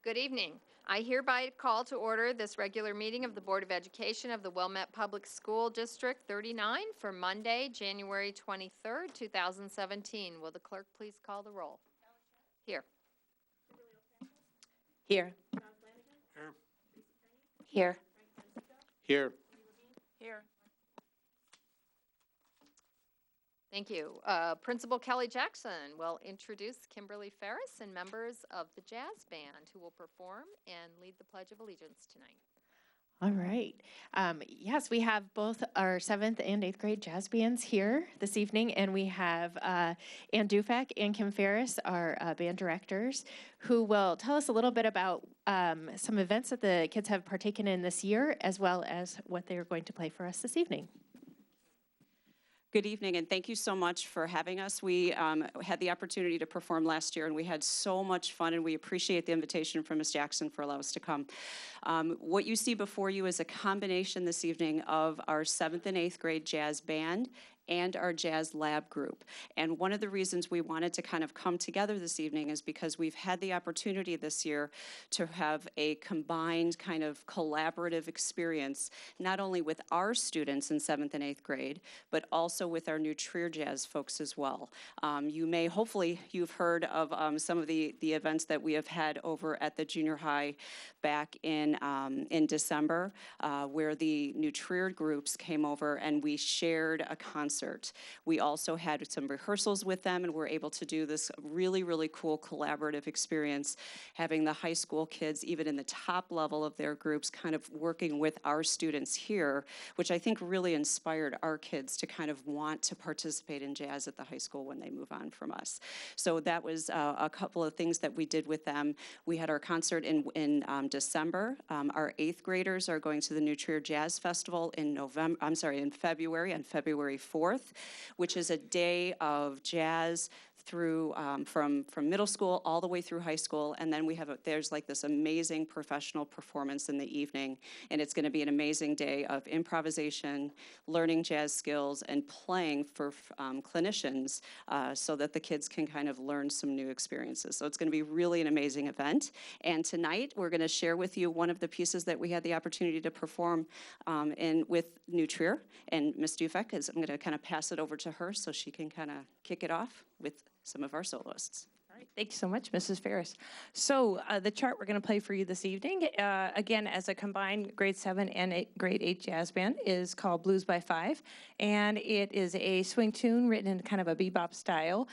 Good evening. I hereby call to order this regular meeting of the Board of Education of the Wilmette Public School District 39 for Monday, January 23rd, 2017. Will the clerk please call the roll? Here. Here. Here. Here. Here. Here. Thank you. Principal Kelly Jackson will introduce Kimberly Ferris and members of the jazz band who will perform and lead the Pledge of Allegiance tonight. All right. Yes, we have both our 7th and 8th grade jazz bands here this evening, and we have Ann Dufek and Kim Ferris, our band directors, who will tell us a little bit about some events that the kids have partaken in this year, as well as what they're going to play for us this evening. Good evening, and thank you so much for having us. We had the opportunity to perform last year, and we had so much fun, and we appreciate the invitation from Ms. Jackson for allowing us to come. What you see before you is a combination this evening of our 7th and 8th grade jazz band and our jazz lab group. And one of the reasons we wanted to kind of come together this evening is because we've had the opportunity this year to have a combined kind of collaborative experience, not only with our students in 7th and 8th grade, but also with our new Trier Jazz folks as well. Hopefully you've heard of some of the events that we have had over at the junior high back in December, where the new Trier groups came over and we shared a concert. We also had some rehearsals with them, and we're able to do this really, really cool collaborative experience, having the high school kids, even in the top level of their groups, kind of working with our students here, which I think really inspired our kids to kind of want to participate in jazz at the high school when they move on from us. So that was a couple of things that we did with them. We had our concert in December. Our 8th graders are going to the New Trier Jazz Festival in February, on February 4th, which is a day of jazz through from middle school all the way through high school, and then there's like this amazing professional performance in the evening, and it's going to be an amazing day of improvisation, learning jazz skills, and playing for clinicians so that the kids can kind of learn some new experiences. So it's going to be really an amazing event. And tonight we're going to share with you one of the pieces that we had the opportunity to perform with New Trier, and Ms. Dufek I'm going to kind of pass it over to her so she can kind of kick it off with some of our soloists. All right, thank you so much, Mrs. Ferris. So the chart we're going to play for you this evening, again, as a combined grade 7 and grade 8 jazz band, is called Blues by Five, and it is a swing tune written in kind of a bebop style,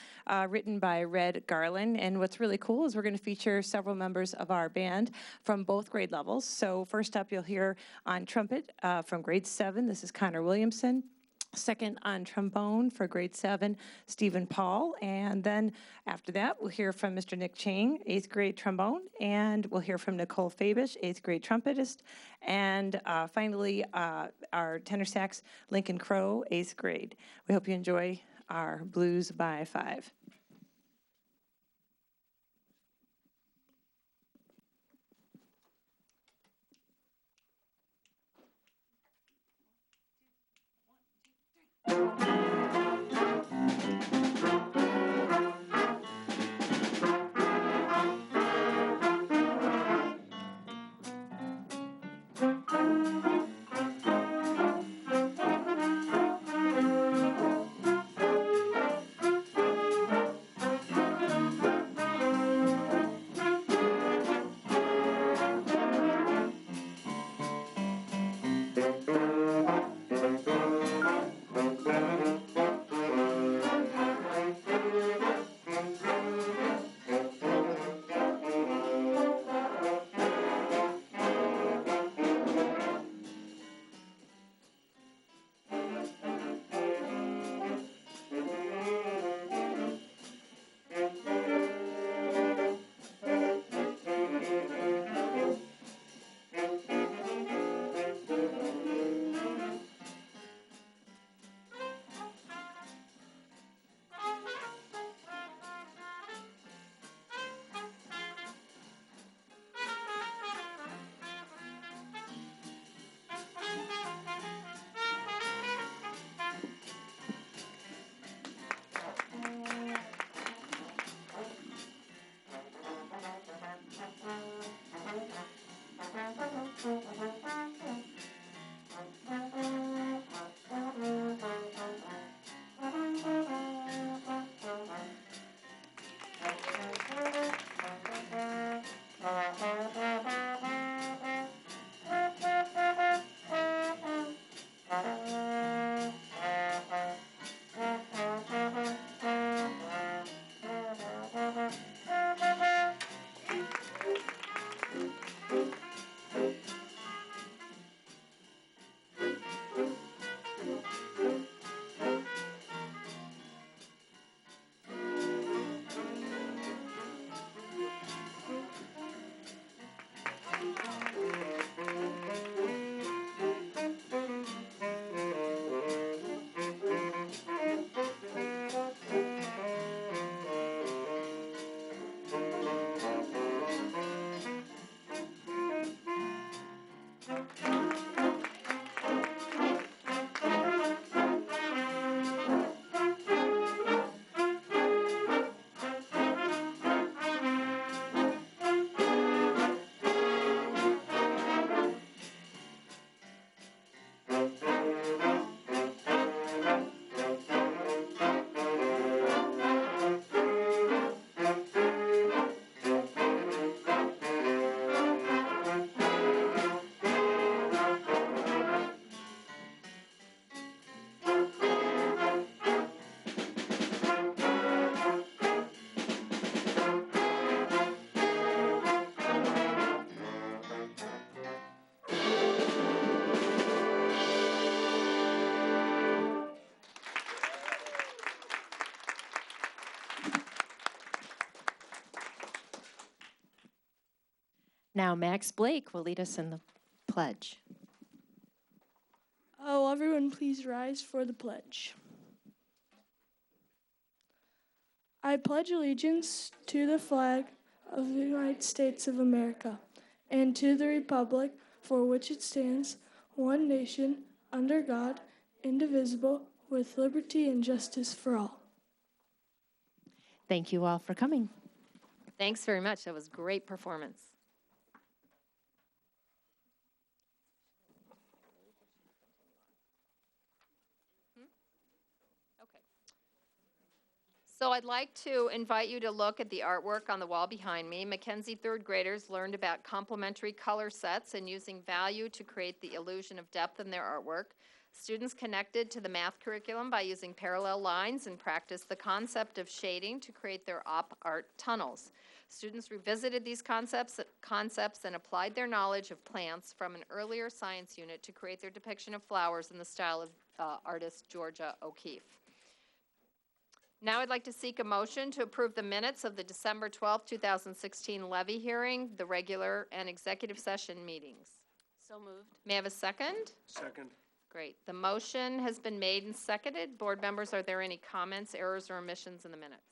written by Red Garland. And what's really cool is we're going to feature several members of our band from both grade levels. So first up, you'll hear on trumpet from grade 7, this is Connor Williamson. Second on trombone for grade 7, Stephen Paul. And then after that, we'll hear from Mr. Nick Chang, 8th grade trombone. And we'll hear from Nicole Fabish, 8th grade trumpetist. And finally, our tenor sax, Lincoln Crow, 8th grade. We hope you enjoy our Blues by Five. Now Max Blake will lead us in the pledge. Oh, everyone please rise for the pledge. I pledge allegiance to the flag of the United States of America and to the republic for which it stands, one nation, under God, indivisible, with liberty and justice for all. Thank you all for coming. Thanks very much. That was great performance. Okay. So I'd like to invite you to look at the artwork on the wall behind me. Mackenzie third graders learned about complementary color sets and using value to create the illusion of depth in their artwork. Students connected to the math curriculum by using parallel lines and practiced the concept of shading to create their op art tunnels. Students revisited these concepts and applied their knowledge of plants from an earlier science unit to create their depiction of flowers in the style of artist Georgia O'Keeffe. Now I'd like to seek a motion to approve the minutes of the December 12, 2016 levy hearing, the regular and executive session meetings. So moved. May I have a second? Second. Great. The motion has been made and seconded. Board members, are there any comments, errors, or omissions in the minutes?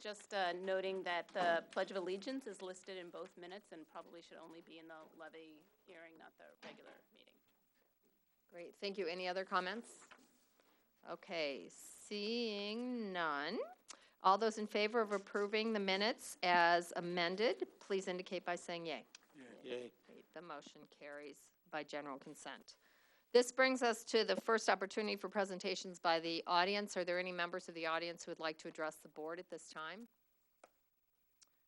Just noting that the Pledge of Allegiance is listed in both minutes and probably should only be in the levy hearing, not the regular meeting. Great. Thank you. Any other comments? Okay. Seeing none. All those in favor of approving the minutes as amended, please indicate by saying yay. Yay. Great. The motion carries by general consent. This brings us to the first opportunity for presentations by the audience. Are there any members of the audience who would like to address the board at this time?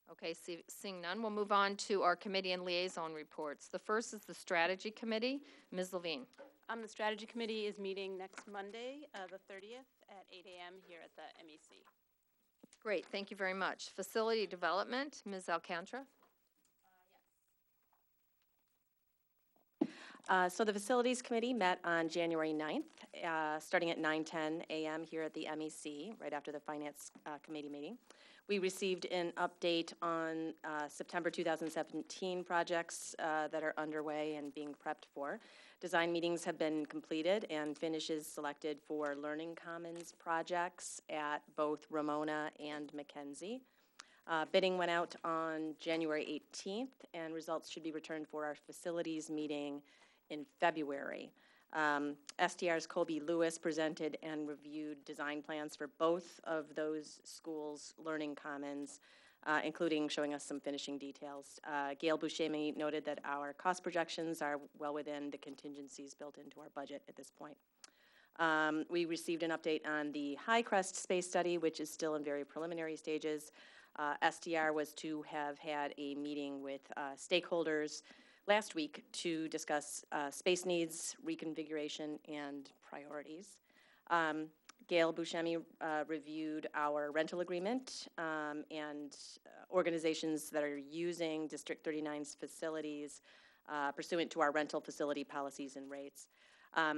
Okay, seeing none, we'll move on to our committee and liaison reports. The first is the Strategy Committee. Ms. Levine. The Strategy Committee is meeting next Monday, the 30th at 8 a.m. here at the MEC. Great, thank you very much. Facility Development, Ms. Alcantara. So the Facilities Committee met on January 9th, starting at 9:10 a.m. here at the MEC, right after the Finance Committee meeting. We received an update on September 2017 projects that are underway and being prepped for. Design meetings have been completed and finishes selected for Learning Commons projects at both Ramona and Mackenzie. Bidding went out on January 18th, and results should be returned for our facilities meeting in February. STR's Colby Lewis presented and reviewed design plans for both of those schools' Learning Commons, including showing us some finishing details. Gail Buscemi noted that our cost projections are well within the contingencies built into our budget at this point. We received an update on the High Crest Space Study, which is still in very preliminary stages. SDR was to have had a meeting with stakeholders last week to discuss space needs, reconfiguration, and priorities. Gail Buscemi reviewed our rental agreement and organizations that are using District 39's facilities pursuant to our rental facility policies and rates.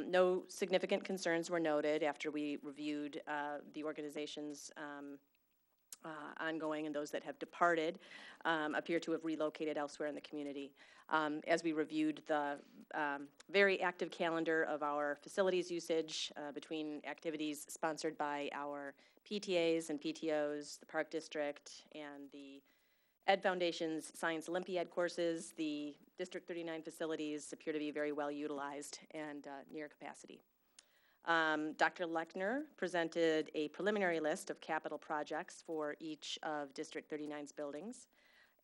No significant concerns were noted after we reviewed the organizations ongoing, and those that have departed appear to have relocated elsewhere in the community. As we reviewed the very active calendar of our facilities usage between activities sponsored by our PTAs and PTOs, the Park District, and the Ed Foundation's Science Olympiad courses, the District 39 facilities appear to be very well utilized and near capacity. Dr. Lechner presented a preliminary list of capital projects for each of District 39's buildings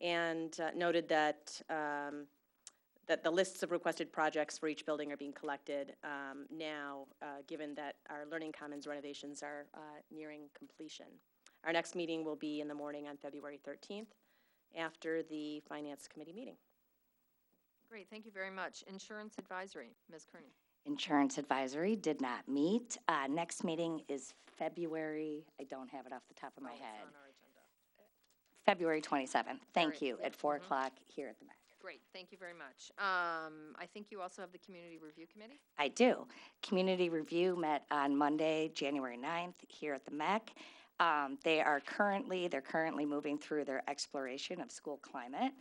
and noted that that the lists of requested projects for each building are being collected now, given that our Learning Commons renovations are nearing completion. Our next meeting will be in the morning on February 13th after the Finance Committee meeting. Great, thank you very much. Insurance Advisory, Ms. Kearney. Insurance Advisory did not meet. Next meeting is February, I don't have it off the top of my It's head, on our agenda. February 27th. Thank Right. you, at 4 o'clock here at the MAC. Great, thank you very much. I think you also have the Community Review Committee? I do. Community Review met on Monday, January 9th here at the MEC. They're currently moving through their exploration of school climate.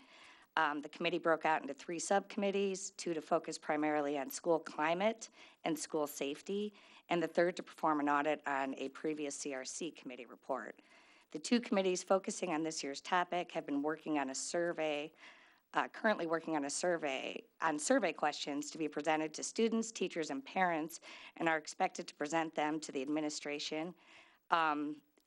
The committee broke out into 3 subcommittees, 2 to focus primarily on school climate and school safety, and the 3rd to perform an audit on a previous CRC committee report. The 2 committees focusing on this year's topic have been working on a survey, currently working on a survey questions to be presented to students, teachers, and parents, and are expected to present them to the administration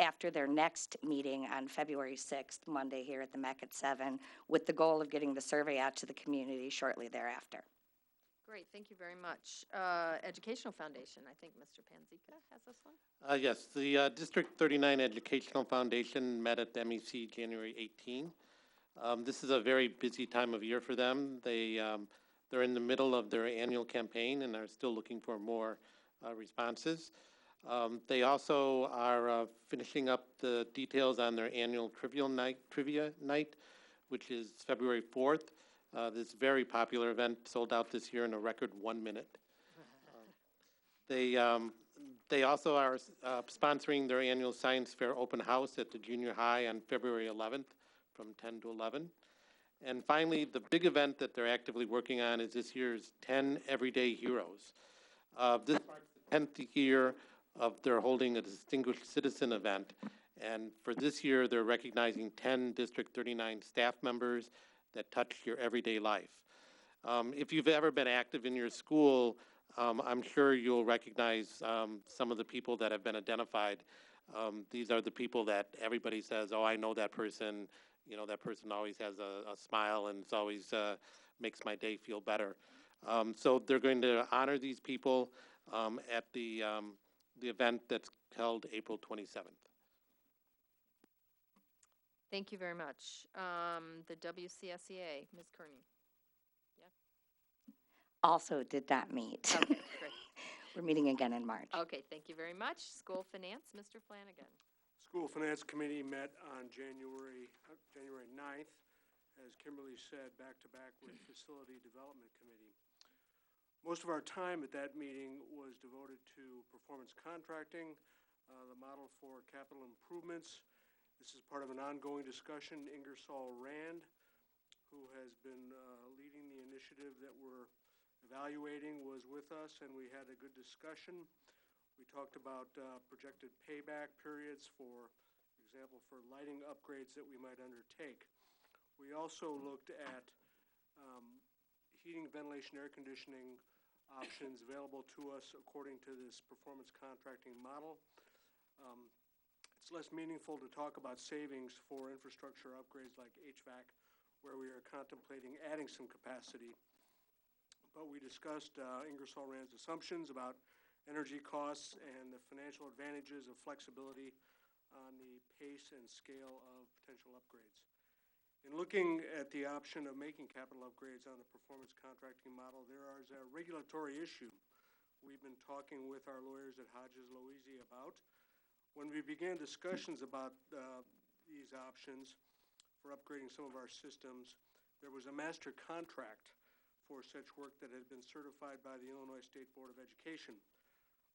after their next meeting on February 6th, Monday here at the MEC at 7, with the goal of getting the survey out to the community shortly thereafter. Great, thank you very much. Educational Foundation, I think Mr. Panzica has this one? Yes, the District 39 Educational Foundation met at the MEC January 18. This is a very busy time of year for them. They're in the middle of their annual campaign and are still looking for more responses. They also are finishing up the details on their annual trivia night, which is February 4th. This very popular event sold out this year in a record 1 minute. They also are sponsoring their annual science fair open house at the junior high on February 11th from 10 to 11. And finally, the big event that they're actively working on is this year's 10 Everyday Heroes. This marks the 10th year of their holding a Distinguished Citizen event. And for this year, they're recognizing 10 District 39 staff members that touched your everyday life. If you've ever been active in your school, I'm sure you'll recognize some of the people that have been identified. These are the people that everybody says, oh, I know that person. You know, that person always has a smile and it's always makes my day feel better. So they're going to honor these people at the event that's held April 27th. Thank you very much. The WCSEA, Ms. Kearney. Also did not meet. Okay, great. We're meeting again in March. Okay, thank you very much. School Finance, Mr. Flanagan. School Finance Committee met on January 9th, as Kimberly said, back-to-back with Facility Development Committee. Most of our time at that meeting was devoted to performance contracting, the model for capital improvements. This is part of an ongoing discussion. Ingersoll Rand, who has been leading the initiative that we're evaluating, was with us, and we had a good discussion. We talked about projected payback periods, for example, for lighting upgrades that we might undertake. We also looked at heating, ventilation, air conditioning options available to us according to this performance contracting model. It's less meaningful to talk about savings for infrastructure upgrades like HVAC, where we are contemplating adding some capacity. But we discussed Ingersoll Rand's assumptions about energy costs and the financial advantages of flexibility on the pace and scale of potential upgrades. In looking at the option of making capital upgrades on the performance contracting model, there is a regulatory issue we've been talking with our lawyers at Hodges Loisy about. When we began discussions about these options for upgrading some of our systems, there was a master contract for such work that had been certified by the Illinois State Board of Education.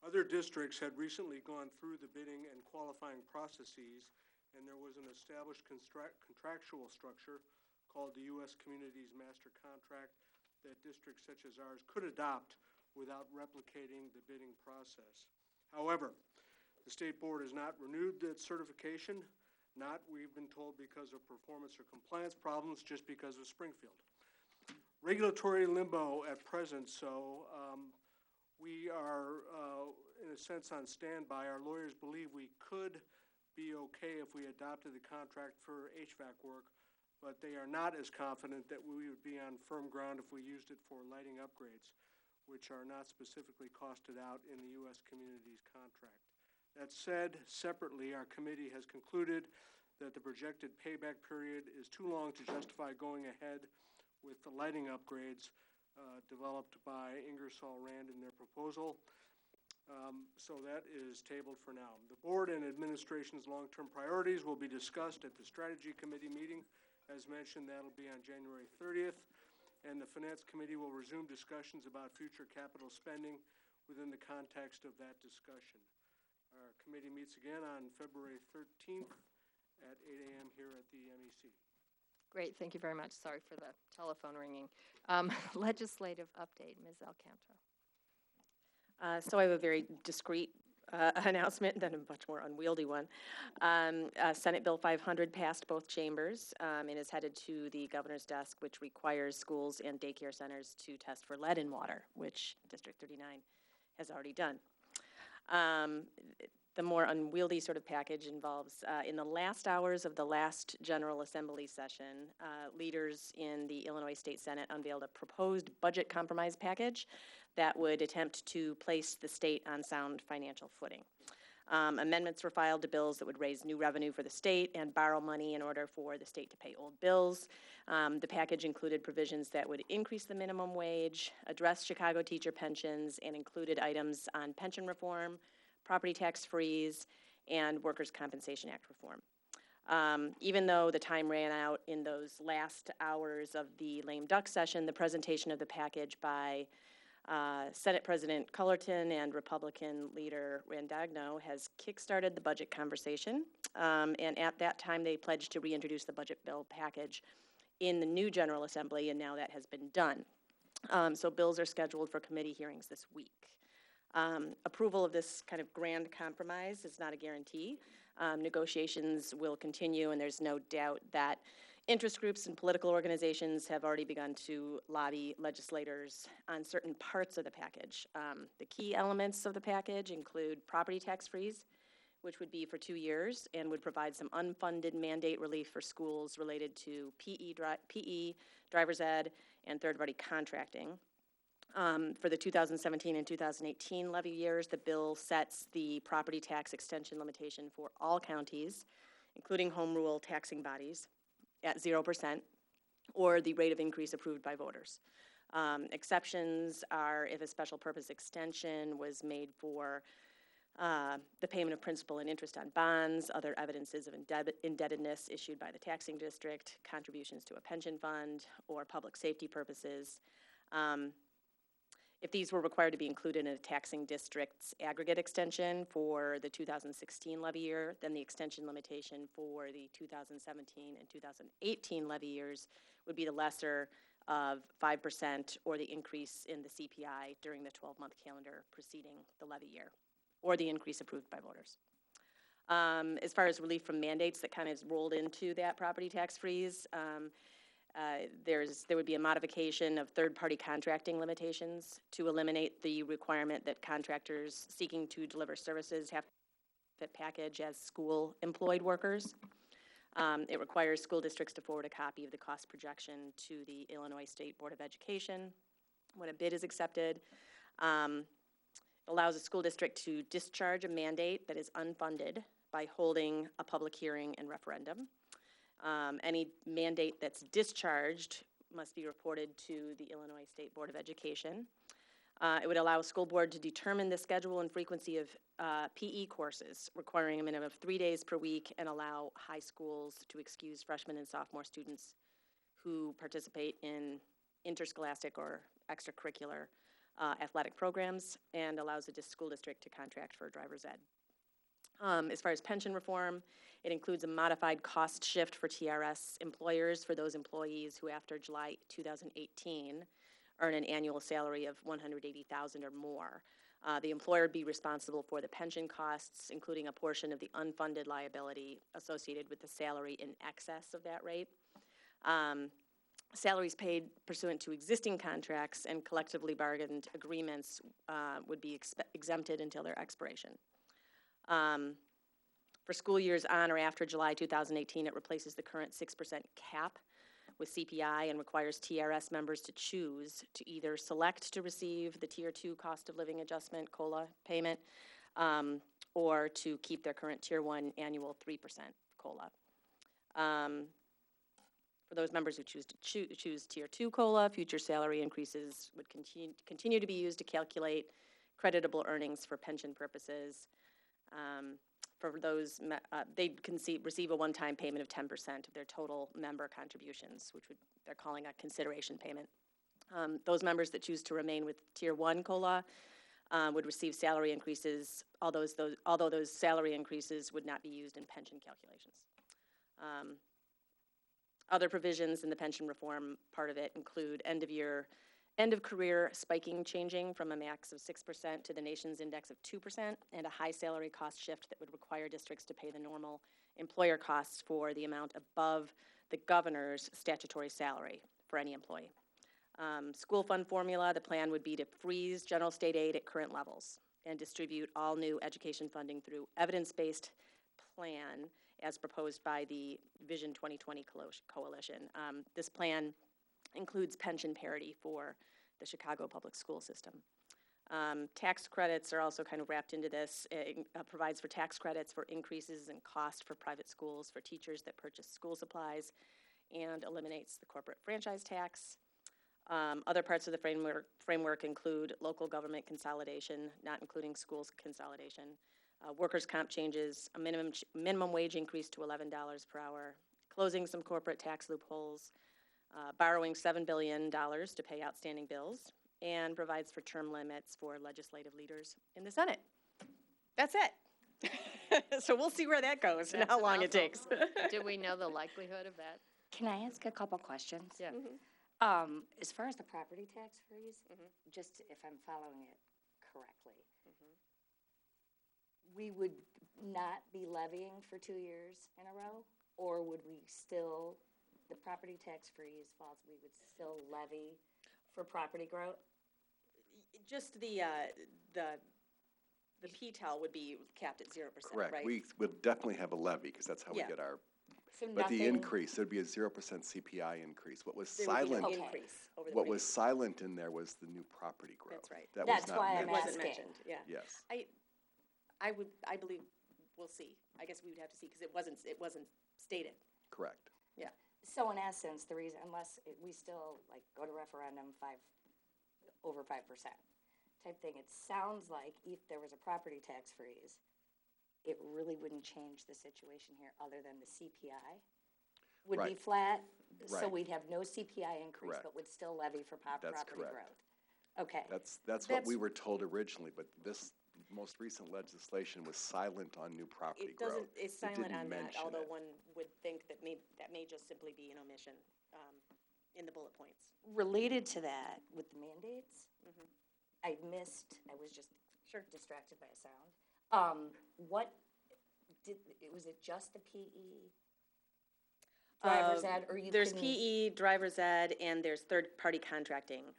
Other districts had recently gone through the bidding and qualifying processes, and there was an established contractual structure called the U.S. Communities Master Contract that districts such as ours could adopt without replicating the bidding process. However, the State Board has not renewed that certification, not, we've been told, because of performance or compliance problems, just because of Springfield. Regulatory limbo at present, so we are, in a sense, on standby. Our lawyers believe we could be okay if we adopted the contract for HVAC work, but they are not as confident that we would be on firm ground if we used it for lighting upgrades, which are not specifically costed out in the U.S. Communities contract. That said, separately, our committee has concluded that the projected payback period is too long to justify going ahead with the lighting upgrades developed by Ingersoll Rand in their proposal. So that is tabled for now. The board and administration's long-term priorities will be discussed at the strategy committee meeting. As mentioned, that'll be on January 30th, and the finance committee will resume discussions about future capital spending within the context of that discussion. Our committee meets again on February 13th at 8 a.m. here at the MEC. Great, thank you very much. Sorry for the telephone ringing. Legislative update, Ms. Alcantara. So I have a very discreet announcement, then a much more unwieldy one. Senate Bill 500 passed both chambers and is headed to the governor's desk, which requires schools and daycare centers to test for lead in water, which District 39 has already done. The more unwieldy sort of package involves, in the last hours of the last General Assembly session, leaders in the Illinois State Senate unveiled a proposed budget compromise package that would attempt to place the state on sound financial footing. Amendments were filed to bills that would raise new revenue for the state and borrow money in order for the state to pay old bills. The package included provisions that would increase the minimum wage, address Chicago teacher pensions, and included items on pension reform, property tax freeze, and Workers' Compensation Act reform. Even though the time ran out in those last hours of the lame duck session, the presentation of the package by Senate President Cullerton and Republican leader Randagno has kickstarted the budget conversation, and at that time they pledged to reintroduce the budget bill package in the new General Assembly, and now that has been done. So bills are scheduled for committee hearings this week. Approval of this kind of grand compromise is not a guarantee. Negotiations will continue, and there's no doubt that interest groups and political organizations have already begun to lobby legislators on certain parts of the package. The key elements of the package include property tax freeze, which would be for 2 years and would provide some unfunded mandate relief for schools related to PE, driver's ed, and third-party contracting. For the 2017 and 2018 levy years, the bill sets the property tax extension limitation for all counties, including home rule taxing bodies, at 0%, or the rate of increase approved by voters. Exceptions are if a special purpose extension was made for the payment of principal and interest on bonds, other evidences of indebtedness issued by the taxing district, contributions to a pension fund, or public safety purposes. If these were required to be included in a taxing district's aggregate extension for the 2016 levy year, then the extension limitation for the 2017 and 2018 levy years would be the lesser of 5% or the increase in the CPI during the 12-month calendar preceding the levy year, or the increase approved by voters. As far as relief from mandates that kind of rolled into that property tax freeze, there would be a modification of third-party contracting limitations to eliminate the requirement that contractors seeking to deliver services have to fit package as school-employed workers. It requires school districts to forward a copy of the cost projection to the Illinois State Board of Education when a bid is accepted. It allows a school district to discharge a mandate that is unfunded by holding a public hearing and referendum. Any mandate that's discharged must be reported to the Illinois State Board of Education. It would allow a school board to determine the schedule and frequency of PE courses, requiring a minimum of 3 days per week, and allow high schools to excuse freshmen and sophomore students who participate in interscholastic or extracurricular athletic programs, and allows the school district to contract for driver's ed. As far as pension reform, it includes a modified cost shift for TRS employers for those employees who, after July 2018, earn an annual salary of $180,000 or more. The employer would be responsible for the pension costs, including a portion of the unfunded liability associated with the salary in excess of that rate. Salaries paid pursuant to existing contracts and collectively bargained agreements would be exempted until their expiration. For school years on or after July 2018, it replaces the current 6% cap with CPI and requires TRS members to choose to either select to receive the Tier 2 cost of living adjustment COLA payment or to keep their current Tier 1 annual 3% COLA. For those members who choose to choose Tier 2 COLA, future salary increases would continue to be used to calculate creditable earnings for pension purposes. For those, they'd receive a one-time payment of 10% of their total member contributions, which they're calling a consideration payment. Those members that choose to remain with Tier 1 COLA would receive salary increases, although those salary increases would not be used in pension calculations. Other provisions in the pension reform part of it include end of career spiking changing from a max of 6% to the nation's index of 2%, and a high salary cost shift that would require districts to pay the normal employer costs for the amount above the governor's statutory salary for any employee. School fund formula, the plan would be to freeze general state aid at current levels and distribute all new education funding through evidence-based plan as proposed by the Vision 2020 Coalition. This plan includes pension parity for the Chicago public school system. Tax credits are also kind of wrapped into this. It provides for tax credits for increases in cost for private schools for teachers that purchase school supplies, and eliminates the corporate franchise tax. Other parts of the framework include local government consolidation, not including schools consolidation, workers' comp changes, a minimum wage increase to $11 per hour, closing some corporate tax loopholes, borrowing $7 billion to pay outstanding bills, and provides for term limits for legislative leaders in the Senate. That's it. So we'll see where that goes and how long it takes. Do we know the likelihood of that? Can I ask a couple questions? Yeah. As far as the property tax freeze, just if I'm following it correctly, we would not be levying for 2 years in a row, or would we still, the property tax freeze falls, we would still levy for property growth? Just the PTAL would be capped at 0%, Correct. right? We would definitely have a levy, because that's how we Yeah. get our, So but the nothing- increase, there'd be a 0% CPI increase. What was There would be silent, no Okay. increase over the what three was years. silent in there was the new property growth. That's right. That That's was not why I'm It mentioned. wasn't asking. mentioned, yeah. Yes. I believe, we'll see. I guess we would have to see, because it wasn't stated. Correct. Yeah. So in essence, the reason, unless we still like go to referendum over 5% type thing, it sounds like if there was a property tax freeze, it really wouldn't change the situation here other than the CPI would be Right. flat. So Right. we'd have no CPI increase, Correct. but would still levy for property correct. growth. Okay. That's what we were told originally, but this most recent legislation was silent on new property It growth. doesn't, it's It silent didn't on that, mention although it. one would think that may just simply be an omission in the bullet points. Related to that, with the mandates, Mhm. I was just Sure. distracted by a sound. Was it just the PE? Driver's ed, or you There's can- PE, driver's ed, and there's third-party contracting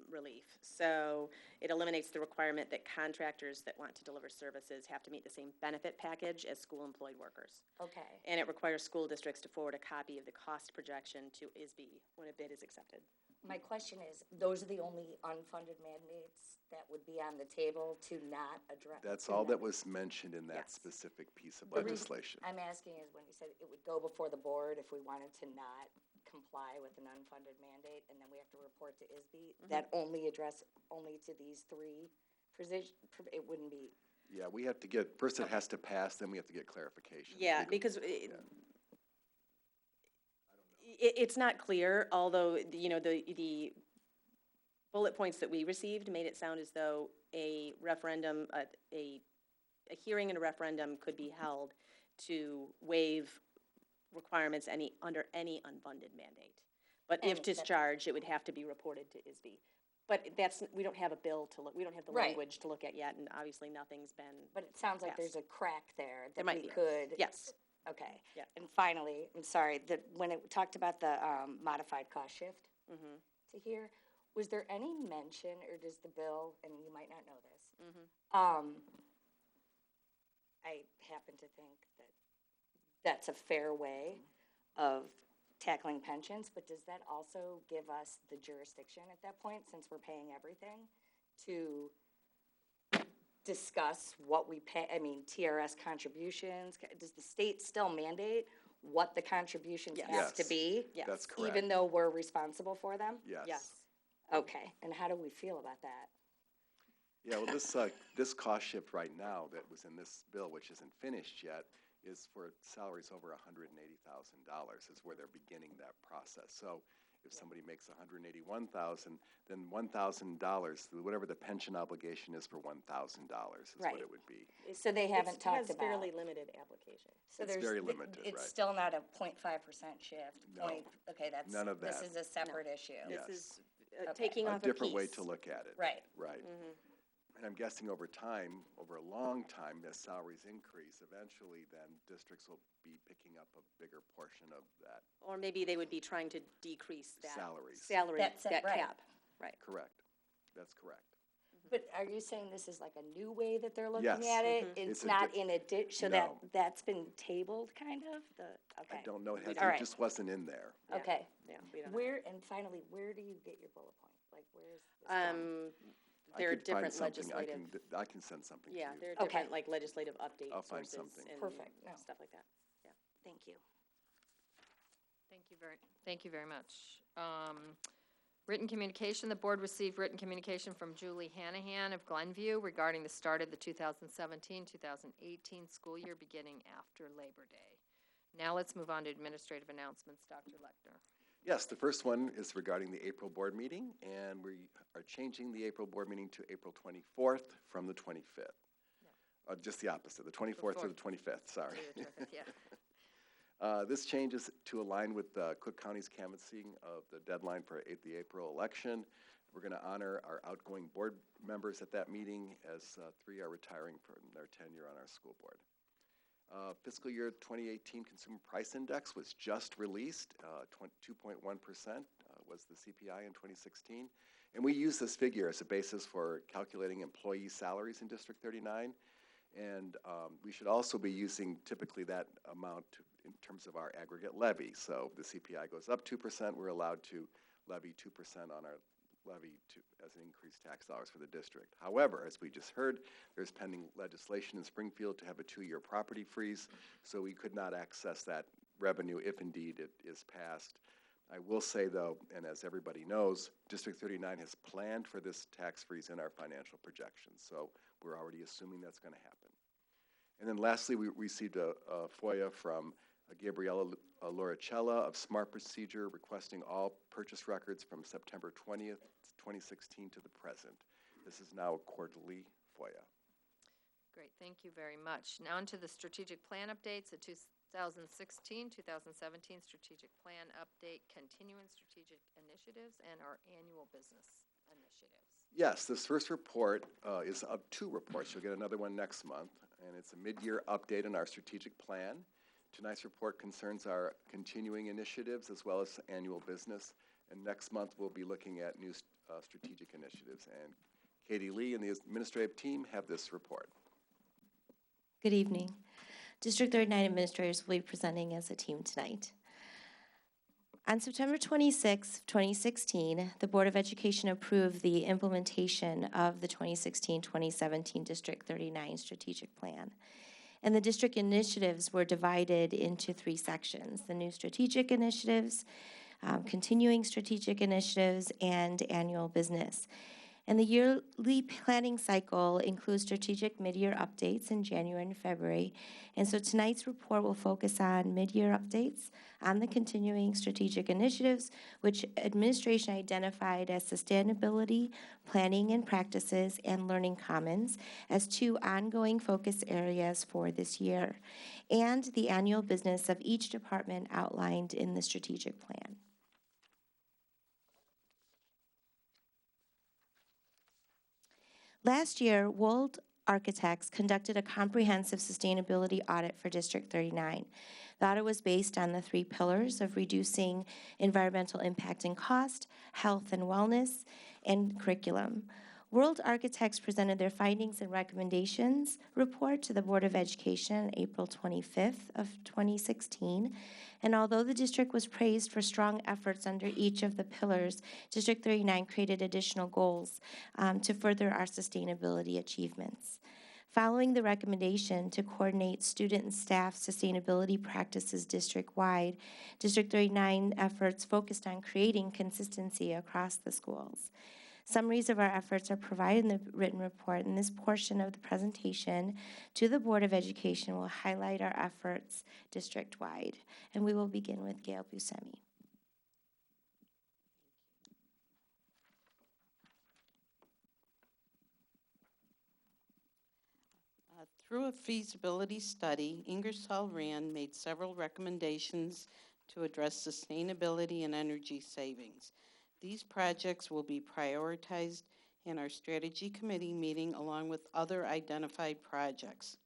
relief. So it eliminates the requirement that contractors that want to deliver services have to meet the same benefit package as school-employed workers. Okay, And it requires school districts to forward a copy of the cost projection to ISB when a bid is accepted. My question is, those are the only unfunded mandates that would be on the table to not address? That's all that was mentioned in that specific piece of The reason legislation. I'm asking is when you said it would go before the board if we wanted to not comply with an unfunded mandate, and then we have to report to ISB, that only address only to these three positions, it wouldn't be, Yeah, we have to get, first it has to pass, then we have to get clarification. Yeah, Legal- because it's not clear, although, you know, the bullet points that we received made it sound as though a referendum, a hearing and a referendum could be held to waive requirements under any unfunded mandate. But if And that- discharged, it would have to be reported to ISB. But we don't have a bill to look, we don't have the Right. language to look at yet, and obviously nothing's been, but it sounds like Yes. there's a crack there that might we be. could. yes. Okay. Yeah. And finally, I'm sorry, when it talked about the modified cost shift Mm-hmm. to here, was there any mention, or does the bill, and you might not know this, Mm-hmm. I happen to think that that's a fair way of tackling pensions, but does that also give us the jurisdiction at that point, since we're paying everything, to discuss what we pay, I mean, TRS contributions? Does the state still mandate what the contributions have to Yes. be? Yes. That's correct. Even though we're responsible for them? Yes. Yes. Okay, and how do we feel about that? Yeah, well, this cost shift right now that was in this bill, which isn't finished yet, is for salaries over $180,000 is where they're beginning that process. So if somebody makes $181,000, then $1,000, whatever the pension obligation is for $1,000 is Right. what it would be. So they haven't talked It has about. fairly limited application. So It's there's very the- limited, It's right. still not a 0.5% shift? No. Okay, that's. None of This that. is a separate issue. Yes. This is Okay. taking A off a piece. different way to look at it. Right. Right. And I'm guessing over time, over a long time, as salaries increase, eventually then districts will be picking up a bigger portion of that. Or maybe they would be trying to decrease that. Salaries. Salary, That's it, that right. cap. Right. Correct. That's correct. But are you saying this is like a new way that they're looking Yes. at it? It's It's a not di- in addition, so No. that's been tabled, kind of? I Okay. don't know, it All right. just wasn't in there. Yeah. Okay. Yeah, we don't know. Where, and finally, where do you get your bullet point? Like, where is this from? I There are could find different something. legislative, I can send something to you. yeah, there are Okay. different like legislative update I'll find sources something. and Perfect. No. stuff like that. Yeah. Thank you. Thank you very much. Written communication, the board received written communication from Julie Hanahan of Glenview regarding the start of the 2017-2018 school year beginning after Labor Day. Now let's move on to administrative announcements. Dr. Lechner. Yes, the first one is regarding the April board meeting, and we are changing the April board meeting to April 24th from the 25th. Just the opposite, the 24th to the 25th, sorry. Terrific, yeah. This change is to align with Cook County's canvassing of the deadline for the April election. We're going to honor our outgoing board members at that meeting, as 3 are retiring from their tenure on our school board. Fiscal year 2018 Consumer Price Index was just released. 2.1% was the CPI in 2016. And we use this figure as a basis for calculating employee salaries in District 39. And we should also be using typically that amount in terms of our aggregate levy. So if the CPI goes up 2%, we're allowed to levy 2% on our levy as an increased tax dollars for the district. However, as we just heard, there's pending legislation in Springfield to have a 2-year property freeze, so we could not access that revenue if indeed it is passed. I will say, though, and as everybody knows, District 39 has planned for this tax freeze in our financial projections, so we're already assuming that's going to happen. And then lastly, we received a FOIA from Gabriella Loricella of Smart Procedure requesting all purchase records from September 20th, 2016 to the present. This is now a quarterly FOIA. Great, thank you very much. Now into the strategic plan updates, the 2016-2017 strategic plan update, continuing strategic initiatives, and our annual business initiatives. Yes, this first report is of 2 reports. You'll get another one next month, and it's a mid-year update on our strategic plan. Tonight's report concerns our continuing initiatives as well as annual business, and next month we'll be looking at new strategic initiatives. And Katie Lee and the administrative team have this report. Good evening. District 39 administrators will be presenting as a team tonight. On September 26, 2016, the Board of Education approved the implementation of the 2016-2017 District 39 Strategic Plan. And the district initiatives were divided into 3 sections: the new strategic initiatives, continuing strategic initiatives, and annual business. And the yearly planning cycle includes strategic mid-year updates in January and February. And so tonight's report will focus on mid-year updates on the continuing strategic initiatives, which administration identified as sustainability, planning and practices, and learning commons as 2 ongoing focus areas for this year, and the annual business of each department outlined in the strategic plan. Last year, Wold Architects conducted a comprehensive sustainability audit for District 39. The audit was based on the 3 pillars of reducing environmental impact and cost, health and wellness, and curriculum. World Architects presented their findings and recommendations report to the Board of Education on April 25th of 2016. And although the district was praised for strong efforts under each of the pillars, District 39 created additional goals to further our sustainability achievements. Following the recommendation to coordinate student and staff sustainability practices district-wide, District 39 efforts focused on creating consistency across the schools. Summaries of our efforts are provided in the written report, and this portion of the presentation to the Board of Education will highlight our efforts district-wide. And we will begin with Gail Buscemi. Through a feasibility study, Ingersoll Rand made several recommendations to address sustainability and energy savings. These projects will be prioritized in our strategy committee meeting along with other identified projects.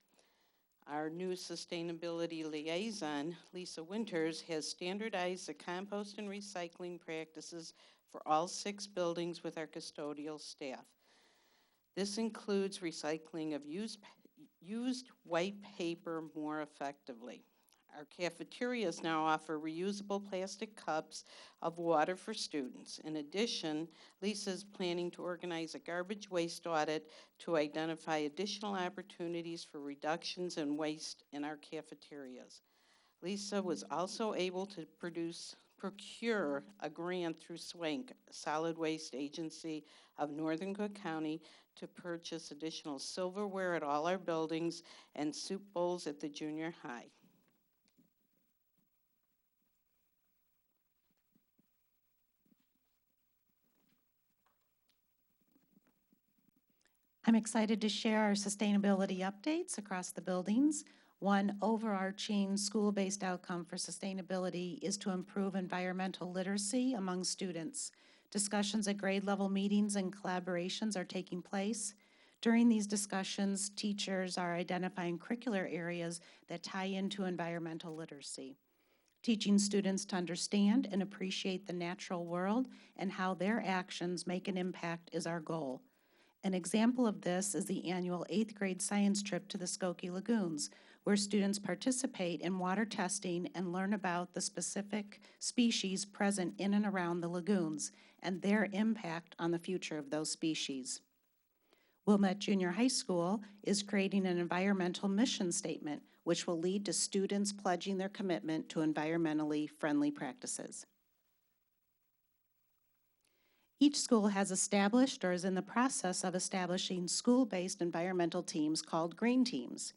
Our new sustainability liaison, Lisa Winters, has standardized the compost and recycling practices for all 6 buildings with our custodial staff. This includes recycling of used white paper more effectively. Our cafeterias now offer reusable plastic cups of water for students. In addition, Lisa is planning to organize a garbage waste audit to identify additional opportunities for reductions in waste in our cafeterias. Lisa was also able to procure a grant through SWANK, Solid Waste Agency of Northern Cook County, to purchase additional silverware at all our buildings and soup bowls at the junior high. I'm excited to share our sustainability updates across the buildings. One overarching school-based outcome for sustainability is to improve environmental literacy among students. Discussions at grade level meetings and collaborations are taking place. During these discussions, teachers are identifying curricular areas that tie into environmental literacy. Teaching students to understand and appreciate the natural world and how their actions make an impact is our goal. An example of this is the annual 8th grade science trip to the Skokie Lagoons, where students participate in water testing and learn about the specific species present in and around the lagoons and their impact on the future of those species. Wilmette Junior High School is creating an environmental mission statement, which will lead to students pledging their commitment to environmentally friendly practices. Each school has established or is in the process of establishing school-based environmental teams called Green Teams.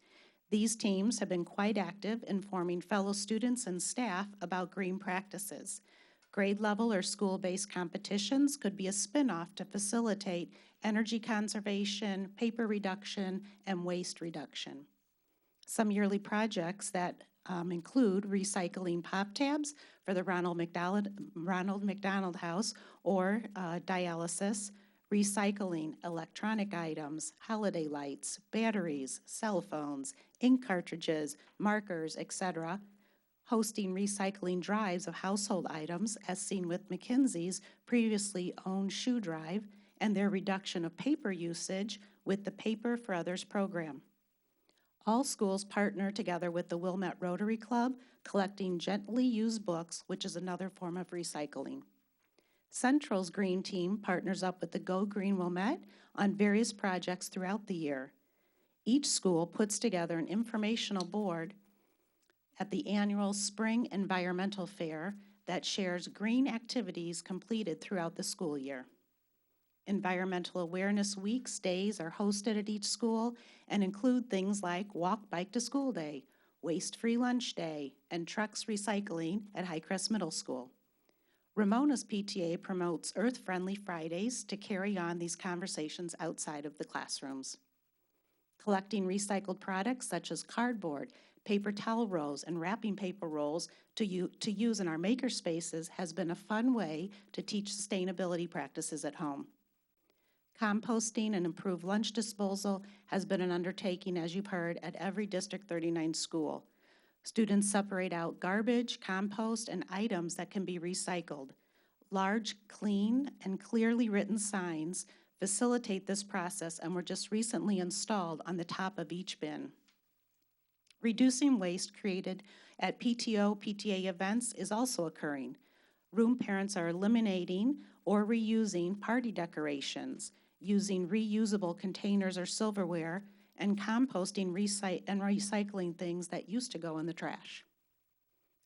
These teams have been quite active in informing fellow students and staff about green practices. Grade level or school-based competitions could be a spin-off to facilitate energy conservation, paper reduction, and waste reduction. Some yearly projects that include recycling pop tabs for the Ronald McDonald House or dialysis, recycling electronic items, holiday lights, batteries, cell phones, ink cartridges, markers, etc., hosting recycling drives of household items as seen with McKinsey's previously owned shoe drive and their reduction of paper usage with the Paper for Others program. All schools partner together with the Wilmette Rotary Club, collecting gently used books, which is another form of recycling. Central's Green Team partners up with the Go Green Wilmette on various projects throughout the year. Each school puts together an informational board at the annual Spring Environmental Fair that shares green activities completed throughout the school year. Environmental Awareness Weeks days are hosted at each school and include things like Walk Bike to School Day, Waste-Free Lunch Day, and Trucks Recycling at Highcrest Middle School. Ramona's PTA promotes Earth-Friendly Fridays to carry on these conversations outside of the classrooms. Collecting recycled products such as cardboard, paper towel rolls, and wrapping paper rolls to use in our maker spaces has been a fun way to teach sustainability practices at home. Composting and improved lunch disposal has been an undertaking, as you've heard, at every District 39 school. Students separate out garbage, compost, and items that can be recycled. Large, clean, and clearly written signs facilitate this process and were just recently installed on the top of each bin. Reducing waste created at PTO, PTA events is also occurring. Room parents are eliminating or reusing party decorations, using reusable containers or silverware, and composting and recycling things that used to go in the trash.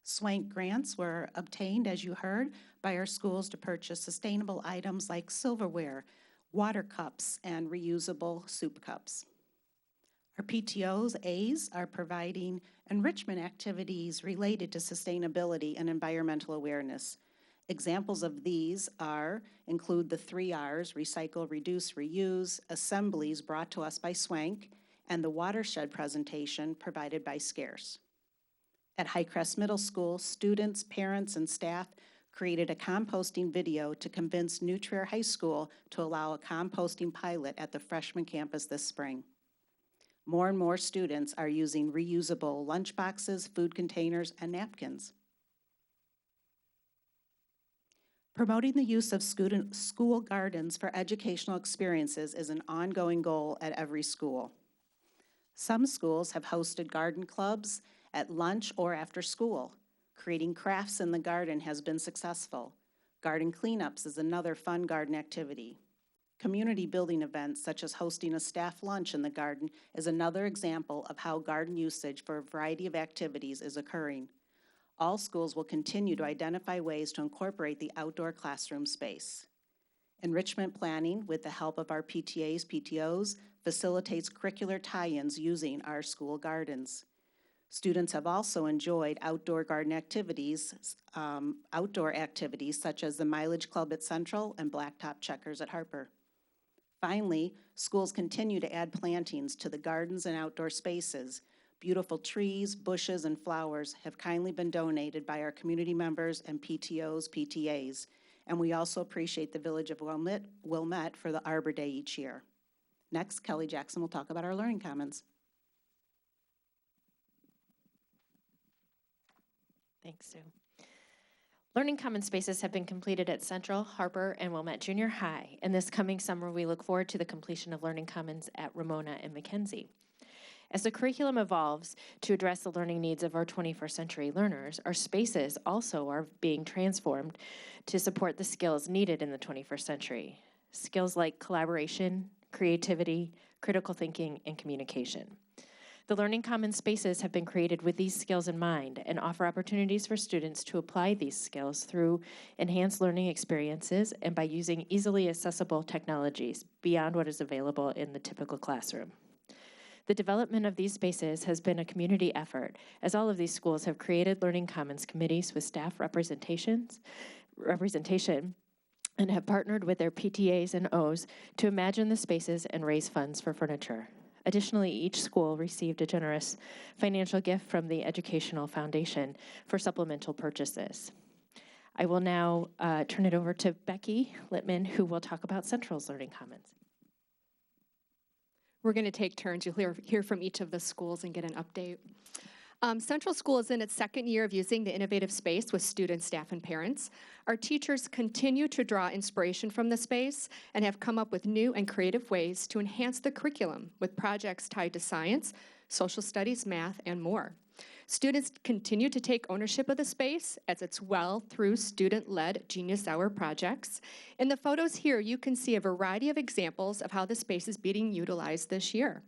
Swank grants were obtained, as you heard, by our schools to purchase sustainable items like silverware, water cups, and reusable soup cups. Our PTOs, A's, are providing enrichment activities related to sustainability and environmental awareness. Examples of these include the 3 R's, recycle, reduce, reuse, assemblies brought to us by Swank, and the watershed presentation provided by Scarce. At Highcrest Middle School, students, parents, and staff created a composting video to convince New Trier High School to allow a composting pilot at the freshman campus this spring. More and more students are using reusable lunchboxes, food containers, and napkins. Promoting the use of school gardens for educational experiences is an ongoing goal at every school. Some schools have hosted garden clubs at lunch or after school. Creating crafts in the garden has been successful. Garden cleanups is another fun garden activity. Community building events, such as hosting a staff lunch in the garden, is another example of how garden usage for a variety of activities is occurring. All schools will continue to identify ways to incorporate the outdoor classroom space. Enrichment planning, with the help of our PTAs, PTOs, facilitates curricular tie-ins using our school gardens. Students have also enjoyed outdoor garden activities, such as the Mileage Club at Central and Blacktop Checkers at Harper. Finally, schools continue to add plantings to the gardens and outdoor spaces. Beautiful trees, bushes, and flowers have kindly been donated by our community members and PTOs, PTAs, and we also appreciate the Village of Wilmette for the Arbor Day each year. Next, Kelly Jackson will talk about our Learning Commons. Thanks, Sue. Learning Commons spaces have been completed at Central, Harper, and Wilmette Junior High, and this coming summer we look forward to the completion of Learning Commons at Ramona and McKenzie. As the curriculum evolves to address the learning needs of our 21st century learners, our spaces also are being transformed to support the skills needed in the 21st century. Skills like collaboration, creativity, critical thinking, and communication. The Learning Commons spaces have been created with these skills in mind and offer opportunities for students to apply these skills through enhanced learning experiences and by using easily accessible technologies beyond what is available in the typical classroom. The development of these spaces has been a community effort, as all of these schools have created Learning Commons committees with staff representation and have partnered with their PTAs and O's to imagine the spaces and raise funds for furniture. Additionally, each school received a generous financial gift from the Educational Foundation for supplemental purchases. I will now turn it over to Becky Littman, who will talk about Central's Learning Commons. We're going to take turns. You'll hear from each of the schools and get an update. Central School is in its second year of using the innovative space with students, staff, and parents. Our teachers continue to draw inspiration from the space and have come up with new and creative ways to enhance the curriculum with projects tied to science, social studies, math, and more. Students continue to take ownership of the space as it's well through student-led Genius Hour projects. In the photos here, you can see a variety of examples of how the space is being utilized this year.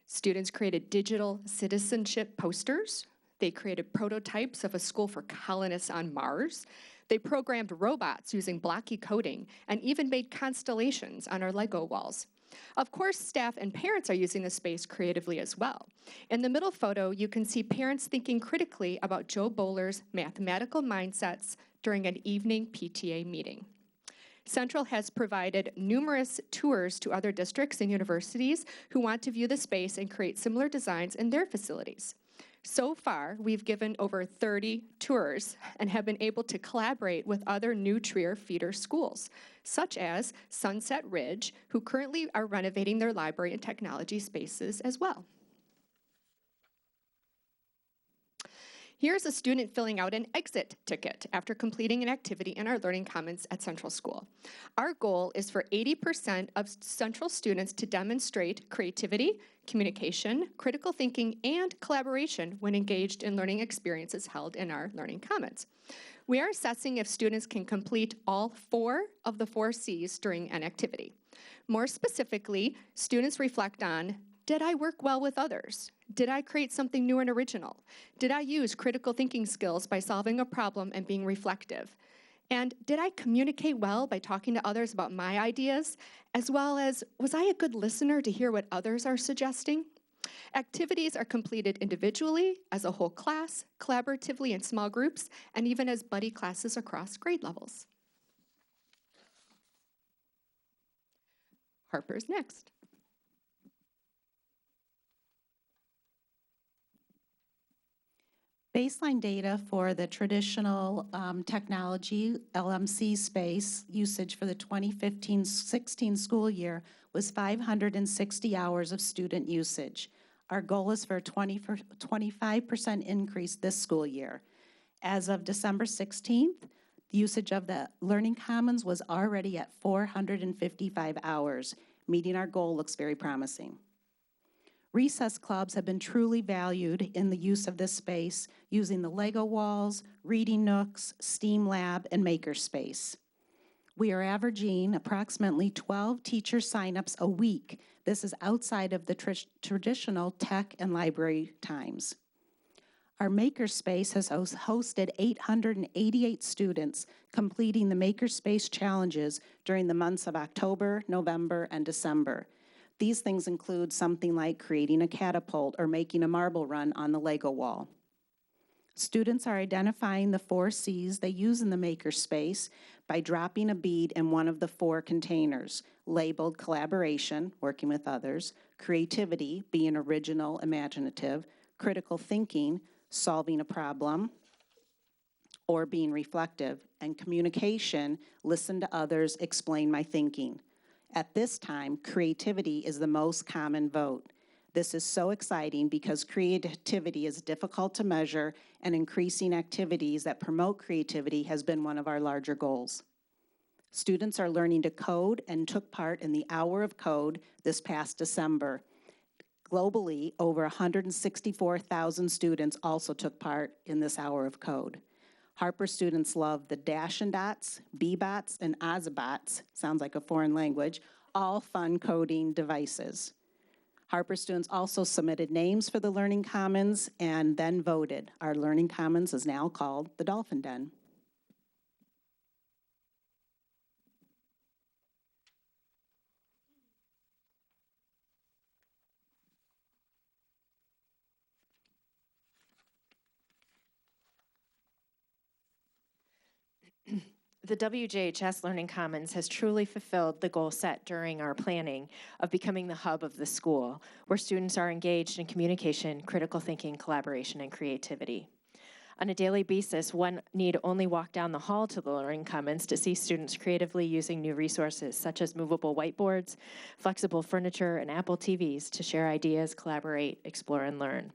Students created digital citizenship posters. They created prototypes of a school for colonists on Mars. They programmed robots using blocky coding and even made constellations on our Lego walls. Of course, staff and parents are using the space creatively as well. In the middle photo, you can see parents thinking critically about Joe Bowler's mathematical mindsets during an evening PTA meeting. Central has provided numerous tours to other districts and universities who want to view the space and create similar designs in their facilities. So far, we've given over 30 tours and have been able to collaborate with other new Trier feeder schools, such as Sunset Ridge, who currently are renovating their library and technology spaces as well. Here's a student filling out an exit ticket after completing an activity in our Learning Commons at Central School. Our goal is for 80% of Central students to demonstrate creativity, communication, critical thinking, and collaboration when engaged in learning experiences held in our Learning Commons. We are assessing if students can complete all 4 of the 4 C's during an activity. More specifically, students reflect on, did I work well with others? Did I create something new and original? Did I use critical thinking skills by solving a problem and being reflective? And did I communicate well by talking to others about my ideas, as well as, was I a good listener to hear what others are suggesting? Activities are completed individually, as a whole class, collaboratively in small groups, and even as buddy classes across grade levels. Harper's next. Baseline data for the traditional technology LMC space usage for the 2015-16 school year was 560 hours of student usage. Our goal is for a 25% increase this school year. As of December 16th, the usage of the Learning Commons was already at 455 hours. Meeting our goal looks very promising. Recess clubs have been truly valued in the use of this space using the Lego walls, reading nooks, STEAM lab, and makerspace. We are averaging approximately 12 teacher signups a week. This is outside of the traditional tech and library times. Our makerspace has hosted 888 students completing the makerspace challenges during the months of October, November, and December. These things include something like creating a catapult or making a marble run on the Lego wall. Students are identifying the 4 C's they use in the makerspace by dropping a bead in one of the 4 containers, labeled collaboration, working with others, creativity, being original, imaginative, critical thinking, solving a problem, or being reflective, and communication, listen to others, explain my thinking. At this time, creativity is the most common vote. This is so exciting because creativity is difficult to measure, and increasing activities that promote creativity has been one of our larger goals. Students are learning to code and took part in the Hour of Code this past December. Globally, over 164,000 students also took part in this Hour of Code. Harper students love the Dash and Dots, B-Bots, and Ozabots, sounds like a foreign language, all fun coding devices. Harper students also submitted names for the Learning Commons and then voted. Our Learning Commons is now called the Dolphin Den. The WJHS Learning Commons has truly fulfilled the goal set during our planning of becoming the hub of the school, where students are engaged in communication, critical thinking, collaboration, and creativity. On a daily basis, one need only walk down the hall to the Learning Commons to see students creatively using new resources such as movable whiteboards, flexible furniture, and Apple TVs to share ideas, collaborate, explore, and learn.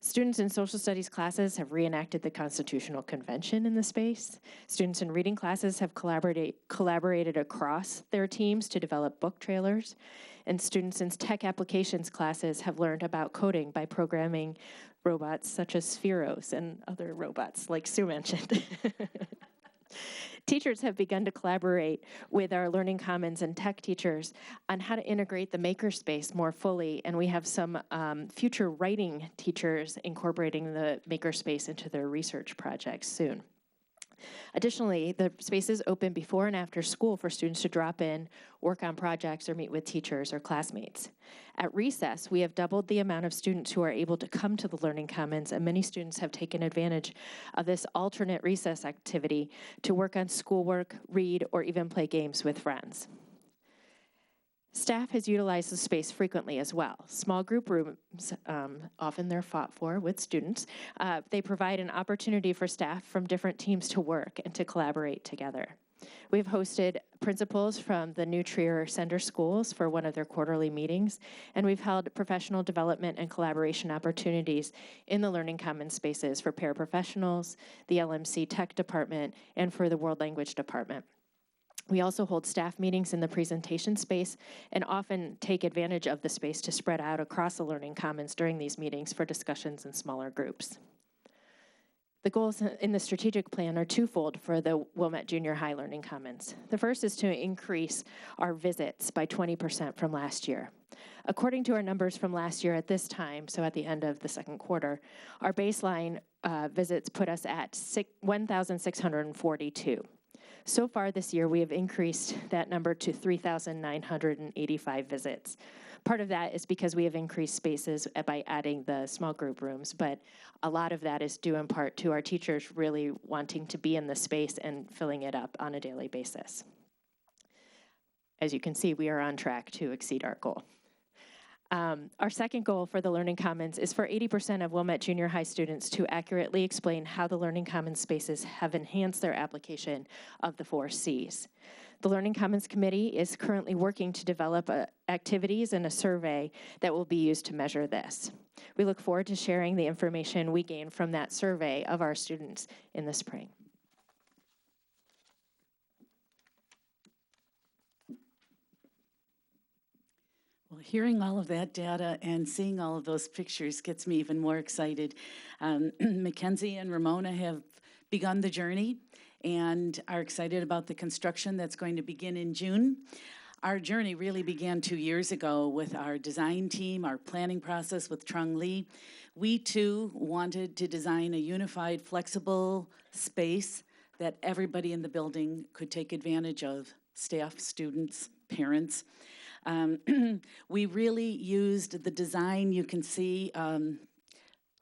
Students in social studies classes have reenacted the Constitutional Convention in the space. Students in reading classes have collaborated across their teams to develop book trailers. And students in tech applications classes have learned about coding by programming robots such as Spheros and other robots like Sue mentioned. Teachers have begun to collaborate with our Learning Commons and tech teachers on how to integrate the makerspace more fully, and we have some future writing teachers incorporating the makerspace into their research projects soon. Additionally, the space is open before and after school for students to drop in, work on projects, or meet with teachers or classmates. At recess, we have doubled the amount of students who are able to come to the Learning Commons, and many students have taken advantage of this alternate recess activity to work on schoolwork, read, or even play games with friends. Staff has utilized the space frequently as well. Small group rooms, often they're fought for with students. They provide an opportunity for staff from different teams to work and to collaborate together. We've hosted principals from the New Trier Center schools for one of their quarterly meetings, and we've held professional development and collaboration opportunities in the Learning Commons spaces for paraprofessionals, the LMC Tech Department, and for the World Language Department. We also hold staff meetings in the presentation space and often take advantage of the space to spread out across the Learning Commons during these meetings for discussions in smaller groups. The goals in the strategic plan are twofold for the Wilmette Junior High Learning Commons. The first is to increase our visits by 20% from last year. According to our numbers from last year at this time, so at the end of the second quarter, our baseline visits put us at 1,642. So far this year, we have increased that number to 3,985 visits. Part of that is because we have increased spaces by adding the small group rooms, but a lot of that is due in part to our teachers really wanting to be in the space and filling it up on a daily basis. As you can see, we are on track to exceed our goal. Our second goal for the Learning Commons is for 80% of Wilmette Junior High students to accurately explain how the Learning Commons spaces have enhanced their application of the 4 Cs. The Learning Commons Committee is currently working to develop activities and a survey that will be used to measure this. We look forward to sharing the information we gain from that survey of our students in the spring. Well, hearing all of that data and seeing all of those pictures gets me even more excited. Mackenzie and Ramona have begun the journey and are excited about the construction that's going to begin in June. Our journey really began 2 years ago with our design team, our planning process with Trung Lee. We too wanted to design a unified, flexible space that everybody in the building could take advantage of, staff, students, parents. We really used the design you can see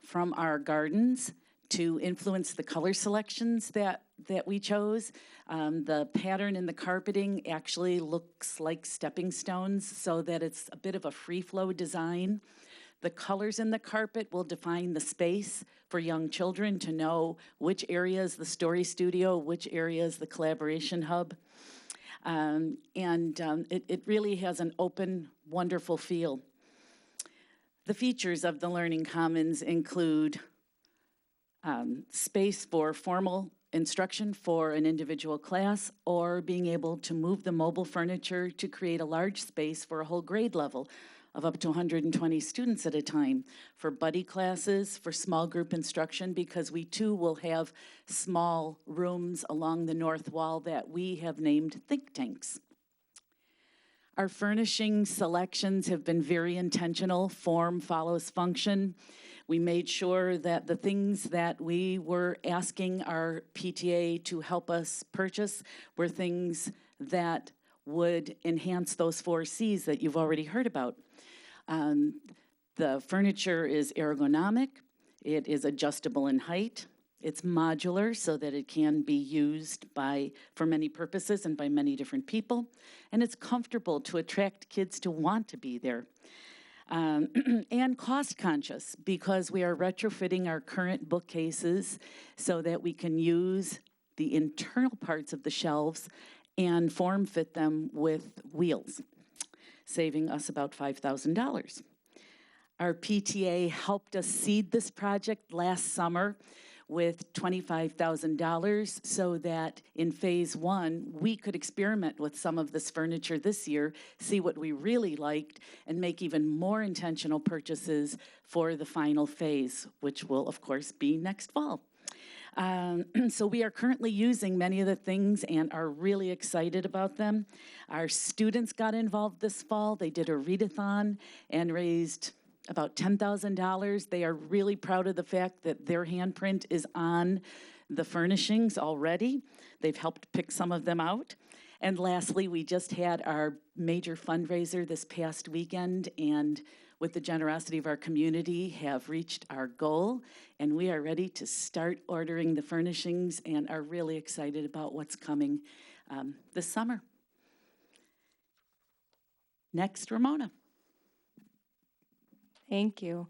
from our gardens to influence the color selections that we chose. The pattern in the carpeting actually looks like stepping stones so that it's a bit of a free flow design. The colors in the carpet will define the space for young children to know which area is the story studio, which area is the collaboration hub. It really has an open, wonderful feel. The features of the Learning Commons include space for formal instruction for an individual class, or being able to move the mobile furniture to create a large space for a whole grade level of up to 120 students at a time, for buddy classes, for small group instruction, because we too will have small rooms along the north wall that we have named think tanks. Our furnishing selections have been very intentional. Form follows function. We made sure that the things that we were asking our PTA to help us purchase were things that would enhance those 4 Cs that you've already heard about. The furniture is ergonomic, it is adjustable in height, it's modular so that it can be used for many purposes and by many different people, and it's comfortable to attract kids to want to be there. And cost conscious, because we are retrofitting our current bookcases so that we can use the internal parts of the shelves and form fit them with wheels, saving us about $5,000. Our PTA helped us seed this project last summer with $25,000 so that in phase one, we could experiment with some of this furniture this year, see what we really liked, and make even more intentional purchases for the final phase, which will, of course, be next fall. So we are currently using many of the things and are really excited about them. Our students got involved this fall. They did a readathon and raised about $10,000. They are really proud of the fact that their handprint is on the furnishings already. They've helped pick some of them out. And lastly, we just had our major fundraiser this past weekend, and with the generosity of our community, have reached our goal, and we are ready to start ordering the furnishings and are really excited about what's coming this summer. Next, Ramona. Thank you.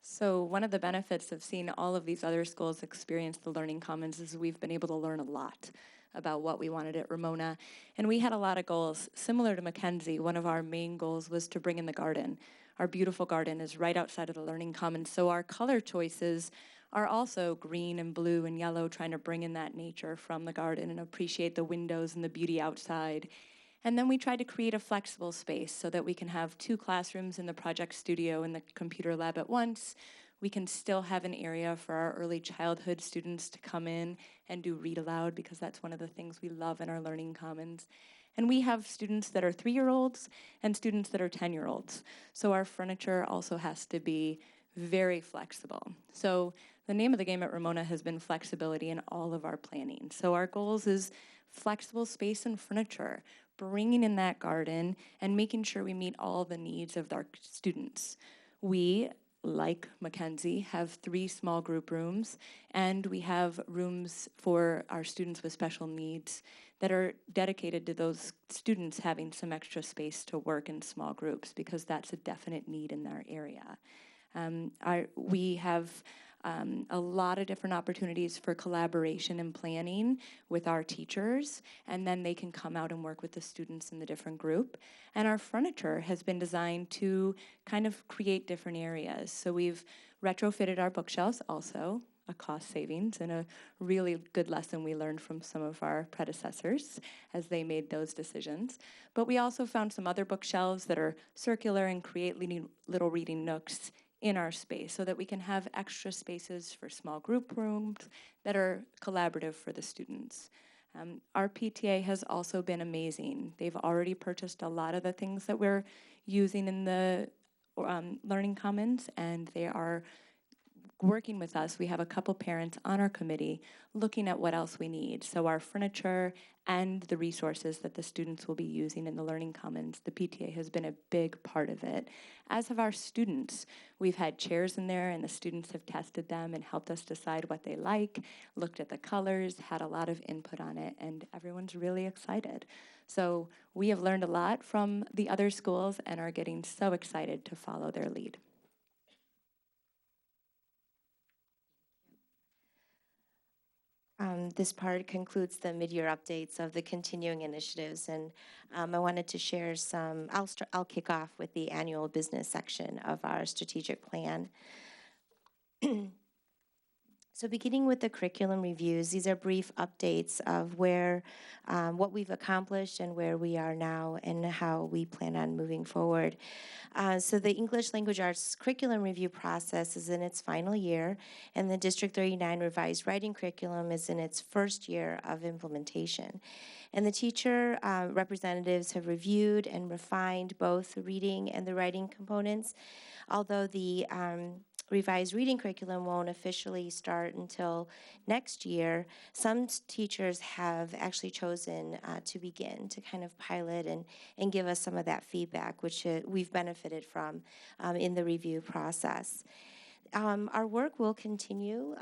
So one of the benefits of seeing all of these other schools experience the Learning Commons is we've been able to learn a lot about what we wanted at Ramona. And we had a lot of goals. Similar to Mackenzie, one of our main goals was to bring in the garden. Our beautiful garden is right outside of the Learning Commons, so our color choices are also green and blue and yellow, trying to bring in that nature from the garden and appreciate the windows and the beauty outside. And then we tried to create a flexible space so that we can have 2 classrooms in the project studio and the computer lab at once. We can still have an area for our early childhood students to come in and do read aloud, because that's one of the things we love in our Learning Commons. And we have students that are 3-year-olds and students that are 10-year-olds. So our furniture also has to be very flexible. So the name of the game at Ramona has been flexibility in all of our planning. So our goals is flexible space and furniture, bringing in that garden and making sure we meet all the needs of our students. We, like Mackenzie, have 3 small group rooms, and we have rooms for our students with special needs that are dedicated to those students having some extra space to work in small groups, because that's a definite need in our area. We have a lot of different opportunities for collaboration and planning with our teachers, and then they can come out and work with the students in the different group. And our furniture has been designed to kind of create different areas. So we've retrofitted our bookshelves also, a cost savings and a really good lesson we learned from some of our predecessors as they made those decisions. But we also found some other bookshelves that are circular and create little reading nooks in our space so that we can have extra spaces for small group rooms that are collaborative for the students. Our PTA has also been amazing. They've already purchased a lot of the things that we're using in the Learning Commons, and they are working with us. We have a couple parents on our committee looking at what else we need. So our furniture and the resources that the students will be using in the Learning Commons, the PTA has been a big part of it. As have our students. We've had chairs in there, and the students have tested them and helped us decide what they like, looked at the colors, had a lot of input on it, and everyone's really excited. So we have learned a lot from the other schools and are getting so excited to follow their lead. This part concludes the mid-year updates of the continuing initiatives, and I wanted to share some. I'll kick off with the annual business section of our strategic plan. So beginning with the curriculum reviews, these are brief updates of where, what we've accomplished and where we are now and how we plan on moving forward. So the English Language Arts curriculum review process is in its final year, and the District 39 revised writing curriculum is in its first year of implementation. And the teacher representatives have reviewed and refined both the reading and the writing components, although the revised reading curriculum won't officially start until next year. Some teachers have actually chosen to begin to kind of pilot and give us some of that feedback, which we've benefited from in the review process. Our work will continue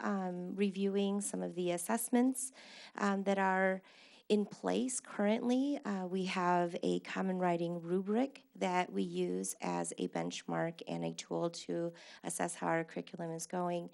reviewing some of the assessments that are in place currently. We have a common writing rubric that we use as a benchmark and a tool to assess how our curriculum is going.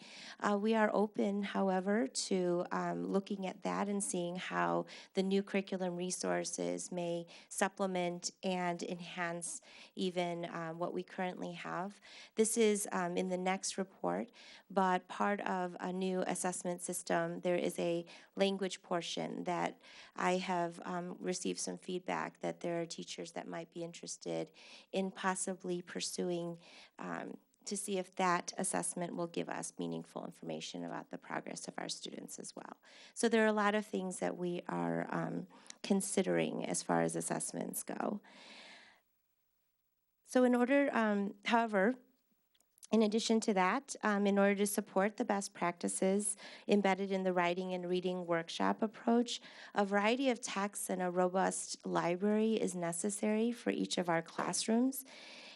We are open, however, to looking at that and seeing how the new curriculum resources may supplement and enhance even what we currently have. This is in the next report, but part of a new assessment system, there is a language portion that I have received some feedback that there are teachers that might be interested in possibly pursuing to see if that assessment will give us meaningful information about the progress of our students as well. So there are a lot of things that we are considering as far as assessments go. So in order, however, in addition to that, in order to support the best practices embedded in the writing and reading workshop approach, a variety of texts and a robust library is necessary for each of our classrooms.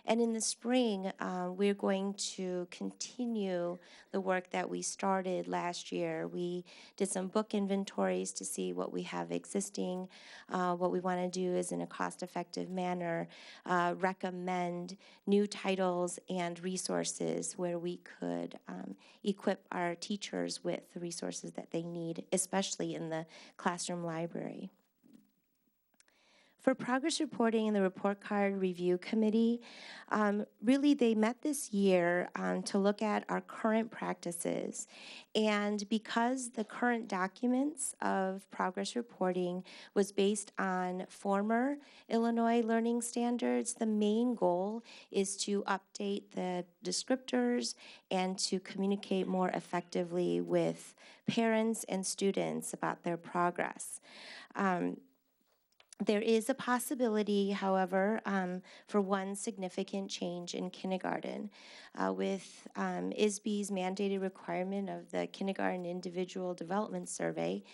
And in the spring, we're going to continue the work that we started last year. We did some book inventories to see what we have existing. What we want to do is, in a cost-effective manner, recommend new titles and resources where we could equip our teachers with the resources that they need, especially in the classroom library. For progress reporting and the report card review committee, really they met this year to look at our current practices. And because the current documents of progress reporting was based on former Illinois learning standards, the main goal is to update the descriptors and to communicate more effectively with parents and students about their progress. There is a possibility, however, for one significant change in kindergarten. With ISB's mandated requirement of the Kindergarten Individual Development Survey,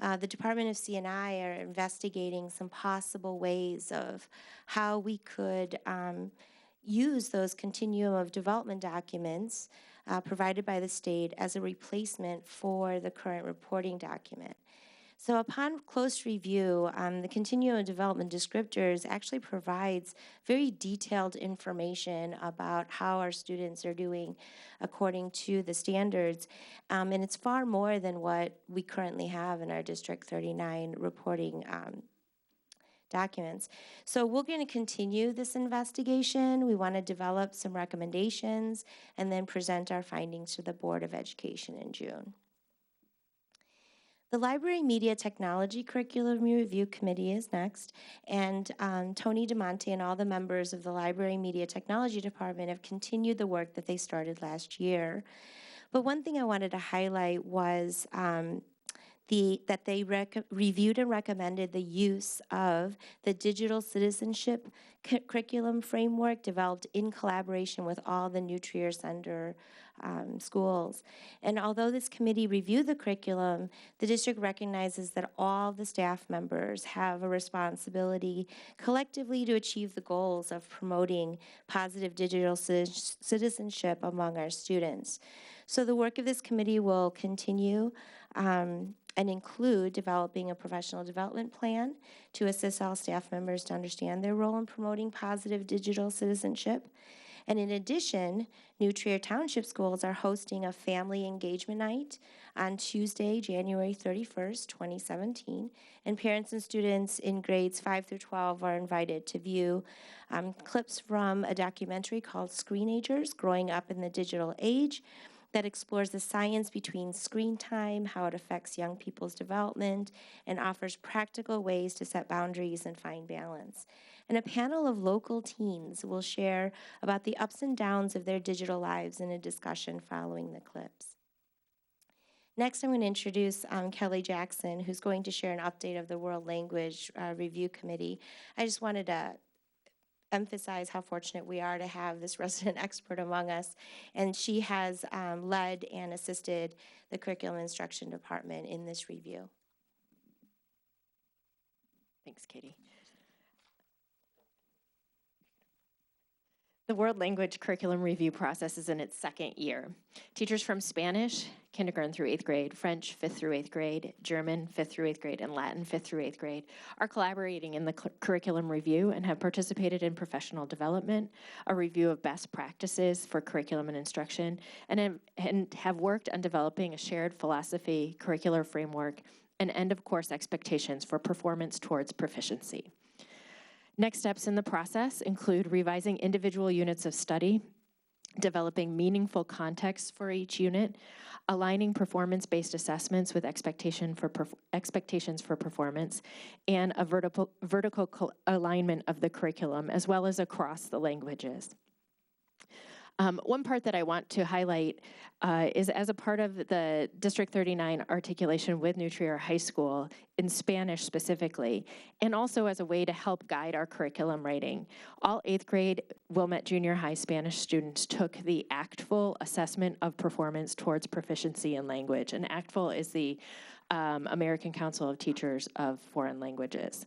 the Department of C&I are investigating some possible ways of how we could use those continuum of development documents provided by the state as a replacement for the current reporting document. So upon close review, the continuum of development descriptors actually provides very detailed information about how our students are doing according to the standards. And it's far more than what we currently have in our District 39 reporting documents. So we're going to continue this investigation. We want to develop some recommendations and then present our findings to the Board of Education in June. The Library Media Technology Curriculum Review Committee is next, and Tony DeMonte and all the members of the Library Media Technology Department have continued the work that they started last year. But one thing I wanted to highlight was that they reviewed and recommended the use of the digital citizenship curriculum framework developed in collaboration with all the New Trier Center schools. And although this committee reviewed the curriculum, the district recognizes that all the staff members have a responsibility collectively to achieve the goals of promoting positive digital citizenship among our students. So the work of this committee will continue and include developing a professional development plan to assist all staff members to understand their role in promoting positive digital citizenship. And in addition, New Trier Township Schools are hosting a family engagement night on Tuesday, January 31st, 2017. And parents and students in grades 5 through 12 are invited to view clips from a documentary called Screenagers, Growing Up in the Digital Age, that explores the science between screen time, how it affects young people's development, and offers practical ways to set boundaries and find balance. And a panel of local teens will share about the ups and downs of their digital lives in a discussion following the clips. Next, I'm going to introduce Kelly Jackson, who's going to share an update of the World Language Review Committee. I just wanted to emphasize how fortunate we are to have this resident expert among us, and she has led and assisted the Curriculum Instruction Department in this review. Thanks, Katie. The World Language Curriculum Review process is in its second year. Teachers from Spanish, kindergarten through 8th grade, French, 5th through 8th grade, German, 5th through 8th grade, and Latin, 5th through 8th grade, are collaborating in the curriculum review and have participated in professional development, a review of best practices for curriculum and instruction, and have worked on developing a shared philosophy, curricular framework, and end-of-course expectations for performance towards proficiency. Next steps in the process include revising individual units of study, developing meaningful context for each unit, aligning performance-based assessments with expectations for performance, and a vertical alignment of the curriculum, as well as across the languages. One part that I want to highlight is as a part of the District 39 articulation with New Trier High School in Spanish specifically, and also as a way to help guide our curriculum writing. All 8th grade Wilmette Junior High Spanish students took the ACTFL assessment of performance towards proficiency in language, and ACTFL is the American Council of Teachers of Foreign Languages.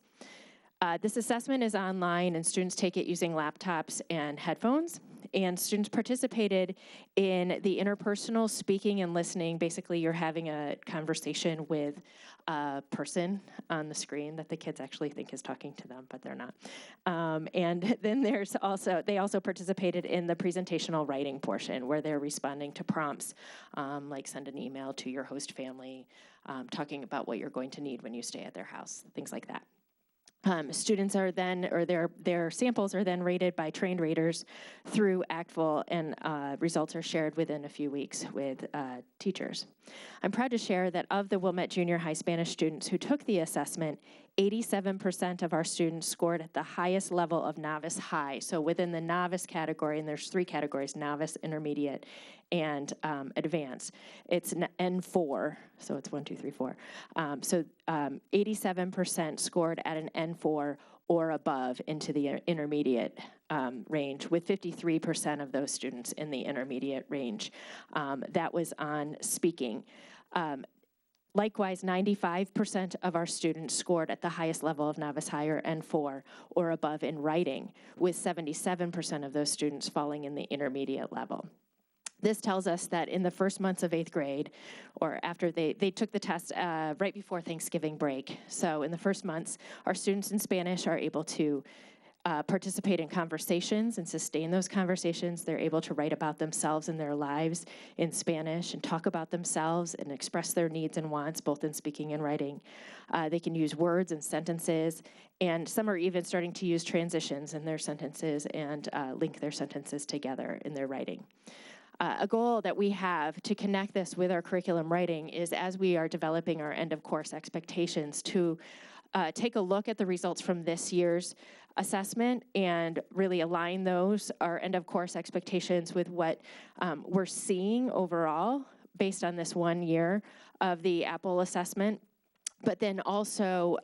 This assessment is online, and students take it using laptops and headphones. And students participated in the interpersonal speaking and listening. Basically, you're having a conversation with a person on the screen that the kids actually think is talking to them, but they're not. And then they also participated in the presentational writing portion, where they're responding to prompts like send an email to your host family, talking about what you're going to need when you stay at their house, things like that. Students are then, or their samples are then rated by trained raters through ACTFL, and results are shared within a few weeks with teachers. I'm proud to share that of the Wilmette Junior High Spanish students who took the assessment, 87% of our students scored at the highest level of novice high. So within the novice category, and there's 3 categories, novice, intermediate, and advanced. It's N4, so it's 1, 2, 3, 4. 87% scored at an N4 or above into the intermediate range, with 53% of those students in the intermediate range. That was on speaking. Likewise, 95% of our students scored at the highest level of novice higher N4 or above in writing, with 77% of those students falling in the intermediate level. This tells us that in the first months of 8th grade, or after they took the test right before Thanksgiving break. So in the first months, our students in Spanish are able to participate in conversations and sustain those conversations. They're able to write about themselves and their lives in Spanish and talk about themselves and express their needs and wants, both in speaking and writing. They can use words and sentences, and some are even starting to use transitions in their sentences and link their sentences together in their writing. A goal that we have to connect this with our curriculum writing is, as we are developing our end-of-course expectations, to take a look at the results from this year's assessment and really align those, our end-of-course expectations, with what we're seeing overall based on this 1 year of the Apple assessment, but then also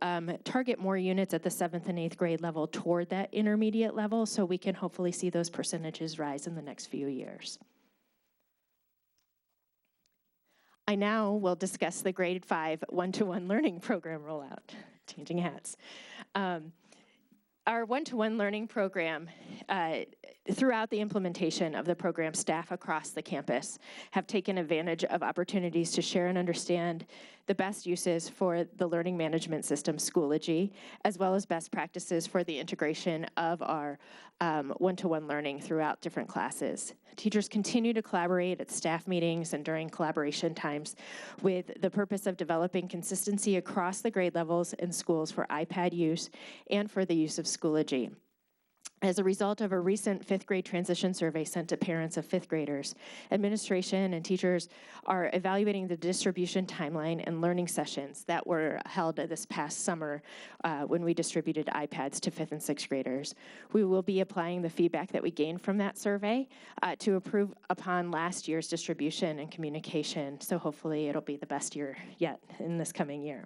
target more units at the 7th and 8th grade level toward that intermediate level, so we can hopefully see those percentages rise in the next few years. I now will discuss the grade 5 one-to-one learning program rollout, changing hats. Our one-to-one learning program, throughout the implementation of the program, staff across the campus have taken advantage of opportunities to share and understand the best uses for the learning management system, Schoology, as well as best practices for the integration of our one-to-one learning throughout different classes. Teachers continue to collaborate at staff meetings and during collaboration times with the purpose of developing consistency across the grade levels in schools for iPad use and for the use of Schoology. As a result of a recent 5th grade transition survey sent to parents of 5th graders, administration and teachers are evaluating the distribution timeline and learning sessions that were held this past summer when we distributed iPads to 5th and 6th graders. We will be applying the feedback that we gained from that survey to improve upon last year's distribution and communication, so hopefully it'll be the best year yet in this coming year.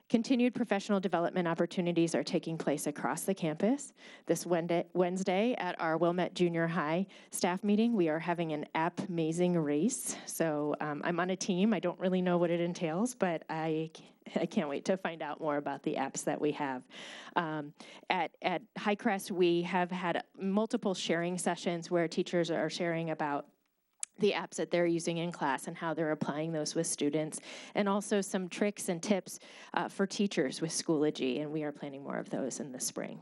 Continued professional development opportunities are taking place across the campus. This Wednesday at our Wilmette Junior High staff meeting, we are having an app-mazing race. So I'm on a team. I don't really know what it entails, but I I can't wait to find out more about the apps that we have. At Highcrest, we have had multiple sharing sessions where teachers are sharing about the apps that they're using in class and how they're applying those with students, and also some tricks and tips for teachers with Schoology, and we are planning more of those in the spring.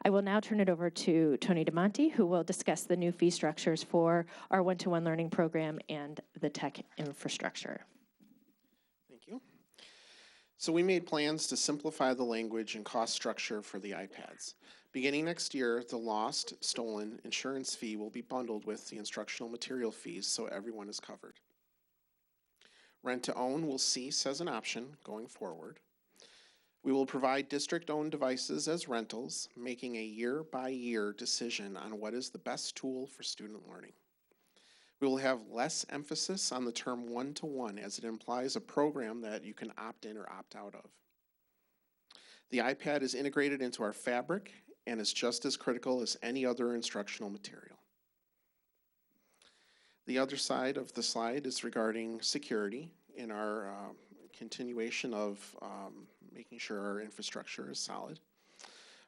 I will now turn it over to Tony DeMonte, who will discuss the new fee structures for our one-to-one learning program and the tech infrastructure. Thank you. So we made plans to simplify the language and cost structure for the iPads. Beginning next year, the lost, stolen insurance fee will be bundled with the instructional material fees so everyone is covered. Rent-to-own will cease as an option going forward. We will provide district-owned devices as rentals, making a year-by-year decision on what is the best tool for student learning. We will have less emphasis on the term one-to-one as it implies a program that you can opt in or opt out of. The iPad is integrated into our fabric and is just as critical as any other instructional material. The other side of the slide is regarding security in our continuation of making sure our infrastructure is solid.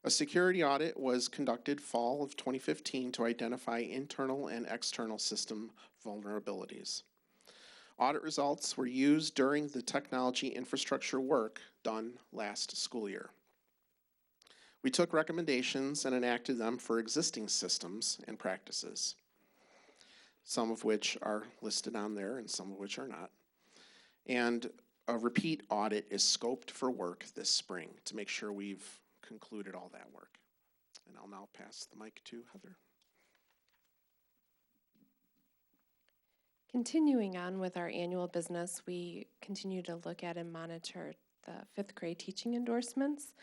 A security audit was conducted fall of 2015 to identify internal and external system vulnerabilities. Audit results were used during the technology infrastructure work done last school year. We took recommendations and enacted them for existing systems and practices, some of which are listed on there and some of which are not. And a repeat audit is scoped for work this spring to make sure we've concluded all that work. And I'll now pass the mic to Heather. Continuing on with our annual business, we continue to look at and monitor the fifth grade teaching endorsements.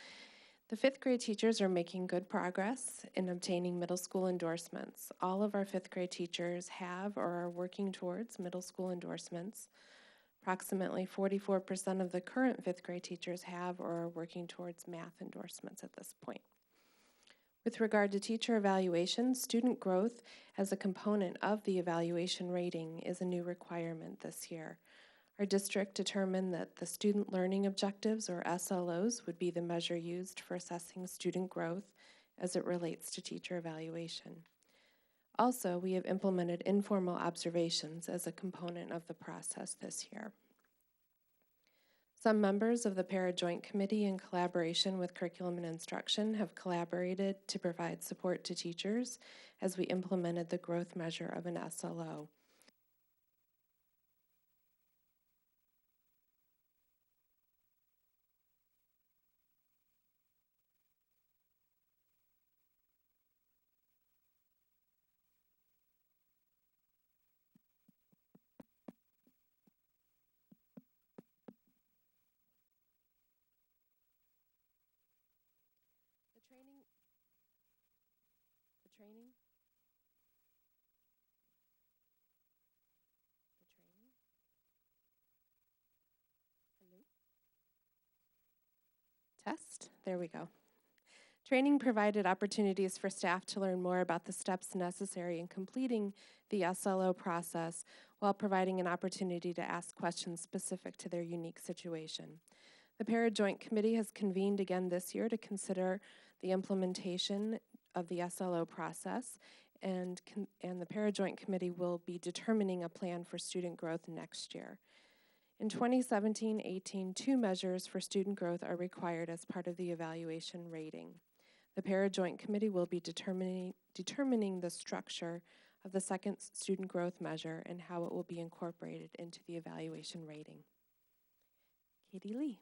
The fifth grade teachers are making good progress in obtaining middle school endorsements. All of our fifth grade teachers have or are working towards middle school endorsements. Approximately 44% of the current fifth grade teachers have or are working towards math endorsements at this point. With regard to teacher evaluation, student growth as a component of the evaluation rating is a new requirement this year. Our district determined that the student learning objectives, or SLOs, would be the measure used for assessing student growth as it relates to teacher evaluation. Also, we have implemented informal observations as a component of the process this year. Some members of the Para Joint Committee, in collaboration with Curriculum and Instruction, have collaborated to provide support to teachers as we implemented the growth measure of an SLO. Test. There we go. Training provided opportunities for staff to learn more about the steps necessary in completing the SLO process while providing an opportunity to ask questions specific to their unique situation. The Para Joint Committee has convened again this year to consider the implementation of the SLO process, and the Para Joint Committee will be determining a plan for student growth next year. In 2017-18, 2 measures for student growth are required as part of the evaluation rating. The Para Joint Committee will be determining the structure of the second student growth measure and how it will be incorporated into the evaluation rating. Katie Lee.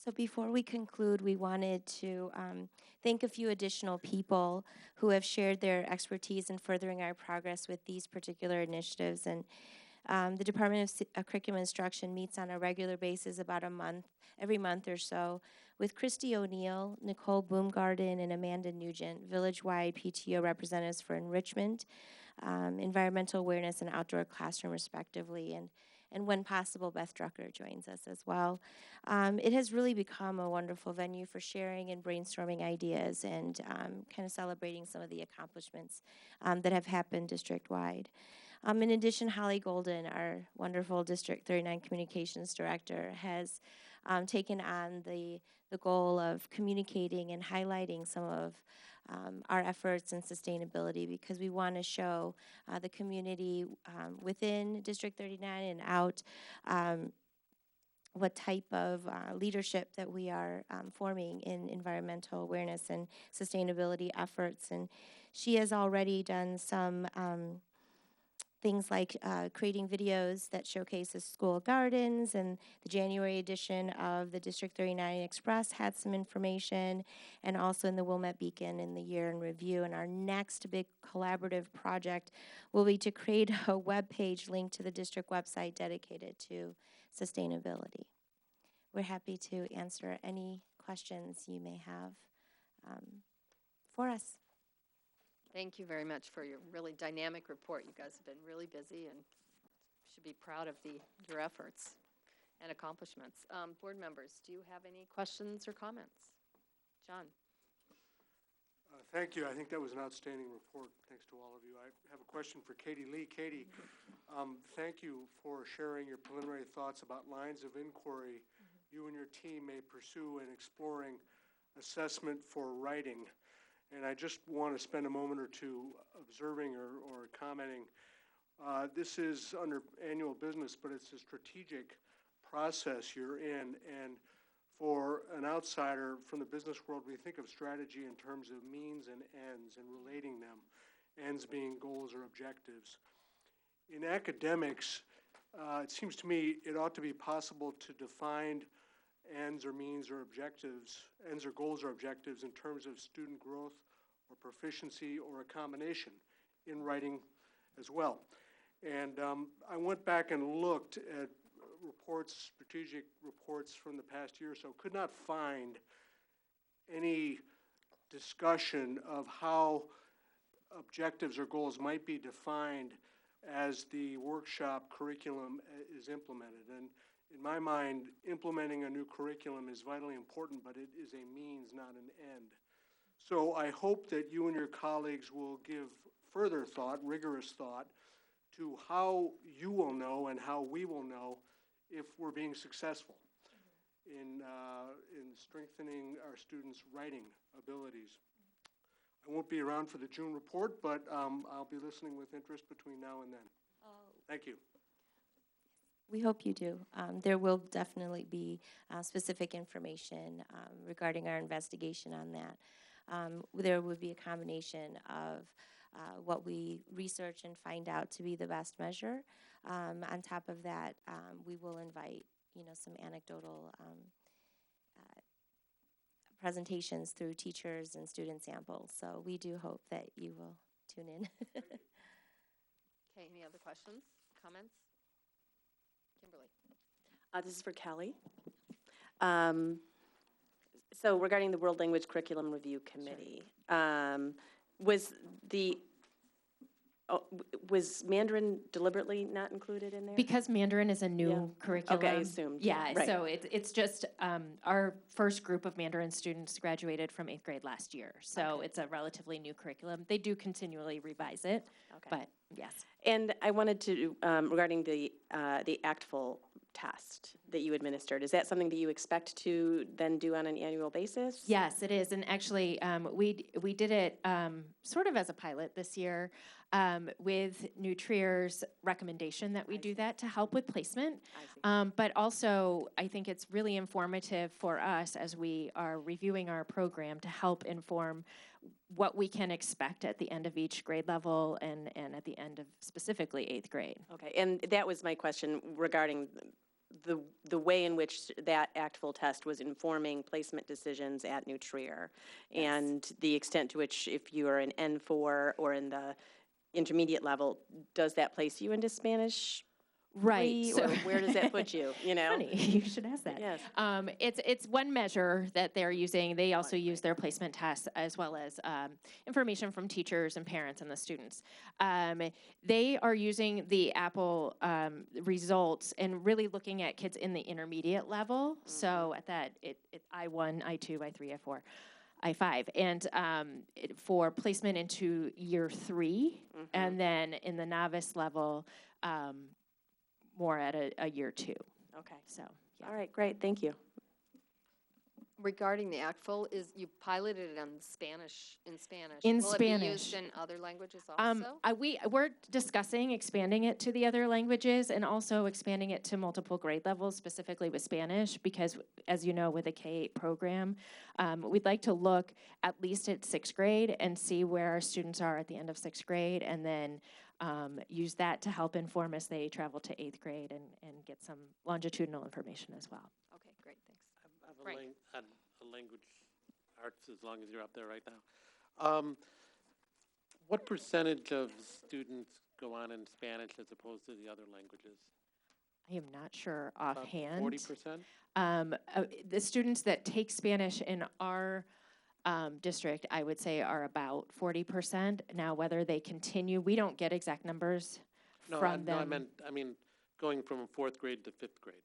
So before we conclude, we wanted to thank a few additional people who have shared their expertise in furthering our progress with these particular initiatives. And the Department of Curriculum Instruction meets on a regular basis about every month or so, with Christy O'Neill, Nicole Boomgarden, and Amanda Nugent, village-wide PTO representatives for enrichment, environmental awareness, and outdoor classroom, respectively. And when possible, Beth Drucker joins us as well. It has really become a wonderful venue for sharing and brainstorming ideas and kind of celebrating some of the accomplishments that have happened district-wide. In addition, Holly Golden, our wonderful District 39 Communications Director, has taken on the goal of communicating and highlighting some of our efforts in sustainability, because we want to show the community within District 39 and out what type of leadership that we are forming in environmental awareness and sustainability efforts. And she has already done some things like creating videos that showcases school gardens, and the January edition of the District 39 Express had some information, and also in the Wilmette Beacon in the year in review. And our next big collaborative project will be to create a web page linked to the district website dedicated to sustainability. We're happy to answer any questions you may have for us. Thank you very much for your really dynamic report. You guys have been really busy and should be proud of your efforts and accomplishments. Board members, do you have any questions or comments? John. Thank you. I think that was an outstanding report. Thanks to all of you. I have a question for Katie Lee. Katie, thank you for sharing your preliminary thoughts about lines of inquiry you and your team may pursue in exploring assessment for writing. And I just want to spend a moment or two observing or commenting. This is under annual business, but it's a strategic process you're in. And for an outsider from the business world, we think of strategy in terms of means and ends and relating them, ends being goals or objectives. In academics, it seems to me it ought to be possible to define ends or means or objectives, ends or goals or objectives in terms of student growth or proficiency or a combination in writing as well. And I went back and looked at reports, strategic reports from the past year or so, could not find any discussion of how objectives or goals might be defined as the workshop curriculum is implemented. And in my mind, implementing a new curriculum is vitally important, but it is a means, not an end. So I hope that you and your colleagues will give further thought, rigorous thought, to how you will know and how we will know if we're being successful in strengthening our students' writing abilities. I won't be around for the June report, but I'll be listening with interest between now and then. Thank you. We hope you do. There will definitely be specific information regarding our investigation on that. There would be a combination of what we research and find out to be the best measure. On top of that, we will invite, some anecdotal presentations through teachers and student samples. So we do hope that you will tune in. Okay, any other questions, comments? Kimberly. This is for Kelly. So regarding the World Language Curriculum Review Committee, was Mandarin deliberately not included in there? Because Mandarin is a new curriculum. Okay, I assumed. Yeah, Right. so it's just our first group of Mandarin students graduated from 8th grade last year. So it's a relatively new curriculum. They do continually revise it, but yes. And I wanted to, regarding the ACTFL test that you administered, is that something that you expect to then do on an annual basis? Yes, it is. And actually, we did it sort of as a pilot this year with New Trier's recommendation that we do that to help with placement. But also, I think it's really informative for us as we are reviewing our program to help inform what we can expect at the end of each grade level and at the end of specifically 8th grade. Okay, and that was my question regarding the way in which that ACTFL test was informing placement decisions at New Trier, and the extent to which, if you are an N4 or in the intermediate level, does that place you into Spanish? Right. Or where does that put you? Funny, you should ask that. Yes. It's one measure that they're using. They also use their placement tests as well as information from teachers and parents and the students. They are using the Apple results and really looking at kids in the intermediate level. So at that, I1, I2, I3, I4. I-5. And for placement into year 3, and then in the novice level, more at a year 2. Okay. So, yeah. All right, great, thank you. Regarding the ACTFL, you piloted it on Spanish, in Spanish. In Will it be Spanish. used in other languages also? We're discussing expanding it to the other languages and also expanding it to multiple grade levels, specifically with Spanish, because as you know, with a K-8 program, we'd like to look at least at 6th grade and see where our students are at the end of 6th grade, and then use that to help inform as they travel to 8th grade and get some longitudinal information as well. Okay, great, thanks. I have Frank. a language arts, as long as you're up there right now. What percentage of students go on in Spanish as opposed to the other languages? I am not sure offhand. 40%? The students that take Spanish in our district, I would say, are about 40%. Now, whether they continue, we don't get exact numbers from them. No, I mean, going from 4th grade to 5th grade.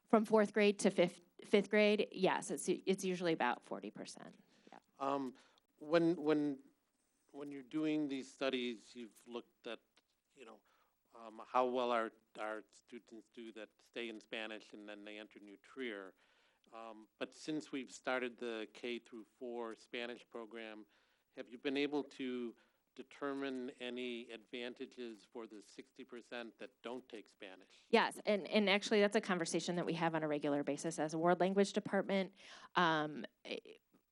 From 4th grade to 5th grade, yes, it's usually about 40%. Yeah. When you're doing these studies, you've looked at, how well our students do that stay in Spanish and then they enter New Trier. But since we've started the K through 4 Spanish program, have you been able to determine any advantages for the 60% that don't take Spanish? Yes, and actually that's a conversation that we have on a regular basis as a world language department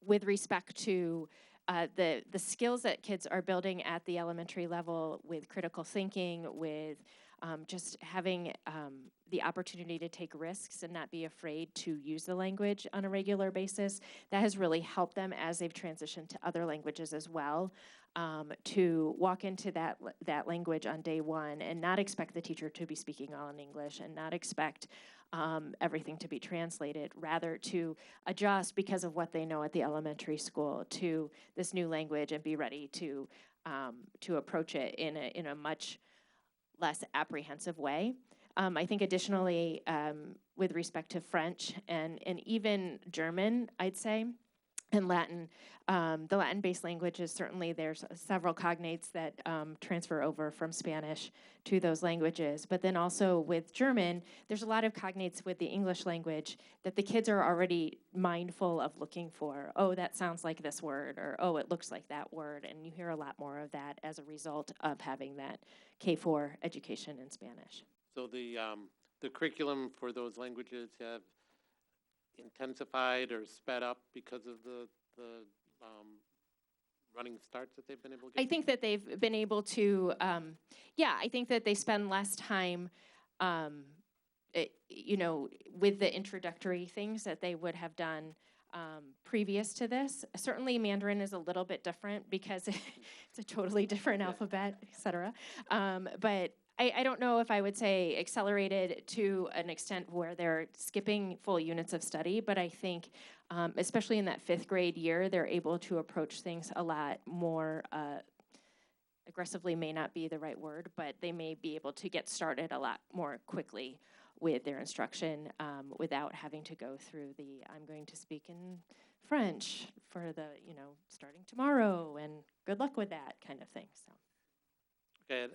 with respect to the skills that kids are building at the elementary level with critical thinking, with just having the opportunity to take risks and not be afraid to use the language on a regular basis. That has really helped them as they've transitioned to other languages as well, to walk into that language on day 1 and not expect the teacher to be speaking all in English and not expect everything to be translated, rather to adjust because of what they know at the elementary school to this new language and be ready to approach it in a much less apprehensive way. I think additionally, with respect to French and even German, I'd say, and Latin, the Latin-based languages, certainly there's several cognates that transfer over from Spanish to those languages. But then also with German, there's a lot of cognates with the English language that the kids are already mindful of looking for. Oh, that sounds like this word, or oh, it looks like that word. And you hear a lot more of that as a result of having that K-4 education in Spanish. So the curriculum for those languages have intensified or sped up because of the running starts that they've been able to get? I think that they've been able to, I think that they spend less time, with the introductory things that they would have done previous to this. Certainly Mandarin is a little bit different because it's a totally different alphabet, et cetera. But I don't know if I would say accelerated to an extent where they're skipping full units of study, but I think especially in that 5th grade year, they're able to approach things a lot more aggressively, may not be the right word, but they may be able to get started a lot more quickly with their instruction without having to go through I'm going to speak in French for the, starting tomorrow, and good luck with that kind of thing. So. Okay,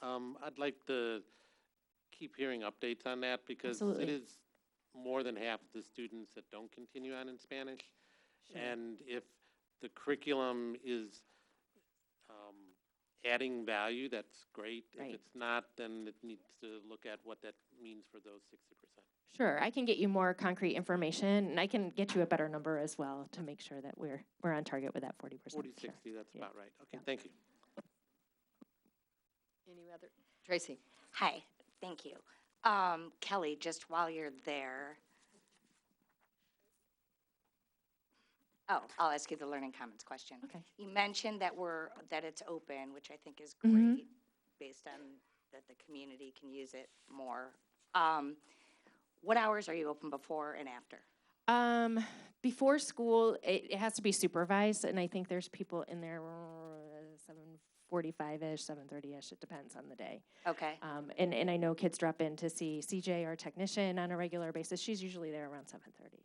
I'd like to keep hearing updates on that because Absolutely. It is more than half of the students that don't continue on in Spanish. Sure. And if the curriculum is adding value, that's great. Right. If it's not, then it needs to look at what that means for those 60%. Sure, I can get you more concrete information, and I can get you a better number as well to make sure that we're on target with that 40%. 40, 60, sure. that's about right. Okay, thank you. Any other? Tracy. Hi, thank you. Kelly, just while you're there. Oh, I'll ask you the Learning Commons question. Okay. You mentioned that it's open, which I think is great, Mhm. based on that the community can use it more. What hours are you open before and after? Before school, it has to be supervised, and I think there's people in there 7:45-ish, 7:30-ish, it depends on the day. Okay. And I know kids drop in to see CJ, our technician, on a regular basis. She's usually there around 7:30.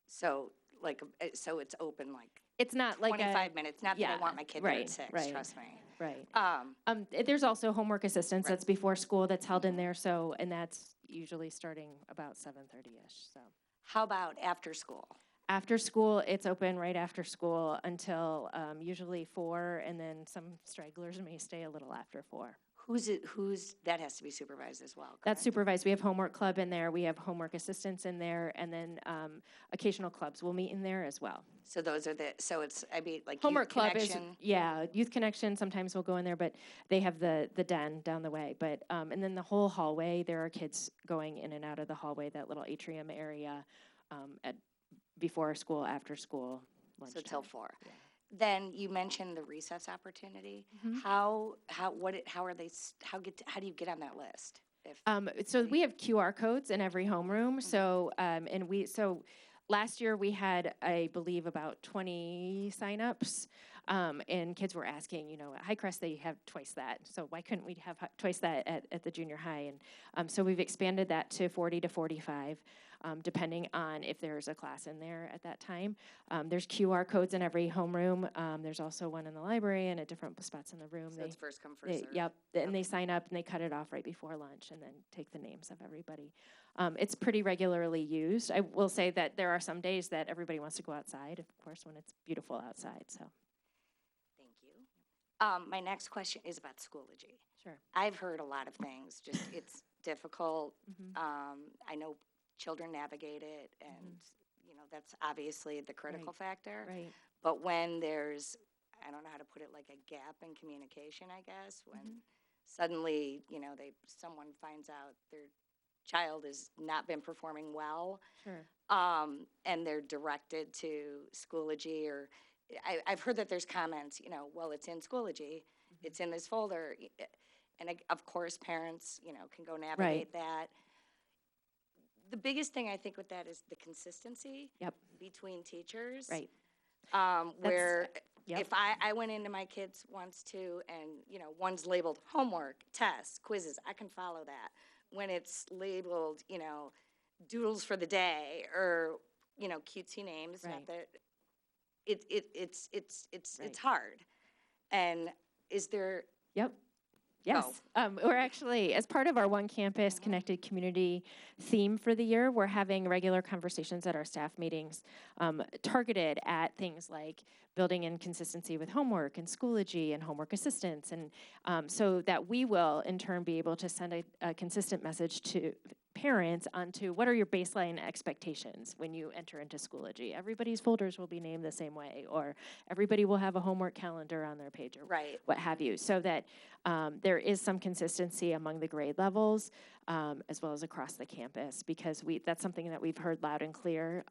So like, so it's open like It's not like 25 minutes, not that I want my kid there at 6, right, trust me. Right. There's also homework assistance that's before school that's held in there, so, and that's usually starting about 7:30-ish, so. How about after school? After school, it's open right after school until usually 4, and then some stragglers may stay a little after 4. That has to be supervised as well, That's correct? supervised. We have homework club in there, we have homework assistants in there, and then occasional clubs will meet in there as well. So those are so it's, I mean, like Homework Youth club Connection. Youth Connection, sometimes we'll go in there, but they have the den down the way. But, and then the whole hallway, there are kids going in and out of the hallway, that little atrium area, before school, after school, lunchtime. So till 4. Yeah. Then you mentioned the recess opportunity. Mhm. How do you get on that list? So we have QR codes in every homeroom. So last year we had, I believe, about 20 signups, and kids were asking, at Highcrest they have twice that. So why couldn't we have twice that at the junior high? And so we've expanded that to 40 to 45. Depending on if there's a class in there at that time. There's QR codes in every homeroom. There's also one in the library and at different spots in the room. So it's first come, first served. Yep, and they sign up and they cut it off right before lunch and then take the names of everybody. It's pretty regularly used. I will say that there are some days that everybody wants to go outside, of course, when it's beautiful outside, so. Thank you. My next question is about Schoology. Sure. I've heard a lot of things, just it's difficult. I know children navigate it, and that's obviously the critical factor. Right. But when there's, I don't know how to put it, like a gap in communication, I guess, when suddenly someone finds out their child has not been performing well, Sure. And they're directed to Schoology, or I've heard that there's comments, well, it's in Schoology, it's in this folder, and of course parents, can go navigate that. The biggest thing I think with that is the consistency between teachers. Right. Where if I went into my kids once too, and one's labeled homework, tests, quizzes, I can follow that. When it's labeled, doodles for the day, or cutesy names, not that it's hard. And is there? Yep. Yes, we're actually, as part of our One Campus Connected Community theme for the year, we're having regular conversations at our staff meetings targeted at things like building in consistency with homework and Schoology and homework assistance, and so that we will in turn be able to send a consistent message to parents onto what are your baseline expectations when you enter into Schoology. Everybody's folders will be named the same way, or everybody will have a homework calendar on their page, or what have you, so that there is some consistency among the grade levels as well as across the campus, because that's something that we've heard loud and clear,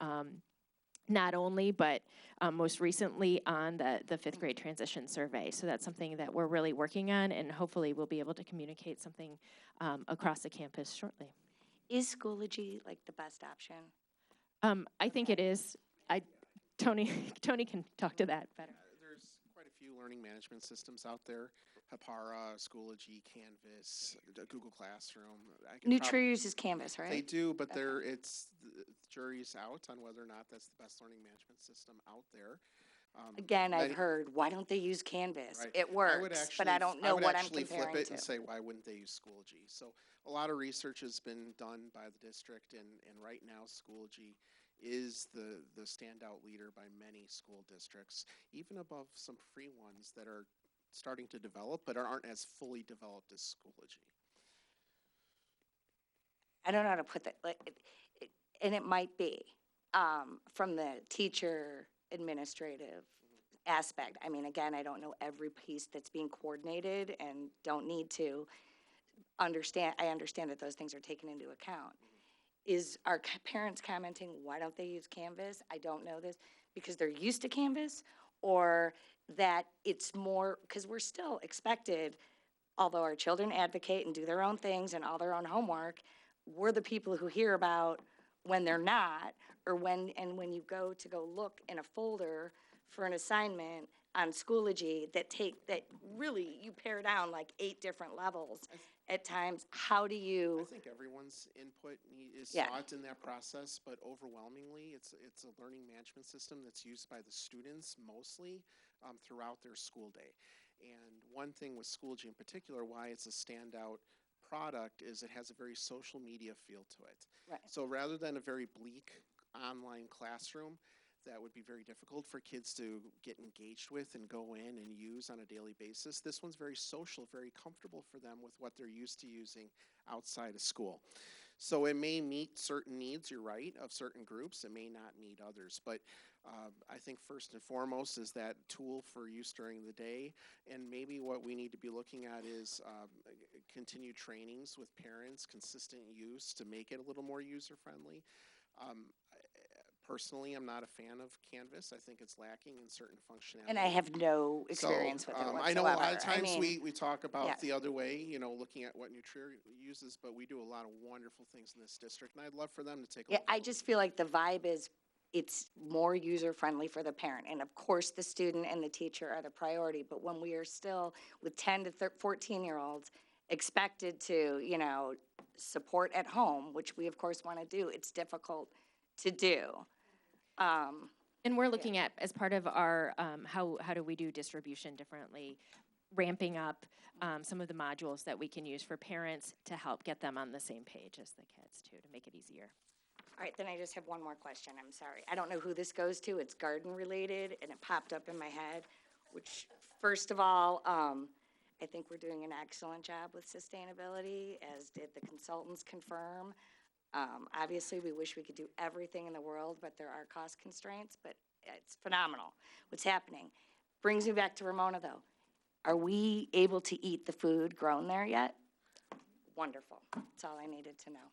not only, but most recently on the fifth grade transition survey. So that's something that we're really working on, and hopefully we'll be able to communicate something across the campus shortly. Is Schoology like the best option? I think it is. Tony can talk to that better. There's quite a few learning management systems out there. Hapara, Schoology, Canvas, Google Classroom. Nutria uses Canvas, right? They do, but the jury's out on whether or not that's the best learning management system out there. Again, I've heard, why don't they use Canvas? Right. It works, but I don't know what I'm comparing to. I would actually flip it and say, why wouldn't they use Schoology? So a lot of research has been done by the district, and right now Schoology is the standout leader by many school districts, even above some free ones that are starting to develop but aren't as fully developed as Schoology. I don't know how to put that, and it might be from the teacher administrative aspect. I mean, again, I don't know every piece that's being coordinated and don't need to understand. I understand that those things are taken into account. Are parents commenting, why don't they use Canvas? I don't know this, because they're used to Canvas, or that it's more, because we're still expected, although our children advocate and do their own things and all their own homework, we're the people who hear about when they're not, or when you go look in a folder for an assignment on Schoology that really you pare down like 8 different levels, at times. How do I you, think everyone's input is Yeah. sought in that process, but overwhelmingly, it's a learning management system that's used by the students mostly throughout their school day. And one thing with Schoology in particular, why it's a standout product, is it has a very social media feel to it. Right. So rather than a very bleak online classroom, that would be very difficult for kids to get engaged with and go in and use on a daily basis. This one's very social, very comfortable for them with what they're used to using outside of school. So it may meet certain needs, you're right, of certain groups. It may not meet others. But I think first and foremost is that tool for use during the day. And maybe what we need to be looking at is continued trainings with parents, consistent use to make it a little more user-friendly. Personally, I'm not a fan of Canvas. I think it's lacking in certain functionality. and I have no experience with it whatsoever. I know a lot of times I mean, we talk about yeah. the other way, looking at what Nutria uses, but we do a lot of wonderful things in this district, and I'd love for them to take a Yeah, look. I just feel like the vibe is it's more user-friendly for the parent. And of course, the student and the teacher are the priority. But when we are still with 10 to 14-year-olds expected to, support at home, which we of course want to do, it's difficult to do. And we're looking at, as part of our, how do we do distribution differently, ramping up some of the modules that we can use for parents to help get them on the same page as the kids too, to make it easier. All right, then I just have one more question. I'm sorry. I don't know who this goes to. It's garden related, and it popped up in my head, which, first of all, I think we're doing an excellent job with sustainability, as did the consultants confirm. Obviously, we wish we could do everything in the world, but there are cost constraints, but it's phenomenal what's happening. Brings me back to Ramona, though. Are we able to eat the food grown there yet? Wonderful. That's all I needed to know.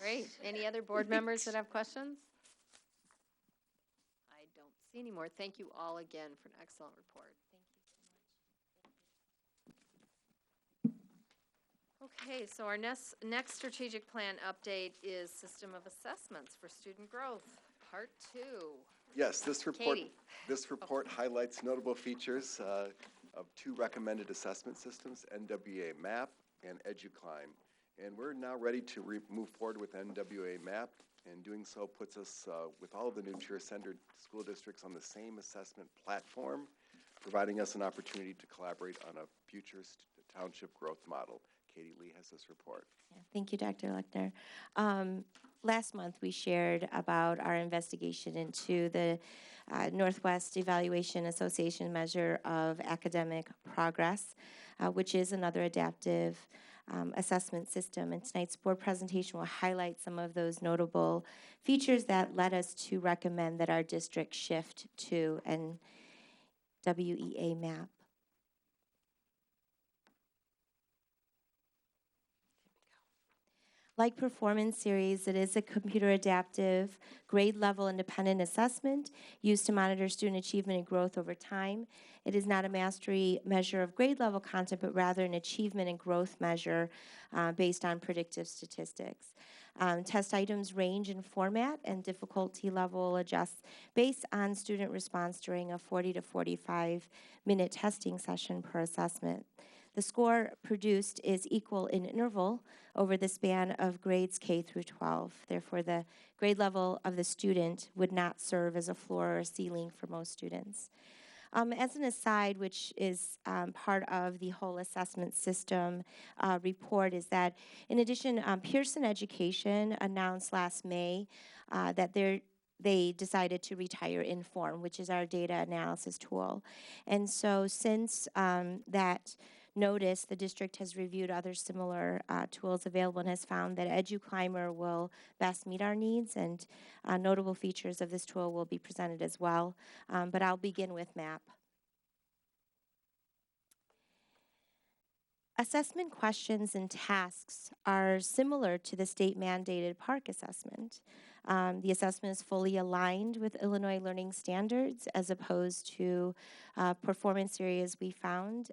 Great. Any other board members that have questions? I don't see any more. Thank you all again for an excellent report. Okay, so our next strategic plan update is System of Assessments for Student Growth, Part 2. Yes, this report, Katie. Highlights notable features of two recommended assessment systems, NWA MAP and EduClimb. And we're now ready to move forward with NWA MAP, and doing so puts us with all of the Nutria-centered school districts on the same assessment platform, providing us an opportunity to collaborate on a future township growth model. Katie Lee has this report. Yeah, thank you, Dr. Lechner. Last month, we shared about our investigation into the Northwest Evaluation Association measure of academic progress, which is another adaptive assessment system. And tonight's board presentation will highlight some of those notable features that led us to recommend that our district shift to an WEA MAP. Like Performance Series, it is a computer adaptive, grade level independent assessment used to monitor student achievement and growth over time. It is not a mastery measure of grade level content, but rather an achievement and growth measure based on predictive statistics. Test items range in format and difficulty level adjusts based on student response during a 40 to 45 minute testing session per assessment. The score produced is equal in interval over the span of grades K through 12. Therefore, the grade level of the student would not serve as a floor or a ceiling for most students. As an aside, which is part of the whole assessment system report, is that in addition, Pearson Education announced last May that they decided to retire Inform, which is our data analysis tool. And so since that notice, the district has reviewed other similar tools available and has found that EduClimber will best meet our needs, and notable features of this tool will be presented as well. But I'll begin with MAP. Assessment questions and tasks are similar to the state-mandated PARCC assessment. The assessment is fully aligned with Illinois learning standards as opposed to performance areas we found.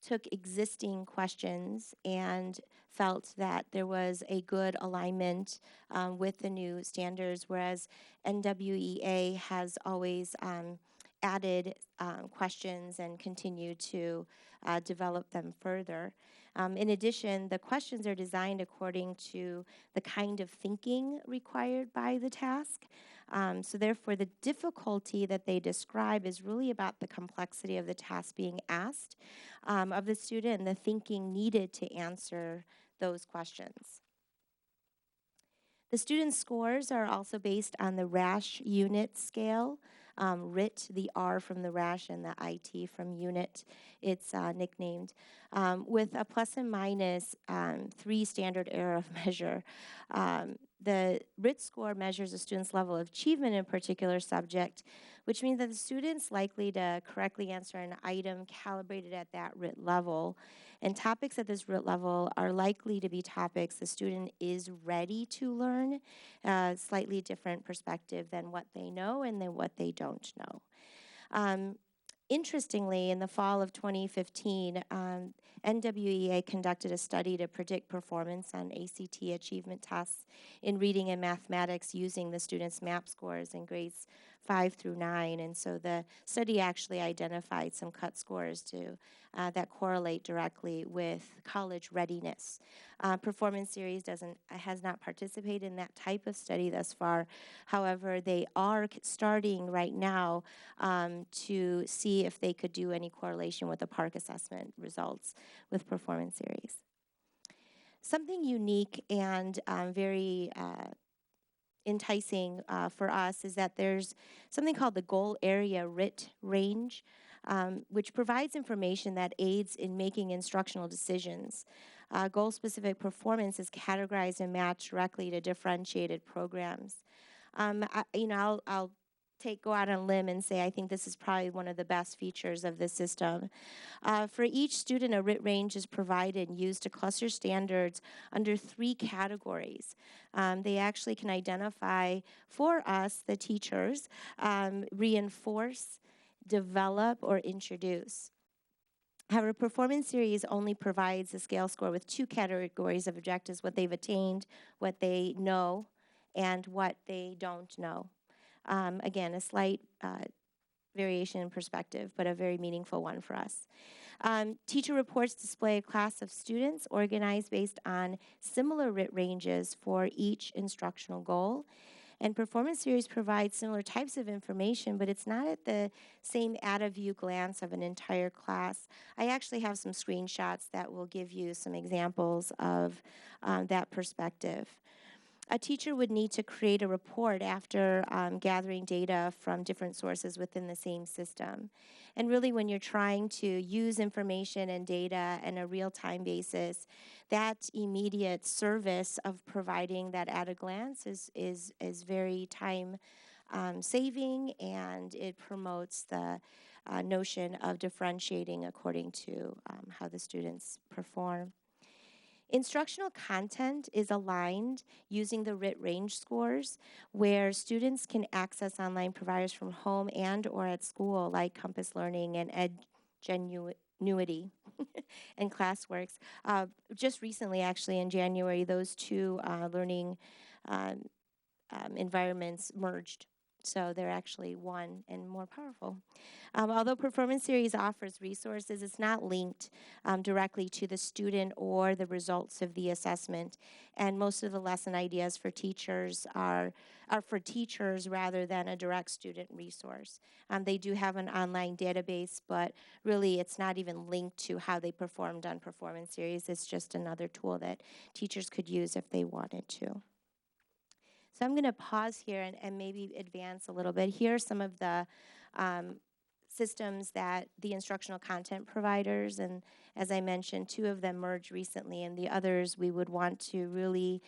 Took existing questions and felt that there was a good alignment with the new standards, whereas NWEA has always added questions and continue to develop them further. In addition, the questions are designed according to the kind of thinking required by the task. So therefore, the difficulty that they describe is really about the complexity of the task being asked of the student and the thinking needed to answer those questions. The student scores are also based on the RASH unit scale. RIT, the R from the RASH and the IT from unit, it's nicknamed, with a plus and minus 3 standard error of measure. The RIT score measures a student's level of achievement in a particular subject, which means that the student's likely to correctly answer an item calibrated at that RIT level. And topics at this RIT level are likely to be topics the student is ready to learn, slightly different perspective than what they know and then what they don't know. Interestingly, in the fall of 2015, NWEA conducted a study to predict performance on ACT achievement tests in reading and mathematics using the students' MAP scores in grades 5 through 9. And so the study actually identified some cut scores that correlate directly with college readiness. Performance Series has not participated in that type of study thus far. However, they are starting right now to see if they could do any correlation with the PARCC assessment results with Performance Series. Something unique and very enticing for us is that there's something called the goal area RIT range, which provides information that aids in making instructional decisions. Goal-specific performance is categorized and matched directly to differentiated programs. I'll go out on a limb and say I think this is probably one of the best features of the system. For each student, a RIT range is provided and used to cluster standards under 3 categories. They actually can identify for us, the teachers, reinforce, develop, or introduce. However, Performance Series only provides a scale score with 2 categories of objectives: what they've attained, what they know, and what they don't know. Again, a slight variation in perspective, but a very meaningful one for us. Teacher reports display a class of students organized based on similar RIT ranges for each instructional goal. And Performance Series provides similar types of information, but it's not at the same at-a-view glance of an entire class. I actually have some screenshots that will give you some examples of that perspective. A teacher would need to create a report after gathering data from different sources within the same system. And really, when you're trying to use information and data on a real-time basis, that immediate service of providing that at a glance is very time saving, and it promotes the notion of differentiating according to how the students perform. Instructional content is aligned using the RIT range scores, where students can access online providers from home and or at school, like Compass Learning and Edgenuity and ClassWorks. Just recently, actually, in January, those 2 learning environments merged. So they're actually one and more powerful. Although Performance Series offers resources, it's not linked directly to the student or the results of the assessment. And most of the lesson ideas for teachers are for teachers rather than a direct student resource. They do have an online database, but really it's not even linked to how they performed on Performance Series. It's just another tool that teachers could use if they wanted to. So I'm going to pause here and maybe advance a little bit. Here are some of the systems that the instructional content providers, and as I mentioned, 2 of them merged recently, and the others we would want to really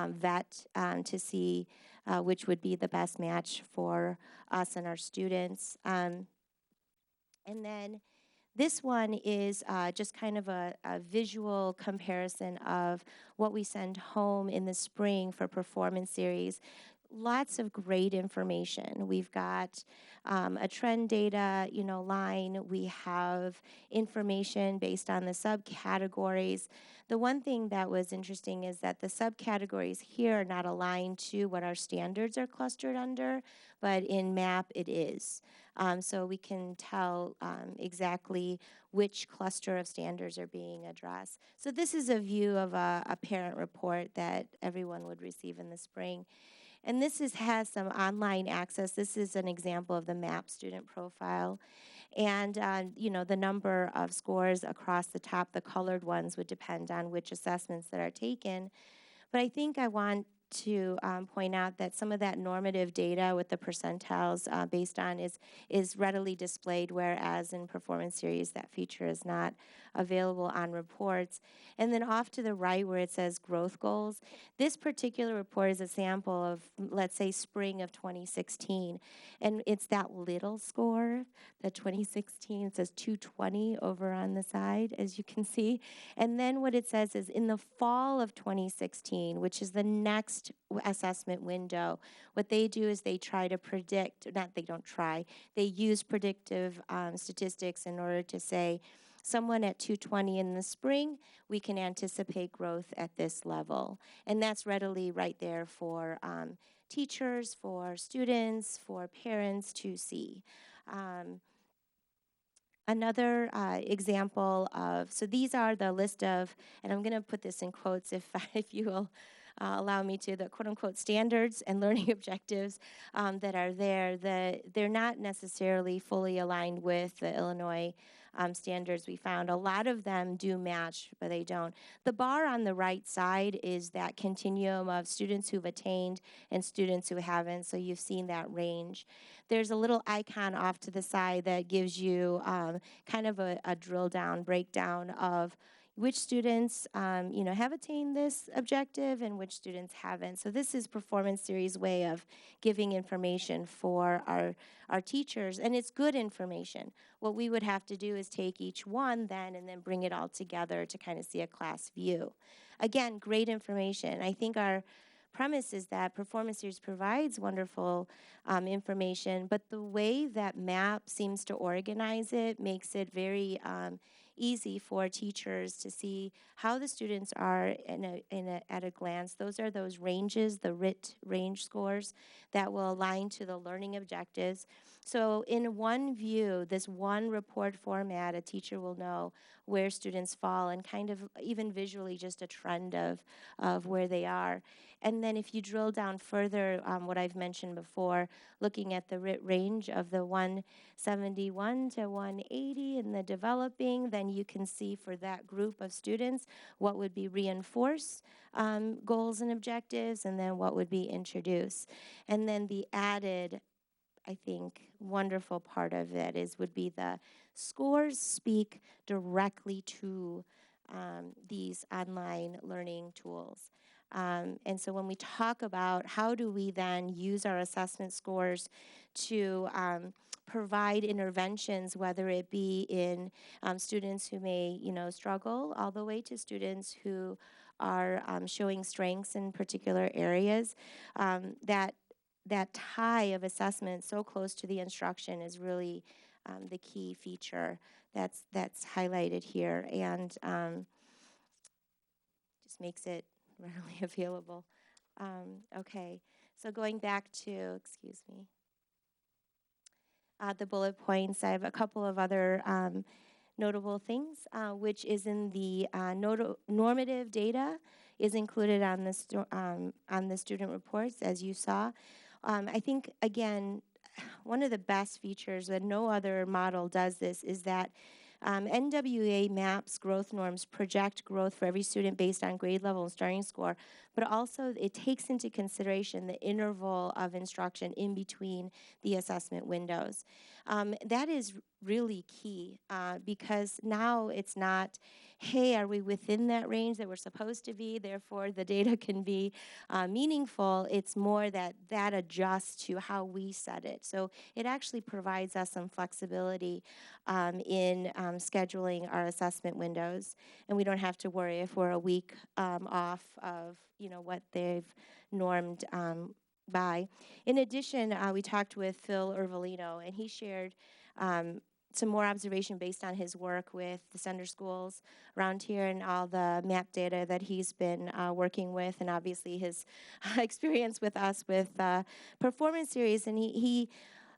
vet to see which would be the best match for us and our students. And then this one is just kind of a visual comparison of what we send home in the spring for Performance Series. lots of great information. We've got a trend data, line. We have information based on the subcategories. The one thing that was interesting is that the subcategories here are not aligned to what our standards are clustered under, but in MAP it is. So we can tell exactly which cluster of standards are being addressed. So this is a view of a parent report that everyone would receive in the spring. And this has some online access. This is an example of the MAP student profile. And, the number of scores across the top, the colored ones, would depend on which assessments that are taken. But I think I want to point out that some of that normative data with the percentiles based on is readily displayed, whereas in performance series that feature is not available on reports. And then off to the right where it says growth goals, this particular report is a sample of, let's say, spring of 2016. And it's that little score, the 2016, it says 220 over on the side, as you can see. And then what it says is in the fall of 2016, which is the next assessment window, what they do is they try to predict, not they don't try, they use predictive statistics in order to say, someone at 220 in the spring, we can anticipate growth at this level. And that's readily right there for teachers, for students, for parents to see. Another example of, so these are the list of, and I'm going to put this in quotes if you will allow me to, the quote-unquote standards and learning objectives that are there. They're not necessarily fully aligned with the Illinois standards we found. A lot of them do match, but they don't. The bar on the right side is that continuum of students who've attained and students who haven't, so you've seen that range. There's a little icon off to the side that gives you kind of a drill down, breakdown of which students have attained this objective and which students haven't. So this is Performance Series' way of giving information for our teachers, and it's good information. What we would have to do is take each one then and then bring it all together to kind of see a class view. Again, great information. I think our premise is that Performance Series provides wonderful information, but the way that MAP seems to organize it makes it very easy for teachers to see how the students are at a glance. Those are those ranges, the RIT range scores that will align to the learning objectives. So in one view, this one report format, a teacher will know where students fall and kind of even visually just a trend of where they are. And then if you drill down further, what I've mentioned before, looking at the RIT range of the 171 to 180 in the developing, then you can see for that group of students what would be reinforced goals and objectives, and then what would be introduced. And then the added, I think, wonderful part of it would be the scores speak directly to these online learning tools. And so when we talk about how do we then use our assessment scores to provide interventions, whether it be in students who may, struggle, all the way to students who are showing strengths in particular areas, that tie of assessment so close to the instruction is really the key feature that's highlighted here, and just makes it readily available. Okay, so going back to, excuse me, the bullet points, I have a couple of other notable things, which is in the normative data is included on the student reports, as you saw. I think, again, one of the best features that no other model does this is that NWEA MAP's growth norms project growth for every student based on grade level and starting score, but also it takes into consideration the interval of instruction in between the assessment windows. That is really key because now it's not, hey, are we within that range that we're supposed to be, therefore the data can be meaningful. It's more that adjusts to how we set it. So it actually provides us some flexibility in scheduling our assessment windows, and we don't have to worry if we're a week off of what they've normed by. In addition, we talked with Phil Urvalino, and he shared some more observation based on his work with the sender schools around here and all the map data that he's been working with, and obviously his experience with us with performance series. And he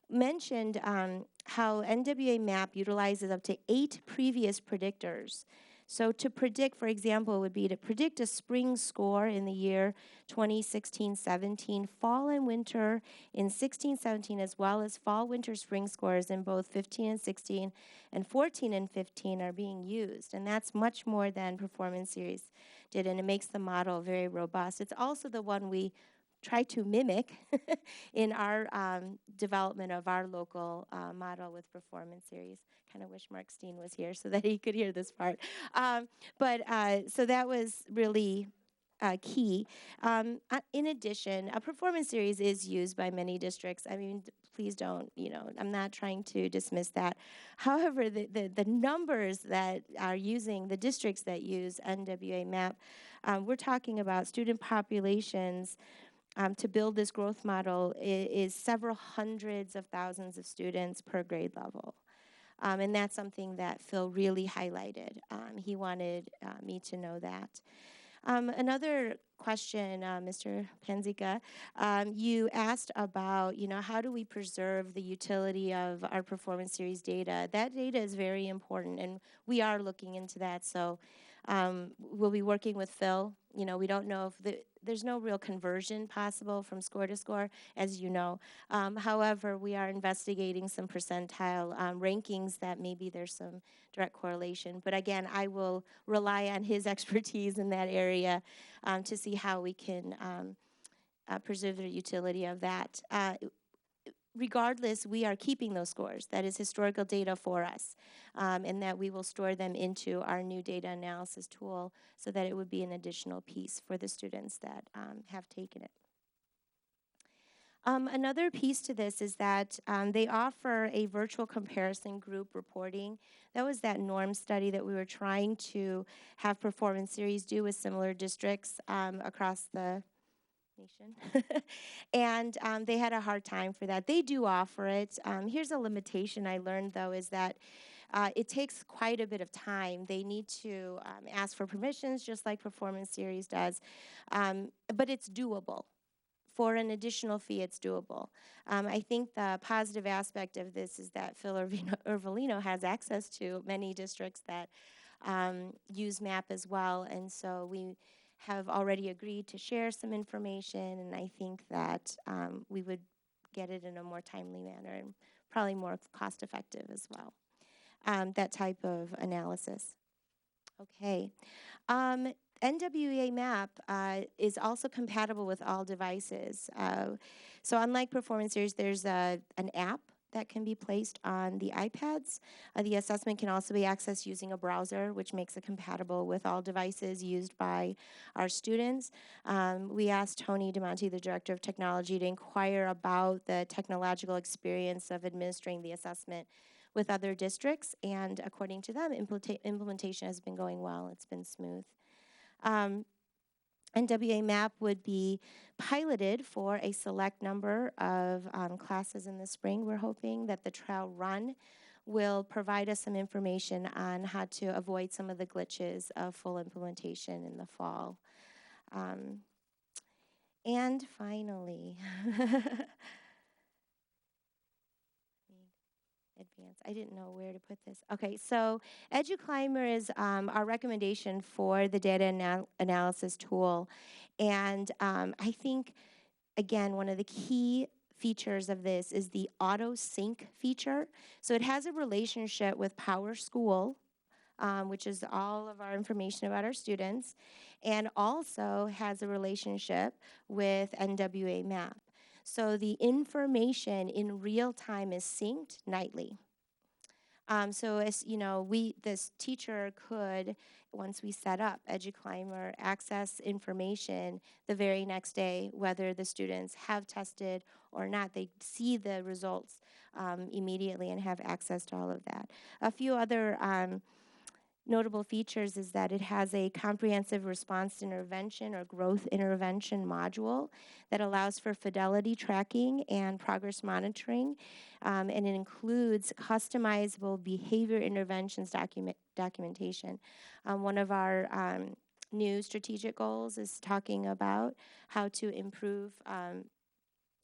mentioned how NWA MAP utilizes up to 8 previous predictors. So to predict, for example, would be to predict a spring score in the year 2016-17, fall and winter in 16-17, as well as fall, winter, spring scores in both 15 and 16 and 14 and 15 are being used. And that's much more than Performance Series did, and it makes the model very robust. It's also the one we try to mimic in our development of our local model with Performance Series. Kind of wish Mark Steen was here so that he could hear this part. So that was really key. In addition, a Performance Series is used by many districts. I mean, please don't, I'm not trying to dismiss that. However, the numbers that are using, the districts that use NWA MAP, we're talking about student populations to build this growth model is several hundreds of thousands of students per grade level. And that's something that Phil really highlighted. He wanted me to know that. Another question, Mr. Penzica, you asked about, how do we preserve the utility of our Performance Series data? That data is very important, and we are looking into that. So we'll be working with Phil. We don't know if there's no real conversion possible from score to score, as you know. However, we are investigating some percentile rankings that maybe there's some direct correlation. But again, I will rely on his expertise in that area to see how we can preserve the utility of that. Regardless, we are keeping those scores. That is historical data for us, and that we will store them into our new data analysis tool so that it would be an additional piece for the students that have taken it. Another piece to this is that they offer a virtual comparison group reporting. That was that norm study that we were trying to have Performance Series do with similar districts across the nation. And they had a hard time for that. They do offer it. Here's a limitation I learned, though, is that it takes quite a bit of time. They need to ask for permissions, just like Performance Series does. But it's doable. For an additional fee, it's doable. I think the positive aspect of this is that Phil Urvalino has access to many districts that use MAP as well, and so we have already agreed to share some information, and I think that we would get it in a more timely manner and probably more cost-effective as well, that type of analysis. Okay. NWA MAP is also compatible with all devices. So unlike Performance Series, there's an app that can be placed on the iPads. The assessment can also be accessed using a browser, which makes it compatible with all devices used by our students. We asked Tony DeMonte, the Director of Technology, to inquire about the technological experience of administering the assessment with other districts, and according to them, implementation has been going well. It's been smooth. NWA MAP would be piloted for a select number of classes in the spring. We're hoping that the trial run will provide us some information on how to avoid some of the glitches of full implementation in the fall. And finally, advance. I didn't know where to put this. Okay, so EduClimber is our recommendation for the data analysis tool. And I think, again, one of the key features of this is the auto sync feature. So it has a relationship with PowerSchool, which is all of our information about our students, and also has a relationship with NWA MAP. So the information in real time is synced nightly. So as you know, this teacher could, once we set up EduClimber, access information the very next day, whether the students have tested or not. They see the results immediately and have access to all of that. A few other notable features is that it has a comprehensive response intervention or growth intervention module that allows for fidelity tracking and progress monitoring, and it includes customizable behavior interventions documentation. One of our new strategic goals is talking about how to improve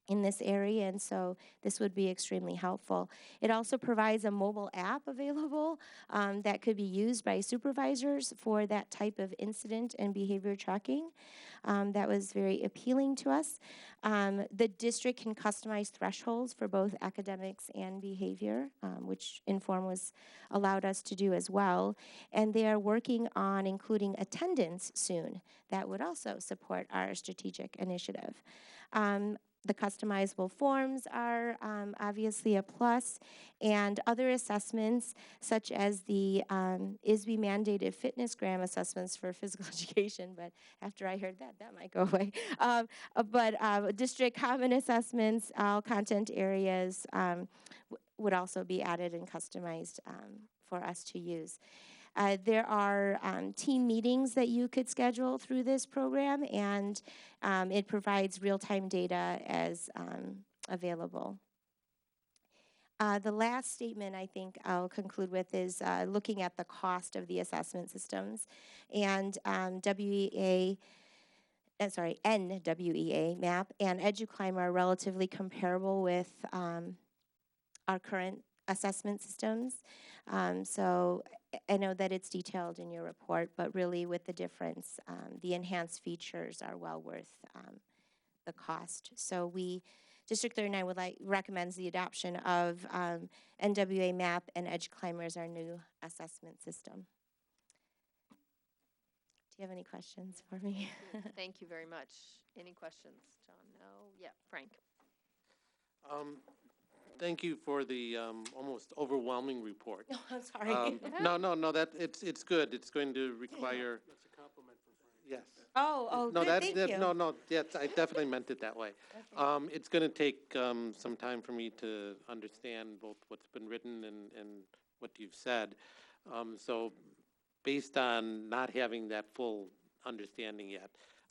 in this area, and so this would be extremely helpful. It also provides a mobile app available that could be used by supervisors for that type of incident and behavior tracking. That was very appealing to us. The district can customize thresholds for both academics and behavior, which Inform was allowed us to do as well. And they are working on including attendance soon. That would also support our strategic initiative. The customizable forms are obviously a plus, and other assessments such as the ISB mandated fitness gram assessments for physical education, but after I heard that, that might go away. But district common assessments, all content areas would also be added and customized for us to use. There are team meetings that you could schedule through this program, and it provides real-time data as available. The last statement I think I'll conclude with is looking at the cost of the assessment systems. And NWEA MAP and EduClimb are relatively comparable with our current assessment systems. So I know that it's detailed in your report, but really with the difference, the enhanced features are well worth the cost. So District 39 recommends the adoption of NWEA MAP and EduClimber as our new assessment system. Do you have any questions for me? Thank you very much. Any questions, John? No? Yeah, Frank. Thank you for the almost overwhelming report. Oh, I'm sorry. No, it's good. It's going to require. That's a compliment from Frank. Yes. Oh, no, good, thank you. No, yes, I definitely meant it that way. Okay. It's going to take some time for me to understand both what's been written and what you've said. So based on not having that full understanding yet,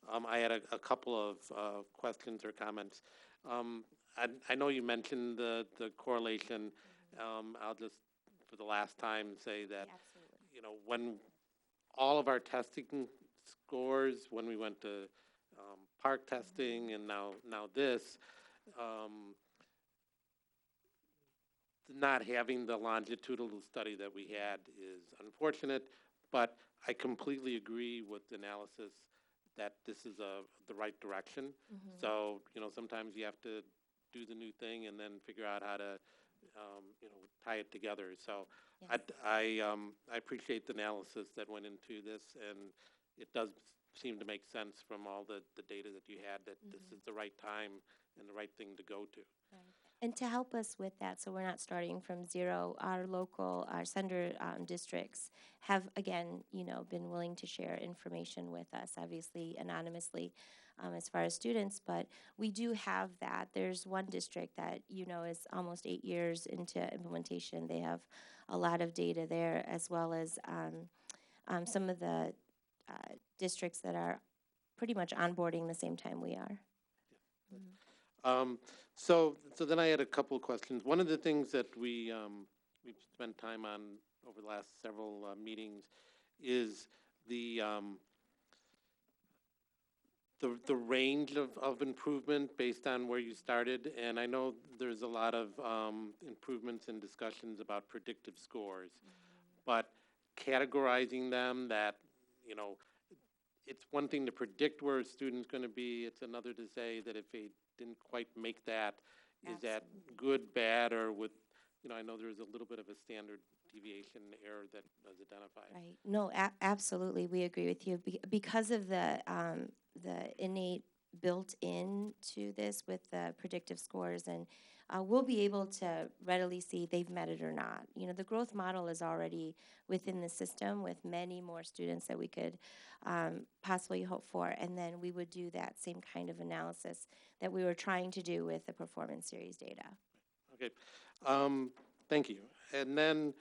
I had a couple of questions or comments. I know you mentioned the correlation. I'll just, for the last time, say that, when all of our testing scores, when we went to park testing and now this, not having the longitudinal study that we had is unfortunate, but I completely agree with the analysis that this is the right direction. Mm-hmm. So, sometimes you have to do the new thing and then figure out how to, tie it together. So yes. I appreciate the analysis that went into this, and it does seem to make sense from all the data that you had that this is the right time and the right thing to go to. Right. And to help us with that, so we're not starting from zero, our sender districts have, again, been willing to share information with us, obviously anonymously, as far as students, but we do have that. There's one district that, is almost 8 years into implementation. They have a lot of data there, as well as some of the districts that are pretty much onboarding the same time we are. Mm-hmm. So then I had a couple of questions. One of the things that we've spent time on over the last several meetings is the range of improvement based on where you started, and I know there's a lot of improvements and discussions about predictive scores, but categorizing them that, it's one thing to predict where a student's going to be, it's another to say that if they didn't quite make that, is that good, bad, or with, I know there's a little bit of a standard deviation error that was identified. Right. No, absolutely, we agree with you. Because of the innate built into this with the predictive scores, and we'll be able to readily see they've met it or not. The growth model is already within the system with many more students that we could possibly hope for, and then we would do that same kind of analysis that we were trying to do with the performance series data. Okay, thank you. And then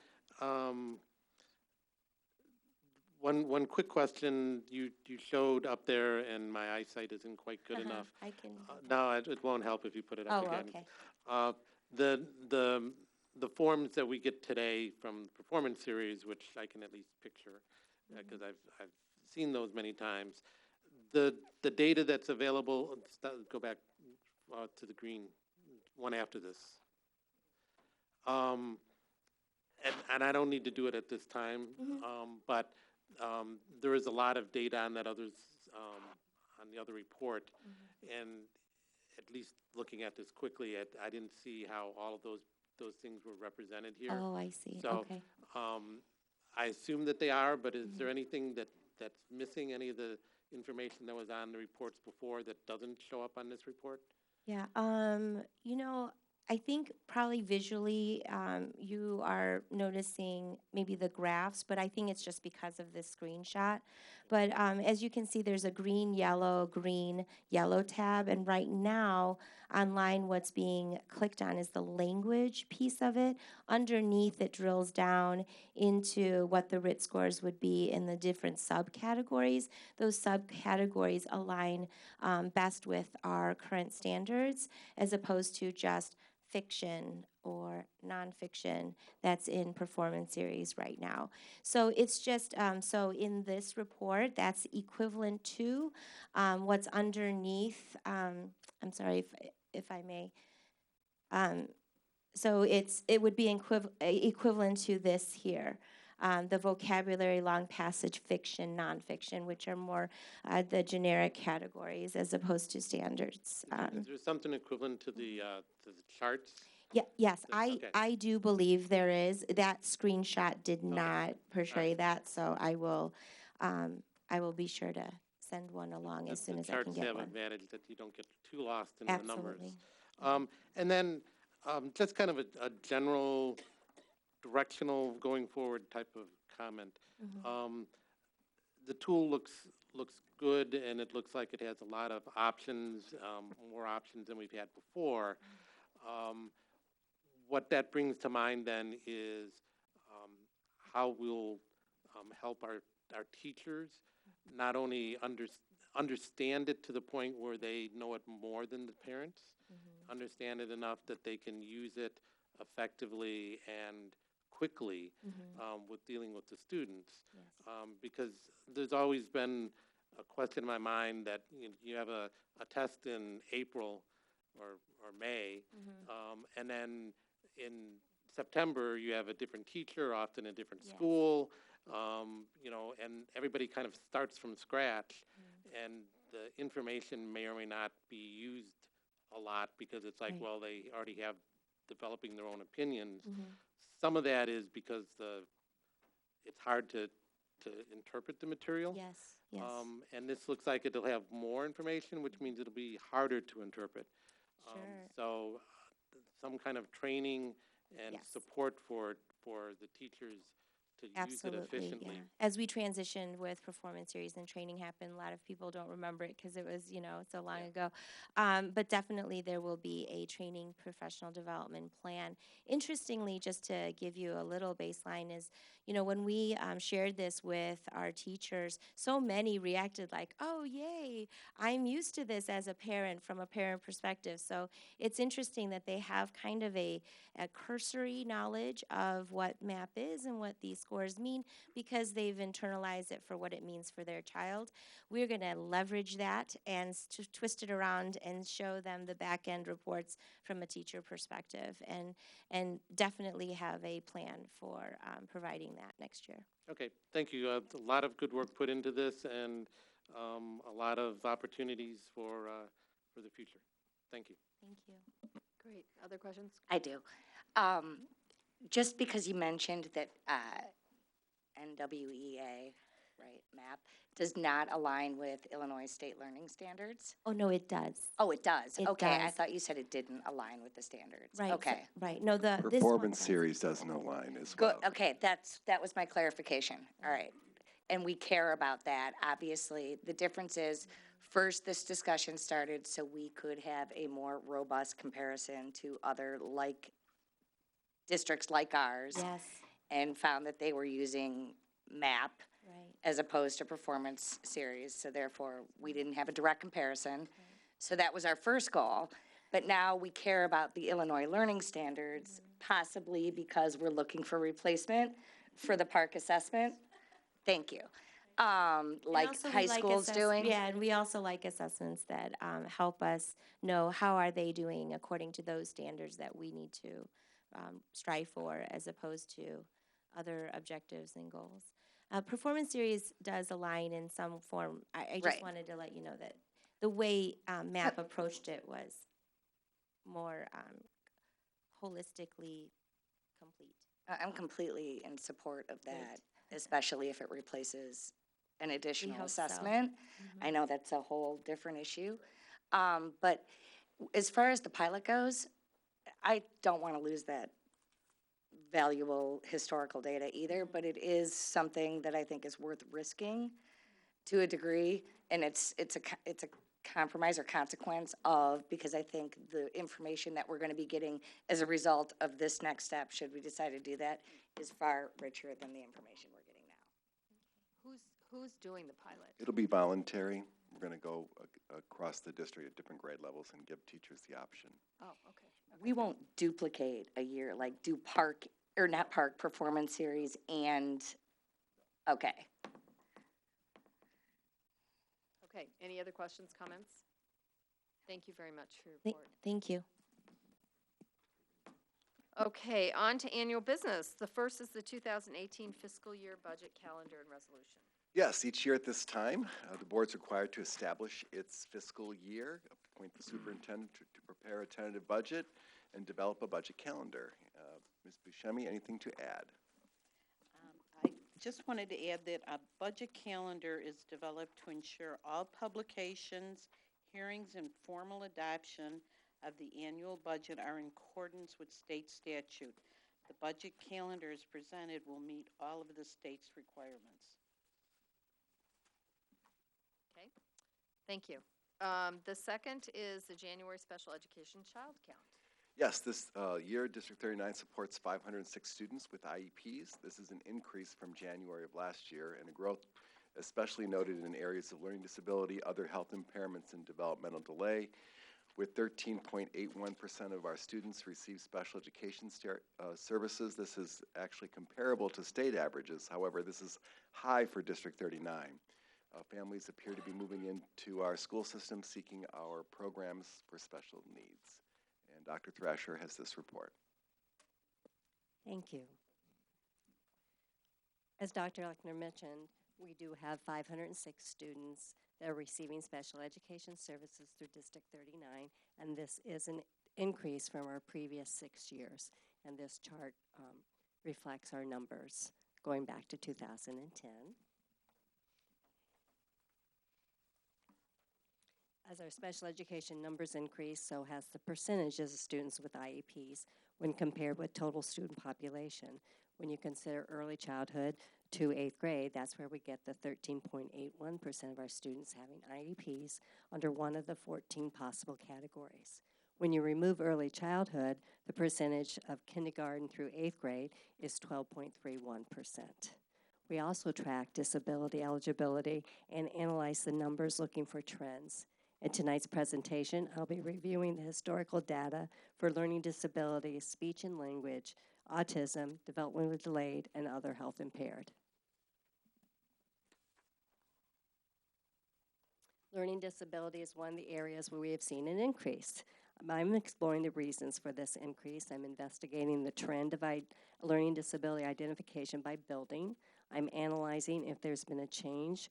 One quick question, you showed up there, and my eyesight isn't quite good enough. I can. No, it won't help if you put it up Oh, again. okay. The forms that we get today from the performance series, which I can at least picture, because I've seen those many times. The data that's available, go back to the green one after this. And I don't need to do it at this time, but there is a lot of data on that on the other report, and at least looking at this quickly, I didn't see how all of those things were represented here. Oh, I see. So, Okay. I assume that they are, but is there anything that's missing? Any of the information that was on the reports before that doesn't show up on this report? Yeah, you know, I think probably visually you are noticing maybe the graphs, but I think it's just because of this screenshot. But as you can see, there's a green, yellow tab, and right now online what's being clicked on is the language piece of it. Underneath it drills down into what the RIT scores would be in the different subcategories. Those subcategories align best with our current standards as opposed to just fiction or nonfiction that's in performance series right now. So it's just, so in this report, that's equivalent to what's underneath, I'm sorry if I may. So it would be equivalent to this here. The vocabulary, long passage, fiction, nonfiction, which are more the generic categories as opposed to standards. Is there something equivalent to the charts? Yeah, yes, Okay. I do believe there is. That screenshot did not portray that, so I will be sure to send one along as soon as I can The get charts have one. advantage that you don't get too lost in the numbers. Absolutely. And then just kind of a general directional going forward type of comment. The tool looks good, and it looks like it has a lot of options, more options than we've had before. What that brings to mind then is how we'll help our teachers not only understand it to the point where they know it more than the parents, understand it enough that they can use it effectively and quickly with dealing with the students. Because there's always been a question in my mind that you have a test in April or May, and then in September you have a different teacher, often a different school, and everybody kind of starts from scratch, and the information may or may not be used a lot because it's like, well, they already have developing their own opinions. Some of that is because it's hard to interpret the material. Yes. And this looks like it'll have more information, which means it'll be harder to interpret. So some kind of training and support for the teachers to use it efficiently. As we transitioned with performance series and training happened, a lot of people don't remember it because it was, so long ago. But definitely there will be a training professional development plan. Interestingly, just to give you a little baseline is, when we shared this with our teachers, so many reacted like, oh, yay, I'm used to this as a parent from a parent perspective. So it's interesting that they have kind of a cursory knowledge of what MAP is and what these scores mean because they've internalized it for what it means for their child. We're going to leverage that and twist it around and show them the back end reports from a teacher perspective and definitely have a plan for providing that next year. Okay, thank you. A lot of good work put into this and a lot of opportunities for the future. Thank you. Thank you. Great. Other questions? I do. Just because you mentioned that NWEA, right, MAP, does not align with Illinois State Learning Standards? Oh, no, it does. Oh, it does? It Okay, I does. thought you said it didn't align with the standards. Right. Okay. Right. No, this one Performance does. series doesn't align as Good, well. okay, that was my clarification. All right. And we care about that, obviously. The difference is, first, this discussion started so we could have a more robust comparison to other districts like ours. Yes. And found that they were using MAP as opposed to performance series. So therefore, we didn't have a direct comparison. So that was our first goal. But now we care about the Illinois Learning Standards, possibly because we're looking for replacement for the park assessment. Thank you. Like Also, we high school's doing. Yeah, and we also like assessments that help us know how are they doing according to those standards that we need to strive for, as opposed to other objectives and goals. Performance series does align in some form. I just Right. wanted to let you know that the way MAP approached it was more holistically complete. I'm completely in support of that, especially if it replaces an additional hope so. assessment. I know that's a whole different issue. But as far as the pilot goes, I don't want to lose that valuable historical data either, but it is something that I think is worth risking to a degree, and it's a compromise or consequence of, because I think the information that we're going to be getting as a result of this next step, should we decide to do that, is far richer than the information we're getting now. Who's doing the pilot? It'll be voluntary. We're going to go across the district at different grade levels and give teachers the option. Oh, okay. We won't duplicate a year, like do park, or not park, performance series and, okay. Okay, any other questions, comments? Thank you very much for your Thank, report. thank you. Okay, on to annual business. The first is the 2018 fiscal year budget calendar and resolution. Yes, each year at this time, the board's required to establish its fiscal year, appoint the superintendent to prepare a tentative budget, and develop a budget calendar. Ms. Buscemi, anything to add? I just wanted to add that a budget calendar is developed to ensure all publications, hearings, and formal adoption of the annual budget are in accordance with state statute. The budget calendar as presented will meet all of the state's requirements. Okay, thank you. The second is the January special education child count. Yes, this year, District 39 supports 506 students with IEPs. This is an increase from January of last year, and a growth especially noted in areas of learning disability, other health impairments, and developmental delay. With 13.81% of our students receive special education services, this is actually comparable to state averages. However, this is high for District 39. Families appear to be moving into our school system seeking our programs for special needs. And Dr. Thrasher has this report. Thank you. As Dr. Lechner mentioned, we do have 506 students that are receiving special education services through District 39, and this is an increase from our previous 6 years. And this chart reflects our numbers going back to 2010. As our special education numbers increase, so has the percentages of students with IEPs when compared with total student population. When you consider early childhood to 8th grade, that's where we get the 13.81% of our students having IEPs under one of the 14 possible categories. When you remove early childhood, the percentage of kindergarten through 8th grade is 12.31%. We also track disability eligibility and analyze the numbers looking for trends. In tonight's presentation, I'll be reviewing the historical data for learning disabilities, speech and language, autism, developmentally delayed, and other health impaired. Learning disability is one of the areas where we have seen an increase. I'm exploring the reasons for this increase. I'm investigating the trend of learning disability identification by building. I'm analyzing if there's been a change,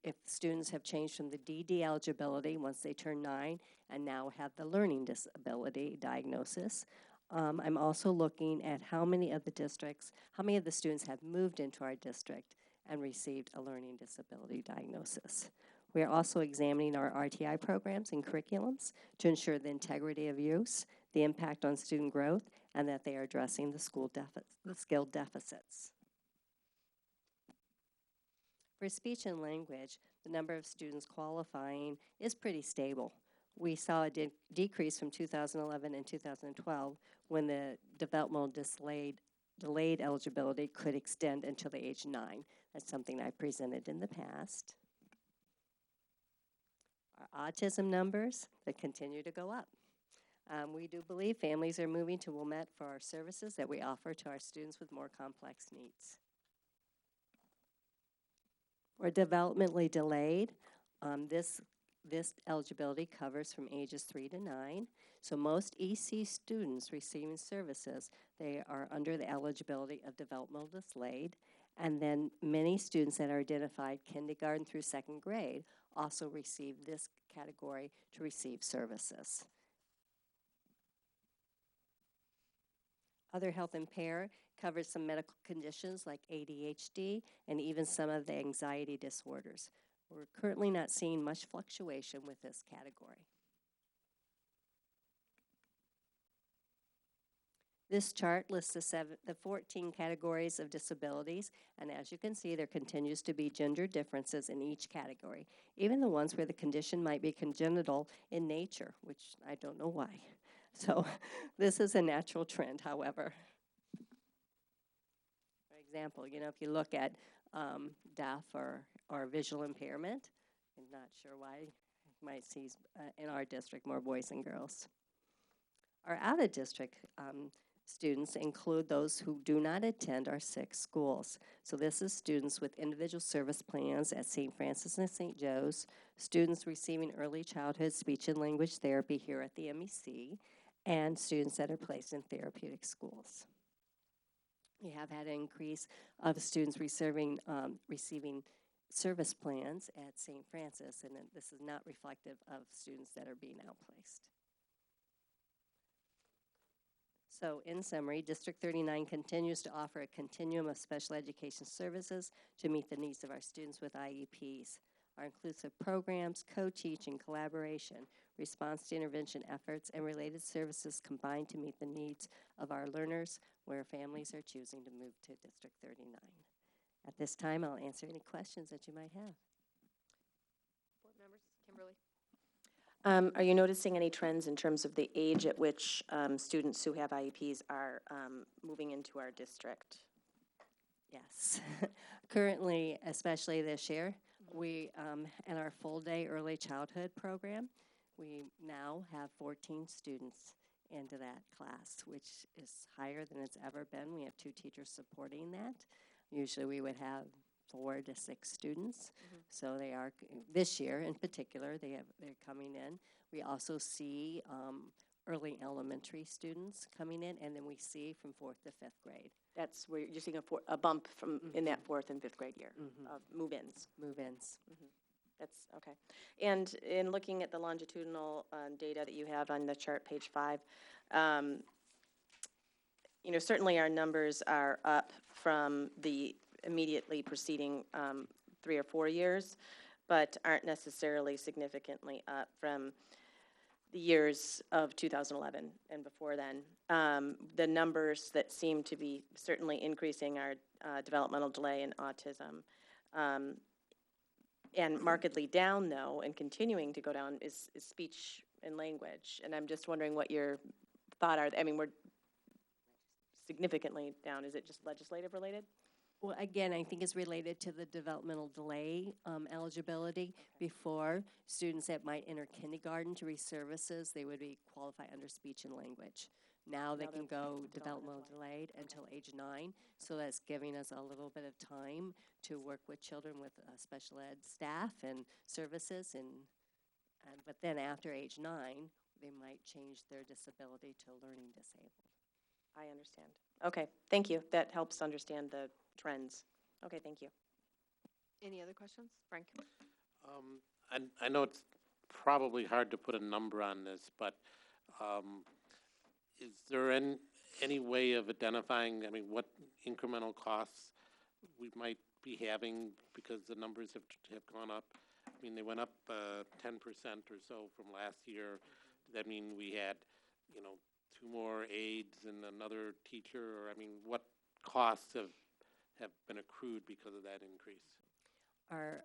if students have changed from the DD eligibility once they turn 9 and now have the learning disability diagnosis. I'm also looking at how many of the students have moved into our district and received a learning disability diagnosis. We are also examining our RTI programs and curriculums to ensure the integrity of use, the impact on student growth, and that they are addressing the skill deficits. For speech and language, the number of students qualifying is pretty stable. We saw a decrease from 2011 and 2012 when the developmental delayed eligibility could extend until the age 9. That's something I presented in the past. Our autism numbers, that continue to go up. We do believe families are moving to Wilmette for our services that we offer to our students with more complex needs. For developmentally delayed, this eligibility covers from ages 3 to 9. So most EC students receiving services, they are under the eligibility of developmental delayed. And then many students that are identified kindergarten through 2nd grade also receive this category to receive services. Other health impaired covers some medical conditions like ADHD and even some of the anxiety disorders. We're currently not seeing much fluctuation with this category. This chart lists the 14 categories of disabilities, and as you can see, there continues to be gender differences in each category, even the ones where the condition might be congenital in nature, which I don't know why. So this is a natural trend, however. For example, you know, if you look at deaf or visual impairment, I'm not sure why, you might see in our district more boys than girls. Our out-of-district students include those who do not attend our 6 schools. So this is students with individual service plans at St. Francis and St. Joe's, students receiving early childhood speech and language therapy here at the MEC, and students that are placed in therapeutic schools. We have had an increase of students receiving service plans at St. Francis, and this is not reflective of students that are being outplaced. So in summary, District 39 continues to offer a continuum of special education services to meet the needs of our students with IEPs. Our inclusive programs, co-teaching, collaboration, response to intervention efforts, and related services combine to meet the needs of our learners where families are choosing to move to District 39. At this time, I'll answer any questions that you might have. Board members, Kimberly. Are you noticing any trends in terms of the age at which students who have IEPs are moving into our district? Yes. Currently, especially this year, we, in our full-day early childhood program, we now have 14 students into that class, which is higher than it's ever been. We have 2 teachers supporting that. Usually we would have 4 to 6 students. So they are, this year in particular, they're coming in. We also see early elementary students coming in, and then we see from 4th to 5th grade. That's where you're seeing a bump from in that 4th and 5th grade year of move-ins. Move-ins. That's okay. And in looking at the longitudinal data that you have on the chart, page 5, you know, certainly our numbers are up from the immediately preceding 3 or 4 years, but aren't necessarily significantly up from the years of 2011 and before then. The numbers that seem to be certainly increasing are developmental delay and autism. And markedly down, though, and continuing to go down is speech and language. And I'm just wondering what your thought are. I mean, we're significantly down. Is it just legislative related? Well, again, I think it's related to the developmental delay eligibility. Before, students that might enter kindergarten to receive services, they would be qualified under speech and language. Now they can go developmental delayed until age 9, so that's giving us a little bit of time to work with children with special ed staff and services, but then after age 9, they might change their disability to learning disabled. I understand. Okay, thank you. That helps understand the trends. Okay, thank you. Any other questions? Frank? I know it's probably hard to put a number on this, but is there any way of identifying, I mean, what incremental costs we might be having because the numbers have gone up? I mean, they went up 10% or so from last year. Does that mean we had, you know, 2 more aides and another teacher? Or, I mean, what costs have been accrued because of that increase? Our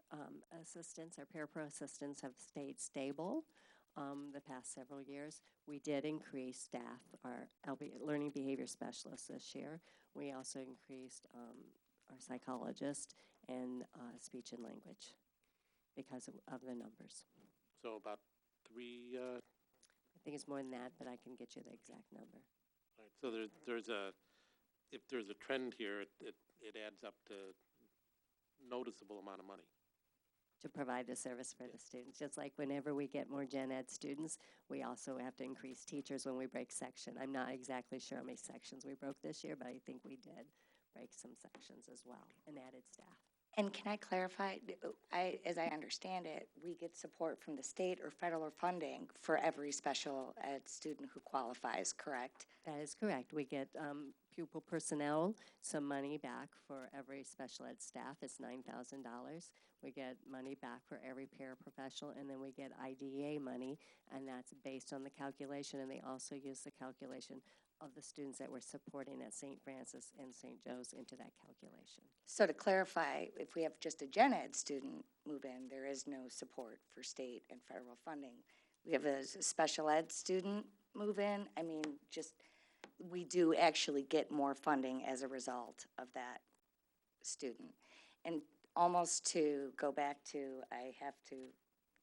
assistants, our parapro assistants have stayed stable. the past several years. We did increase staff, our learning behavior specialists this year. We also increased our psychologist and speech and language because of the numbers. So about 3, I think it's more than that, but I can get you the exact number. right, so if there's a trend here, it adds up to noticeable amount of money. To provide the service for the students. Just like whenever we get more gen ed students, we also have to increase teachers when we break section. I'm not exactly sure how many sections we broke this year, but I think we did break some sections as well and added staff. And can I clarify, as I understand it, we get support from the state or federal funding for every special ed student who qualifies, correct? That is correct. We get pupil personnel some money back for every special ed staff. It's $9,000. We get money back for every paraprofessional, and then we get IDEA money, and that's based on the calculation, and they also use the calculation of the students that we're supporting at St. Francis and St. Joe's into that calculation. So to clarify, if we have just a gen ed student move in, there is no support for state and federal funding. We have a special ed student move in, I mean, we do actually get more funding as a result of that student. And almost to go back to, I have to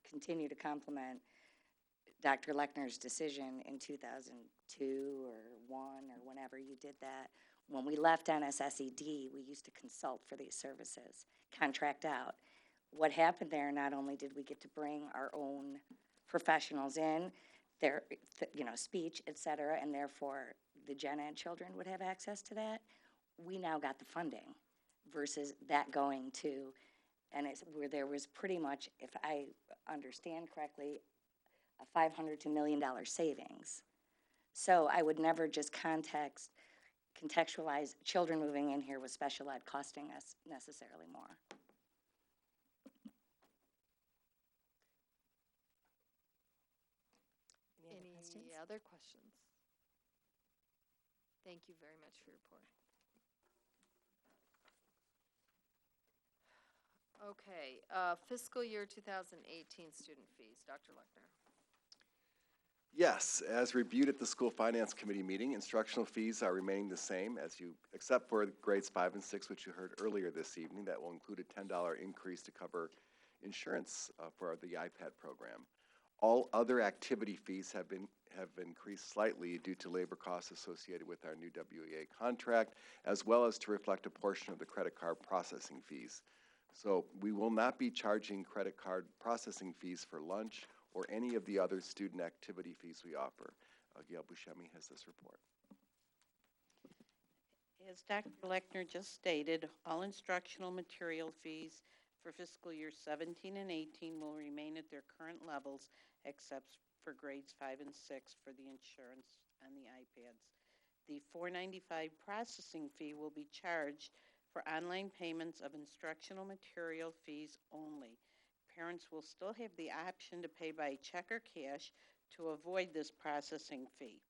continue to compliment Dr. Lechner's decision in 2002 or 1 or whenever you did that. When we left NSSED, we used to consult for these services, contract out. What happened there, not only did we get to bring our own professionals in, their, speech, et cetera, and therefore the gen ed children would have access to that, we now got the funding versus that going to, and it's where there was pretty much, if I understand correctly, a $500 to $1 million savings. So I would never just contextualize children moving in here with special ed costing us necessarily more. Any other questions? Thank you very much for your report. Okay, fiscal year 2018 student fees, Dr. Lechner. Yes, as reviewed at the School Finance Committee meeting, instructional fees are remaining the same except for grades 5 and 6, which you heard earlier this evening. That will include a $10 increase to cover insurance for the iPad program. All other activity fees have increased slightly due to labor costs associated with our new WEA contract, as well as to reflect a portion of the credit card processing fees. So we will not be charging credit card processing fees for lunch or any of the other student activity fees we offer. Gail Buscemi has this report. As Dr. Lechner just stated, all instructional material fees for fiscal year 17 and 18 will remain at their current levels, except for grades 5 and 6 for the insurance and the iPads. The $4.95 processing fee will be charged for online payments of instructional material fees only. Parents will still have the option to pay by check or cash to avoid this processing fee.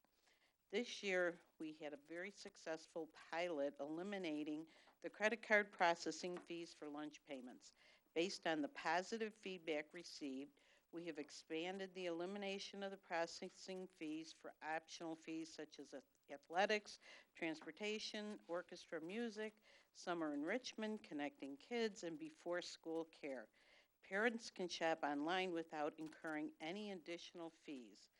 This year, we had a very successful pilot eliminating the credit card processing fees for lunch payments. Based on the positive feedback received, we have expanded the elimination of the processing fees for optional fees such as athletics, transportation, orchestra music, summer enrichment, connecting kids, and before school care. Parents can shop online without incurring any additional fees.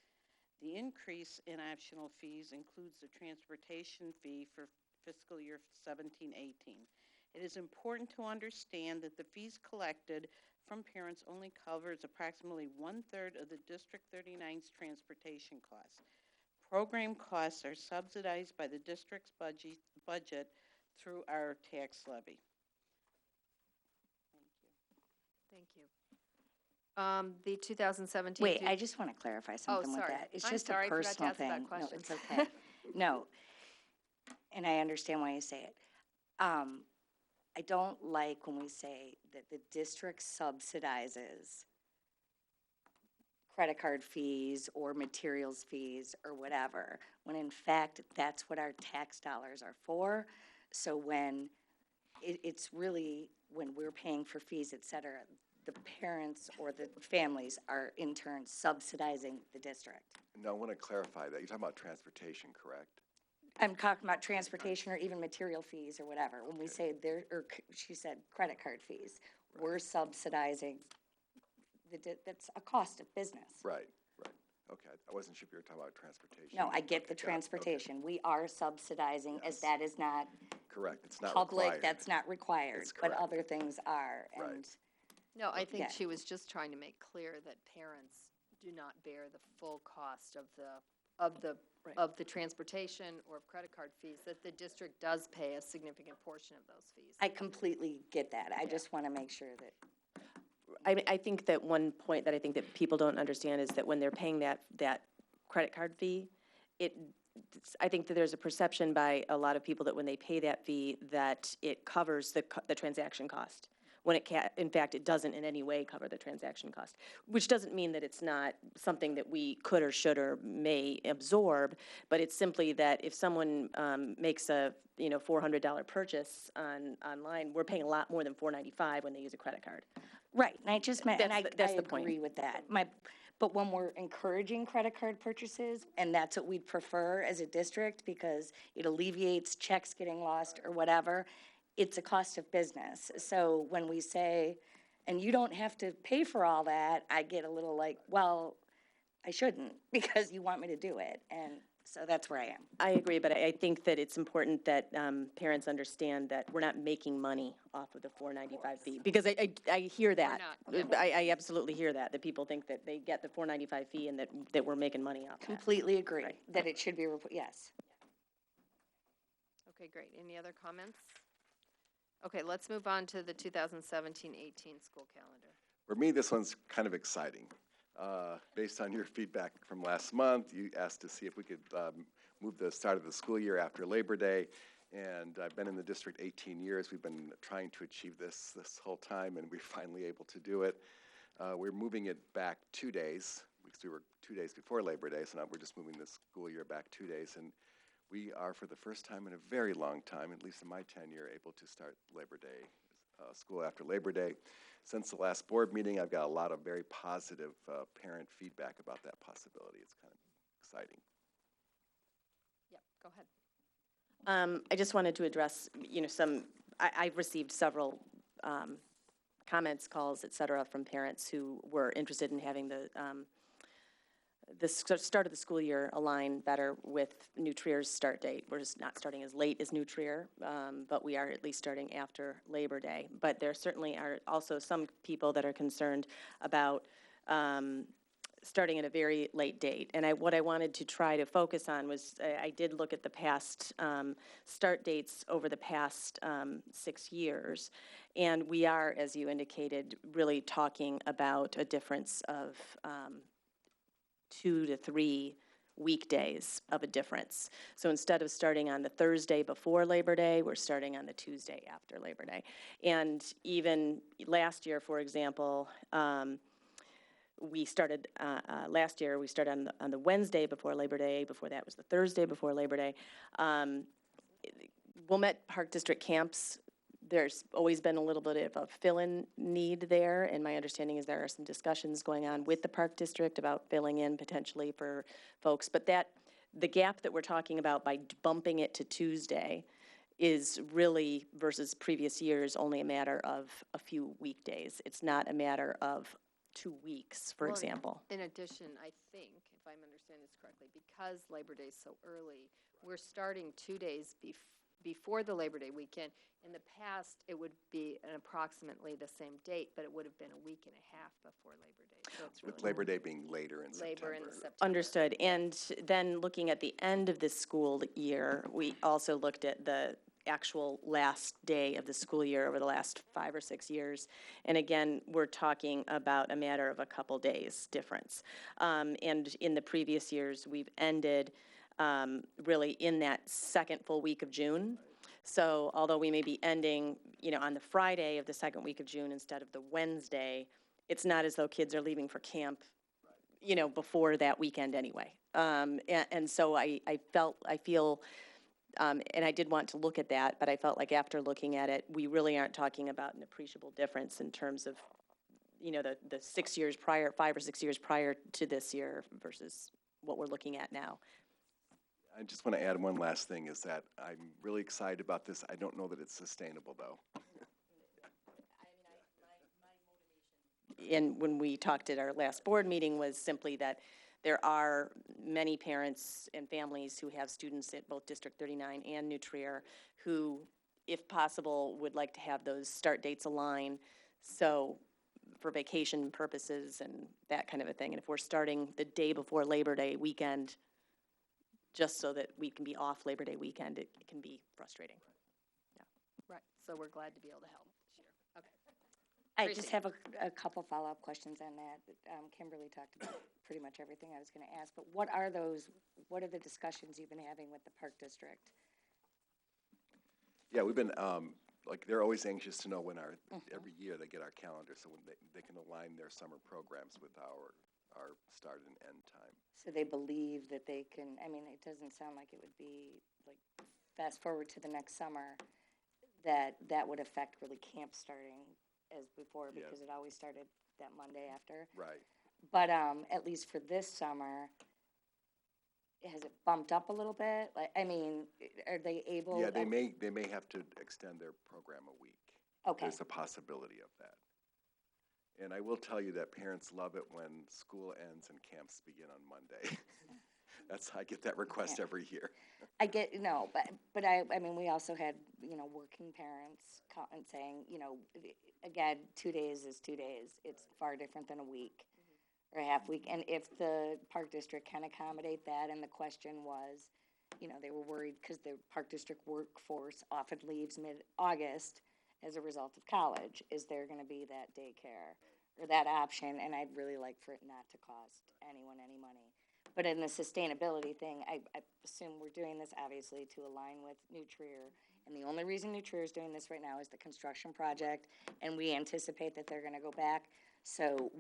The increase in optional fees includes the transportation fee for fiscal year 17-18. It is important to understand that the fees collected from parents only covers approximately 1/3 of the District 39's transportation costs. Program costs are subsidized by the district's budget through our tax levy. Thank you. The 2017. Wait, I just want to clarify something with that. It's just a personal thing. No, it's okay. No, and I understand why you say it. I don't like when we say that the district subsidizes credit card fees or materials fees or whatever, when in fact that's what our tax dollars are for. So when it's really, when we're paying for fees, et cetera, the parents or the families are in turn subsidizing the district. No, I want to clarify that. You're talking about transportation, correct? I'm talking about transportation or even material fees or whatever. When we say there, or she said credit card fees, we're subsidizing, that's a cost of business. Right, right. Okay, I wasn't sure if you were talking about transportation. No, I get the Okay, got it. transportation. We are subsidizing as Yes. that is not Correct, it's not public, required. that's not required, That's but correct. other things are. Right. And No, I think Yeah. she was just trying to make clear that parents do not bear the full cost of the transportation or credit card fees, that the district does pay a significant portion of those fees. I completely get that. I just want to make sure that. I think that one point that I think that people don't understand is that when they're paying that credit card fee, I think that there's a perception by a lot of people that when they pay that fee, that it covers the transaction cost. When in fact, it doesn't in any way cover the transaction cost, which doesn't mean that it's not something that we could or should or may absorb, but it's simply that if someone makes a $400 purchase online, we're paying a lot more than $495 when they use a credit card. Right, and I just meant, and I That's the point. agree with that. But when we're encouraging credit card purchases, and that's what we'd prefer as a district because it alleviates checks getting lost or whatever, it's a cost of business. So when we say, and you don't have to pay for all that, I get a little like, well, I shouldn't because you want me to do it. And so that's where I am. I agree, but I think that it's important that parents understand that we're not making money off of the $495 fee. Because I hear that. I absolutely hear that people think that they get the $495 fee and that we're making money off that. Completely agree that it should be, yes. Okay, great. Any other comments? Okay, let's move on to the 2017-18 school calendar. For me, this one's kind of exciting. Based on your feedback from last month, you asked to see if we could move the start of the school year after Labor Day. And I've been in the district 18 years. We've been trying to achieve this whole time, and we're finally able to do it. We're moving it back 2 days, because we were 2 days before Labor Day, so now we're just moving the school year back 2 days. And we are, for the first time in a very long time, at least in my tenure, able to start Labor Day, school after Labor Day. Since the last board meeting, I've got a lot of very positive parent feedback about that possibility. It's kind of exciting. Yep, go ahead. I just wanted to address, I've received several comments, calls, et cetera, from parents who were interested in having the start of the school year align better with New Trier's start date. We're just not starting as late as New Trier, but we are at least starting after Labor Day. But there certainly are also some people that are concerned about starting at a very late date. And what I wanted to try to focus on was I did look at the past start dates over the past 6 years. And we are, as you indicated, really talking about a difference of 2 to 3 weekdays of a difference. So instead of starting on the Thursday before Labor Day, we're starting on the Tuesday after Labor Day. And even last year, for example, we started last year. We started on the Wednesday before Labor Day. Before that was the Thursday before Labor Day. Wilmette Park District camps. There's always been a little bit of a fill-in need there, and my understanding is there are some discussions going on with the Park District about filling in potentially for folks. But the gap that we're talking about by bumping it to Tuesday is really, versus previous years, only a matter of a few weekdays. It's not a matter of 2 weeks, for example. In addition, I think, if I'm understanding this correctly, because Labor Day is so early, we're starting 2 days before the Labor Day weekend. In the past, it would be approximately the same date, but it would have been a week and a half before Labor Day. So it's really With Labor Day being later in September. Understood. And then looking at the end of this school year, we also looked at the actual last day of the school year over the last 5 or 6 years. And again, we're talking about a matter of a couple days difference. And in the previous years, we've ended really in that second full week of June. So although we may be ending, on the Friday of the second week of June instead of the Wednesday, it's not as though kids are leaving for camp, before that weekend anyway. And so I feel, and I did want to look at that, but I felt like after looking at it, we really aren't talking about an appreciable difference in terms of the 6 years prior, 5 or 6 years prior to this year versus what we're looking at now. I just want to add one last thing, is that I'm really excited about this. I don't know that it's sustainable, though. And when we talked at our last board meeting was simply that there are many parents and families who have students at both District 39 and New Trier who, if possible, would like to have those start dates align. So for vacation purposes and that kind of a thing. And if we're starting the day before Labor Day weekend, just so that we can be off Labor Day weekend, it can be frustrating. Right, so we're glad to be able to help this year. Okay. I Tracy. just have a couple follow-up questions on that. Kimberly talked about pretty much everything I was going to ask, but what are the discussions you've been having with the Park District? Yeah, we've been, they're always anxious to know when every year they get our calendar, so when they can align their summer programs with our start and end time. So they believe that they can, I mean, it doesn't sound like it would be, like, fast forward to the next summer, that would affect really camp starting as before, Yeah. because it always started that Monday after. Right. But at least for this summer, has it bumped up a little bit? Like, I mean, are they able? Yeah, they may have to extend their program a week. Okay. There's a possibility of that. And I will tell you that parents love it when school ends and camps begin on Monday. I get that request every year. I get, no, but I mean, we also had, working parents and saying, again, 2 days is 2 days. It's far different than a week or a half week. And if the Park District can accommodate that, and the question was, they were worried because the Park District workforce often leaves mid-August as a result of college. Is there going to be that daycare or that option? And I'd really like for it not to cost anyone any money. But in the sustainability thing, I assume we're doing this obviously to align with New Trier. And the only reason New Trier is doing this right now is the construction project, and we anticipate that they're going to go back. So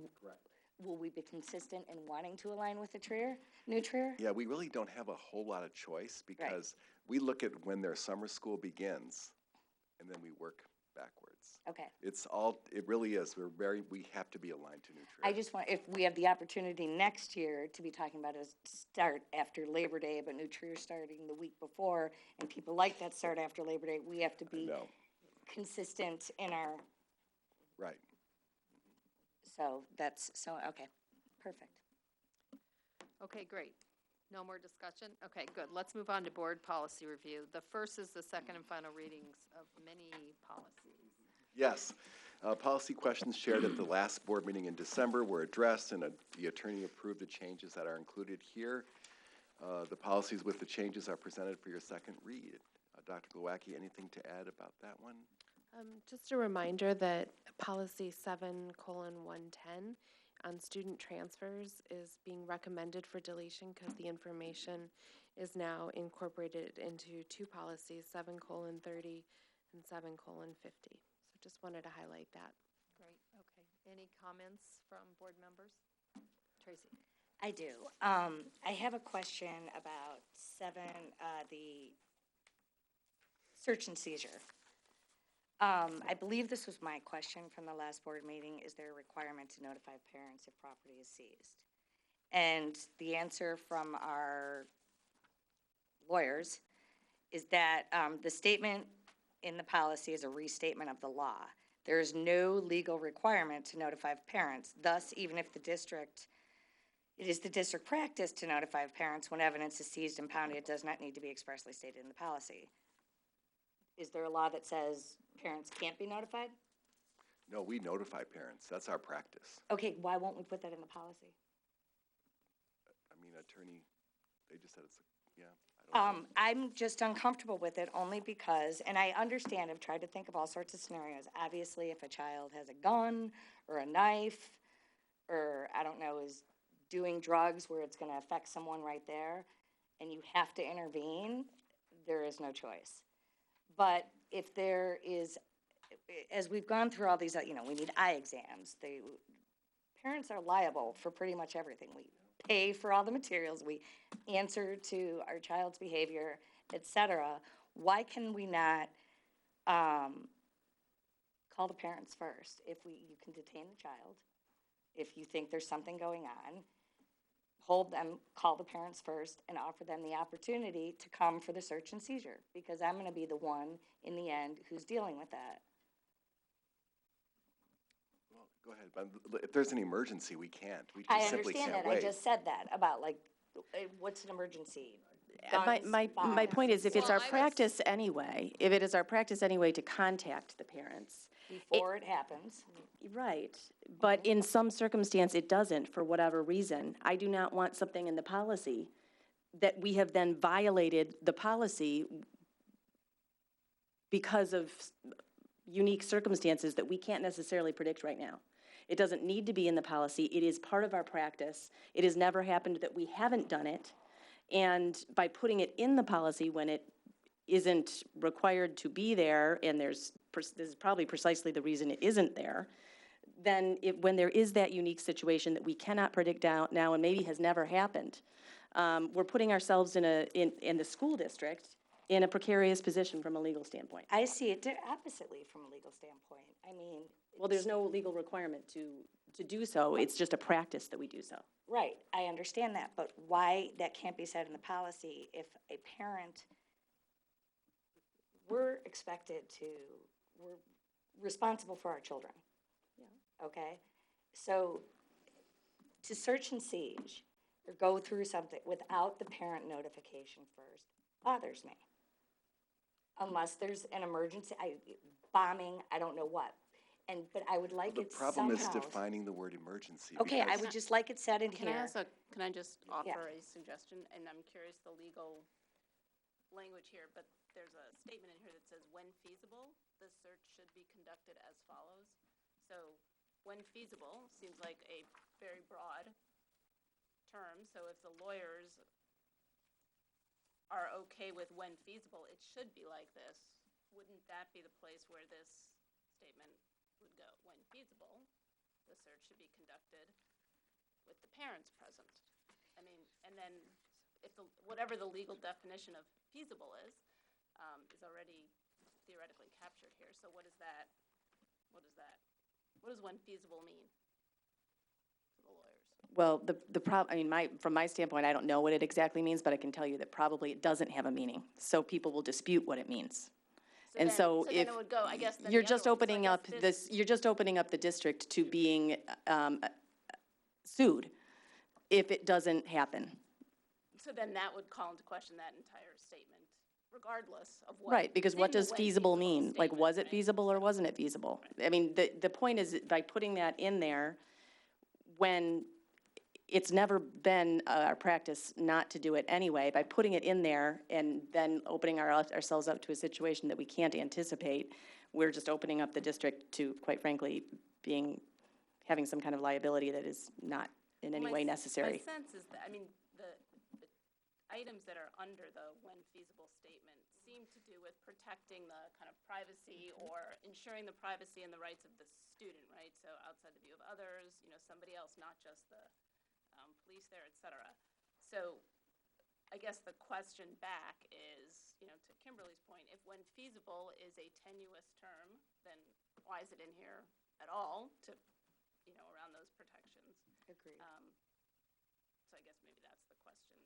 will we be consistent in wanting to align with the New Trier? Yeah, we really don't have a whole lot of choice because we look at when their summer school begins, and then we work backwards. Okay. It really is. We have to be aligned to New Trier. I just want, if we have the opportunity next year to be talking about a start after Labor Day, but New Trier starting the week before, and people like that start after Labor Day, we have to be consistent in our. Right. So okay, perfect. Okay, great. No more discussion? Okay, good. Let's move on to board policy review. The first is the second and final readings of many policies. Yes. Policy questions shared at the last board meeting in December were addressed, and the attorney approved the changes that are included here. The policies with the changes are presented for your second read. Dr. Glowacki, anything to add about that one? Just a reminder that policy 7:110 on student transfers is being recommended for deletion because the information is now incorporated into two policies, 7:30 and 7:50. So just wanted to highlight that. Great, okay. Any comments from board members? Tracy? I do. I have a question about the search and seizure. I believe this was my question from the last board meeting. Is there a requirement to notify parents if property is seized? And the answer from our lawyers is that the statement in the policy is a restatement of the law. There is no legal requirement to notify parents. Thus, even if it is the district practice to notify parents when evidence is seized and impounded, it does not need to be expressly stated in the policy. Is there a law that says parents can't be notified? No, we notify parents. That's our practice. Okay, why won't we put that in the policy? I mean, attorney, they just said I don't know. I'm just uncomfortable with it only because, and I understand, I've tried to think of all sorts of scenarios. Obviously, if a child has a gun or a knife or, I don't know, is doing drugs where it's going to affect someone right there and you have to intervene, there is no choice. But if there is, as we've gone through all these, we need eye exams. Parents are liable for pretty much everything. We pay for all the materials. We answer to our child's behavior, etc. Why can we not call the parents first. You can detain the child. If you think there's something going on, hold them, call the parents first, and offer them the opportunity to come for the search and seizure, because I'm gonna be the one in the end who's dealing with that. Well, go ahead, but if there's an emergency, we can't. We I just simply understand can't that, wait. I just said that, about like, what's an emergency? My, Guns, my bombs. point is, if it's Well, our I would- practice anyway, if it is our practice anyway to contact the parents. Before it happens. Right, but in some circumstance, it doesn't, for whatever reason. I do not want something in the policy that we have then violated the policy because of unique circumstances that we can't necessarily predict right now. It doesn't need to be in the policy. It is part of our practice. It has never happened that we haven't done it. And by putting it in the policy when it isn't required to be there, and this is probably precisely the reason it isn't there, then when there is that unique situation that we cannot predict out now and maybe has never happened, we're putting ourselves in the school district in a precarious position from a legal standpoint. I see it oppositely from a legal standpoint. I mean. Well, there's no legal requirement to do so. It's just a practice that we do so. Right, I understand that, but why that can't be said in the policy if a parent, we're responsible for our children. Yeah. Okay? So to search and siege or go through something without the parent notification first bothers me. Unless there's an emergency, bombing, I don't know what. But I would like it somehow. The problem is defining the word emergency. Okay, I because- would just like it said in Can here. Can I just offer a suggestion? And I'm curious the legal language here, but there's a statement in here that says, when feasible, the search should be conducted as follows. So when feasible seems like a very broad term. So if the lawyers are okay with when feasible, it should be like this. Wouldn't that be the place where this statement would go? When feasible, the search should be conducted with the parents present. I mean, and then if whatever the legal definition of feasible is already theoretically captured here. So what is that? What does when feasible mean to the lawyers? Well, from my standpoint, I don't know what it exactly means, but I can tell you that probably it doesn't have a meaning. So people will dispute what it means. And so then if it would go, I guess, then you're the just other one. So I opening guess up this, you're just opening up the district to being sued if it doesn't happen. So then that would call into question that entire statement, regardless of what. Right, because is what in the does when feasible mean? Like, statement, was it right? feasible or wasn't it feasible? I mean, the point is, by putting that in there, when it's never been our practice not to do it anyway, by putting it in there and then opening ourselves up to a situation that we can't anticipate, we're just opening up the district to, quite frankly, having some kind of liability that is not in any way necessary. My sense is that, I mean, the items that are under the when feasible statement seem to do with protecting the kind of privacy or ensuring the privacy and the rights of the student, right? So outside the view of others, somebody else, not just the police there, et cetera. So I guess the question back is, to Kimberly's point, if when feasible is a tenuous term, then why is it in here at all to, around those protections? Agreed. So I guess maybe that's the question.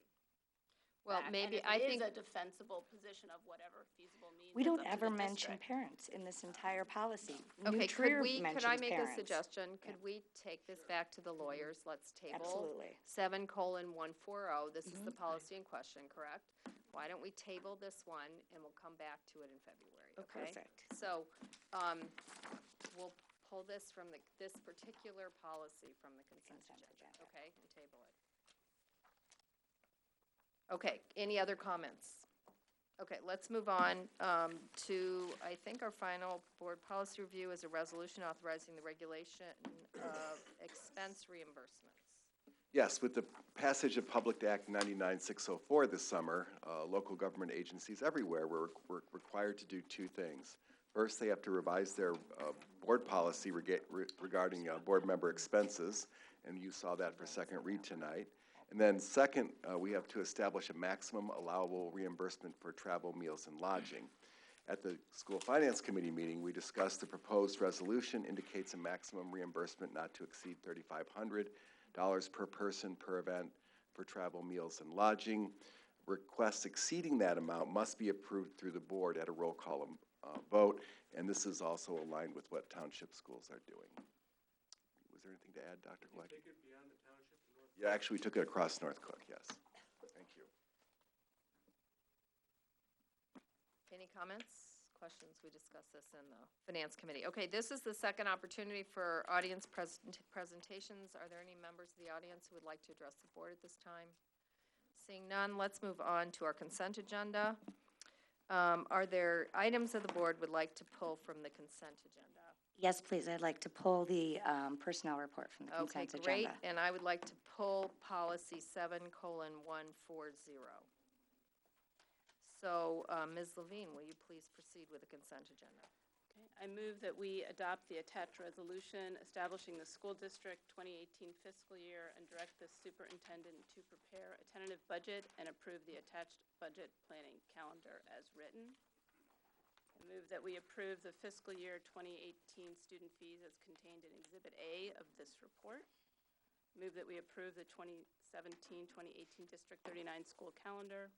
Well, back. maybe, And I if think. it is a defensible position of whatever feasible means. We that's don't up to ever the mention district. parents in this entire policy. Okay, New Trier could I mentions make parents. a suggestion? Could we take this back to the lawyers? Let's table Absolutely. 7:140. This is the Mm-hmm. policy in question, correct? Why don't we table this one and we'll come back to it in February, Oh, okay? perfect. So, we'll pull this from this particular policy from the consent agenda, okay, and table it. Okay, any other comments? Okay, let's move on to, I think our final board policy review is a resolution authorizing the regulation of expense reimbursements. Yes, with the passage of Public Act 99604 this summer, local government agencies everywhere were required to do two things. First, they have to revise their board policy regarding board member expenses, and you saw that for second read tonight. And then second, we have to establish a maximum allowable reimbursement for travel, meals, and lodging. At the School Finance Committee meeting, we discussed the proposed resolution indicates a maximum reimbursement not to exceed $3,500 per person per event for travel, meals, and lodging. Requests exceeding that amount must be approved through the board at a roll call vote, and this is also aligned with what township schools are doing. Was there anything to add, Dr. Gleck? Take it beyond the township to North. Yeah, actually, we took it across North Cook, yes. Thank you. Any comments, questions? We discussed this in the Finance Committee. Okay, this is the second opportunity for audience presentations. Are there any members of the audience who would like to address the board at this time? Seeing none, let's move on to our consent agenda. Are there items that the board would like to pull from the consent agenda? Yes, please. I'd like to pull the personnel report from the consent agenda. Okay, great. And I would like to pull policy 7:140. So, Ms. Levine, will you please proceed with the consent agenda? Okay, I move that we adopt the attached resolution establishing the school district 2018 fiscal year and direct the superintendent to prepare a tentative budget and approve the attached budget planning calendar as written. I move that we approve the fiscal year 2018 student fees as contained in Exhibit A of this report. Move that we approve the 2017-2018 District 39 school calendar.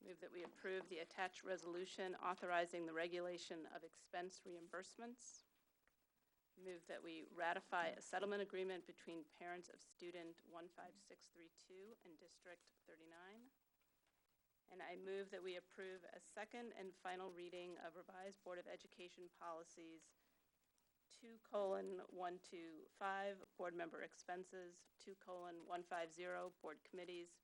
Move that we approve the attached resolution authorizing the regulation of expense reimbursements. Move that we ratify a settlement agreement between parents of student 15632 and District 39. And I move that we approve a second and final reading of revised Board of Education policies 2:125, board member expenses, 2:150, board committees,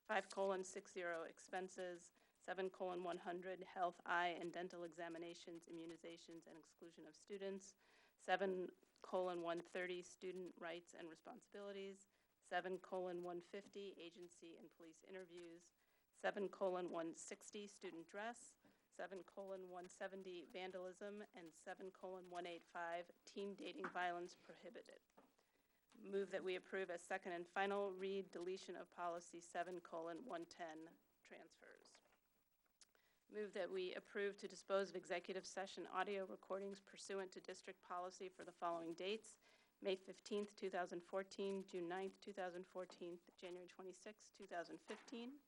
5:60, expenses, 7:100, health, eye, and dental examinations, immunizations, and exclusion of students, 7:130, student rights and responsibilities, 7:150, agency and police interviews, 7:160, student dress, 7:170, vandalism, and 7:185, teen dating violence prohibited. Move that we approve a second and final read deletion of policy 7:110, transfers. Move that we approve to dispose of executive session audio recordings pursuant to district policy for the following dates: May 15th, 2014, June 9th, 2014, January 26th, 2015.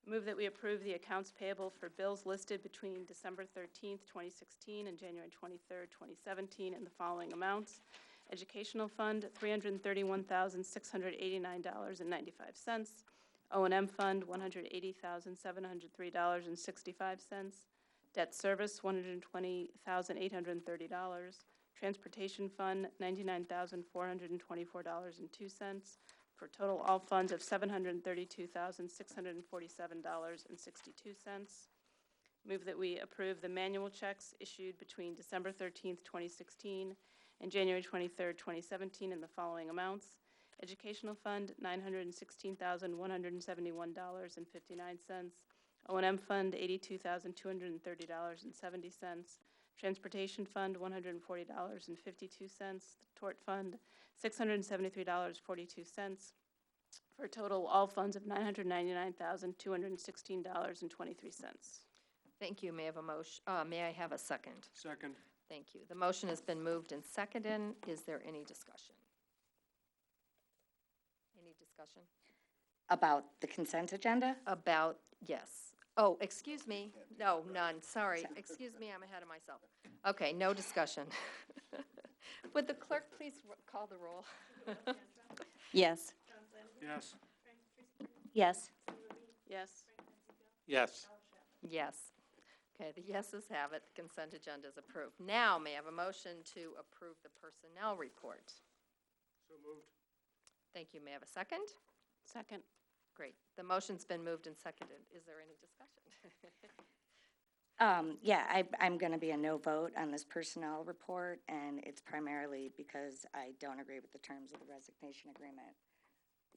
Move that we approve the accounts payable for bills listed between December 13th, 2016 and January 23rd, 2017 in the following amounts: Educational Fund, $331,689.95. O&M Fund, $180,703.65. Debt Service, $120,830. Transportation Fund, $99,424.02. For total all funds of $732,647.62. Move that we approve the manual checks issued between December 13th, 2016 and January 23rd, 2017 in the following amounts: Educational Fund, $916,171.59. O&M Fund, $82,230.70. Transportation Fund, $140.52. Tort Fund, $673.42. For a total all funds of $999,216.23. Thank you. May I have a motion? May I have a second? Second. Thank you. The motion has been moved and seconded. Is there any discussion? Any discussion? About the consent agenda? About, yes. Oh, excuse me. No, none. Sorry. Excuse me, I'm ahead of myself. Okay, no discussion. Would the clerk please call the roll? Yes. Yes. Yes. Yes. Yes. Yes. Okay, the yeses have it. The consent agenda is approved. Now, may I have a motion to approve the personnel report? So moved. Thank you. May I have a second? Second. Great. The motion's been moved and seconded. Is there any discussion? Yeah, I'm going to be a no vote on this personnel report, and it's primarily because I don't agree with the terms of the resignation agreement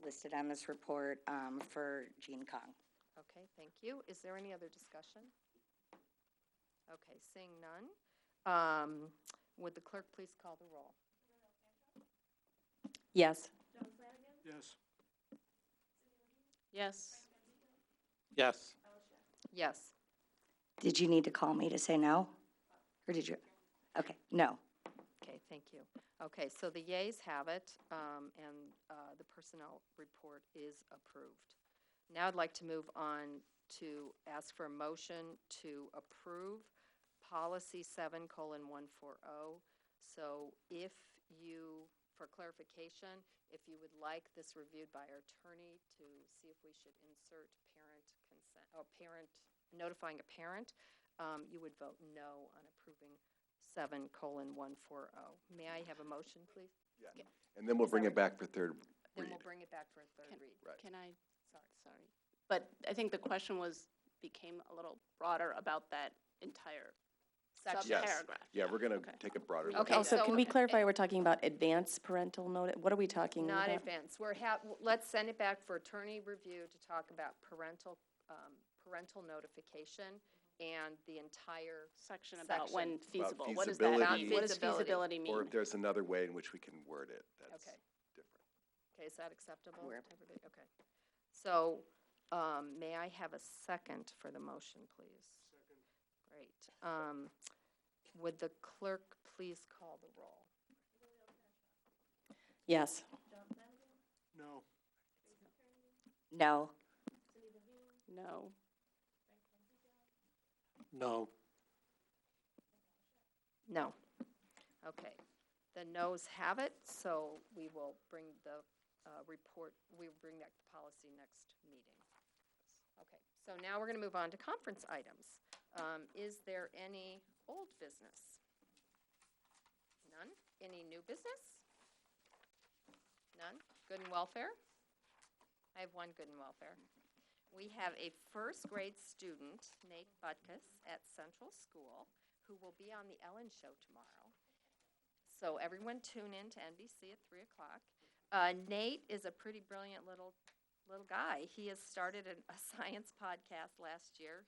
listed on this report for Jean Kong. Okay, thank you. Is there any other discussion? Okay, seeing none. Would the clerk please call the roll? Yes. Yes. Yes. Yes. Yes. Did you need to call me to say no? Or did you? Okay, no. Okay, thank you. Okay, so the yeas have it, and the personnel report is approved. Now I'd like to move on to ask for a motion to approve Policy 7:140. So if you, for clarification, if you would like this reviewed by our attorney to see if we should insert parent consent, or parent, notifying a parent, you would vote no on approving 7:140. May I have a motion, please? Yeah. And then we'll bring it back for third Then read. we'll bring it back for a third read. Right. Can I, sorry. But I think the question became a little broader about that entire Section. Yes. subparagraph. Yeah, we're going to Okay. take a broader look. Okay, at Also, that. can we clarify, we're talking about advanced parental notice? What are we talking Not about? advanced. Let's send it back for attorney review to talk about parental notification and the entire Section about when section. feasible. About What does that feasibility. mean? What does Feasibility. feasibility mean? Or if there's another way in which we can word it, that's Okay. different. Okay, is that acceptable to everybody? Okay. So, may I have a second for the motion, please? Second. Great. Would the clerk please call the roll? Yes. No. No. No. No. No. Okay. The noes have it, so we will bring the report, we will bring that policy next meeting. Okay, so now we're going to move on to conference items. Is there any old business? None? Any new business? None? Good and welfare? I have one good and welfare. We have a first grade student, Nate Butkus, at Central School, who will be on the Ellen Show tomorrow. So everyone tune in to NBC at 3 o'clock. Nate is a pretty brilliant little guy. He has started a science podcast last year.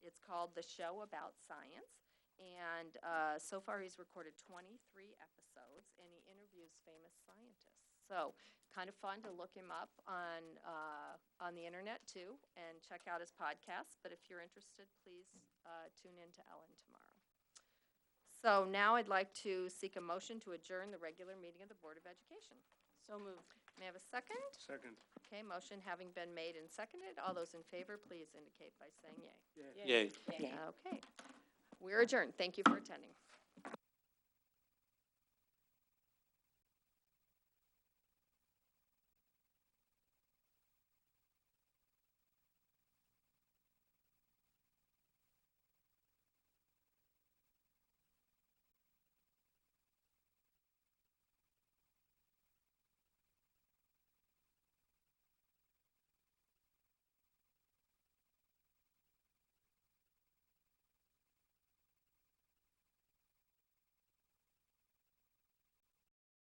It's called The Show About Science. And so far he's recorded 23 episodes, and he interviews famous scientists. So kind of fun to look him up on the internet too, and check out his podcast. But if you're interested, please tune in to Ellen tomorrow. So now I'd like to seek a motion to adjourn the regular meeting of the Board of Education. So moved. May I have a second? Second. Okay, motion having been made and seconded. All those in favor, please indicate by saying yay. Yay. Okay. We're adjourned. Thank you for attending.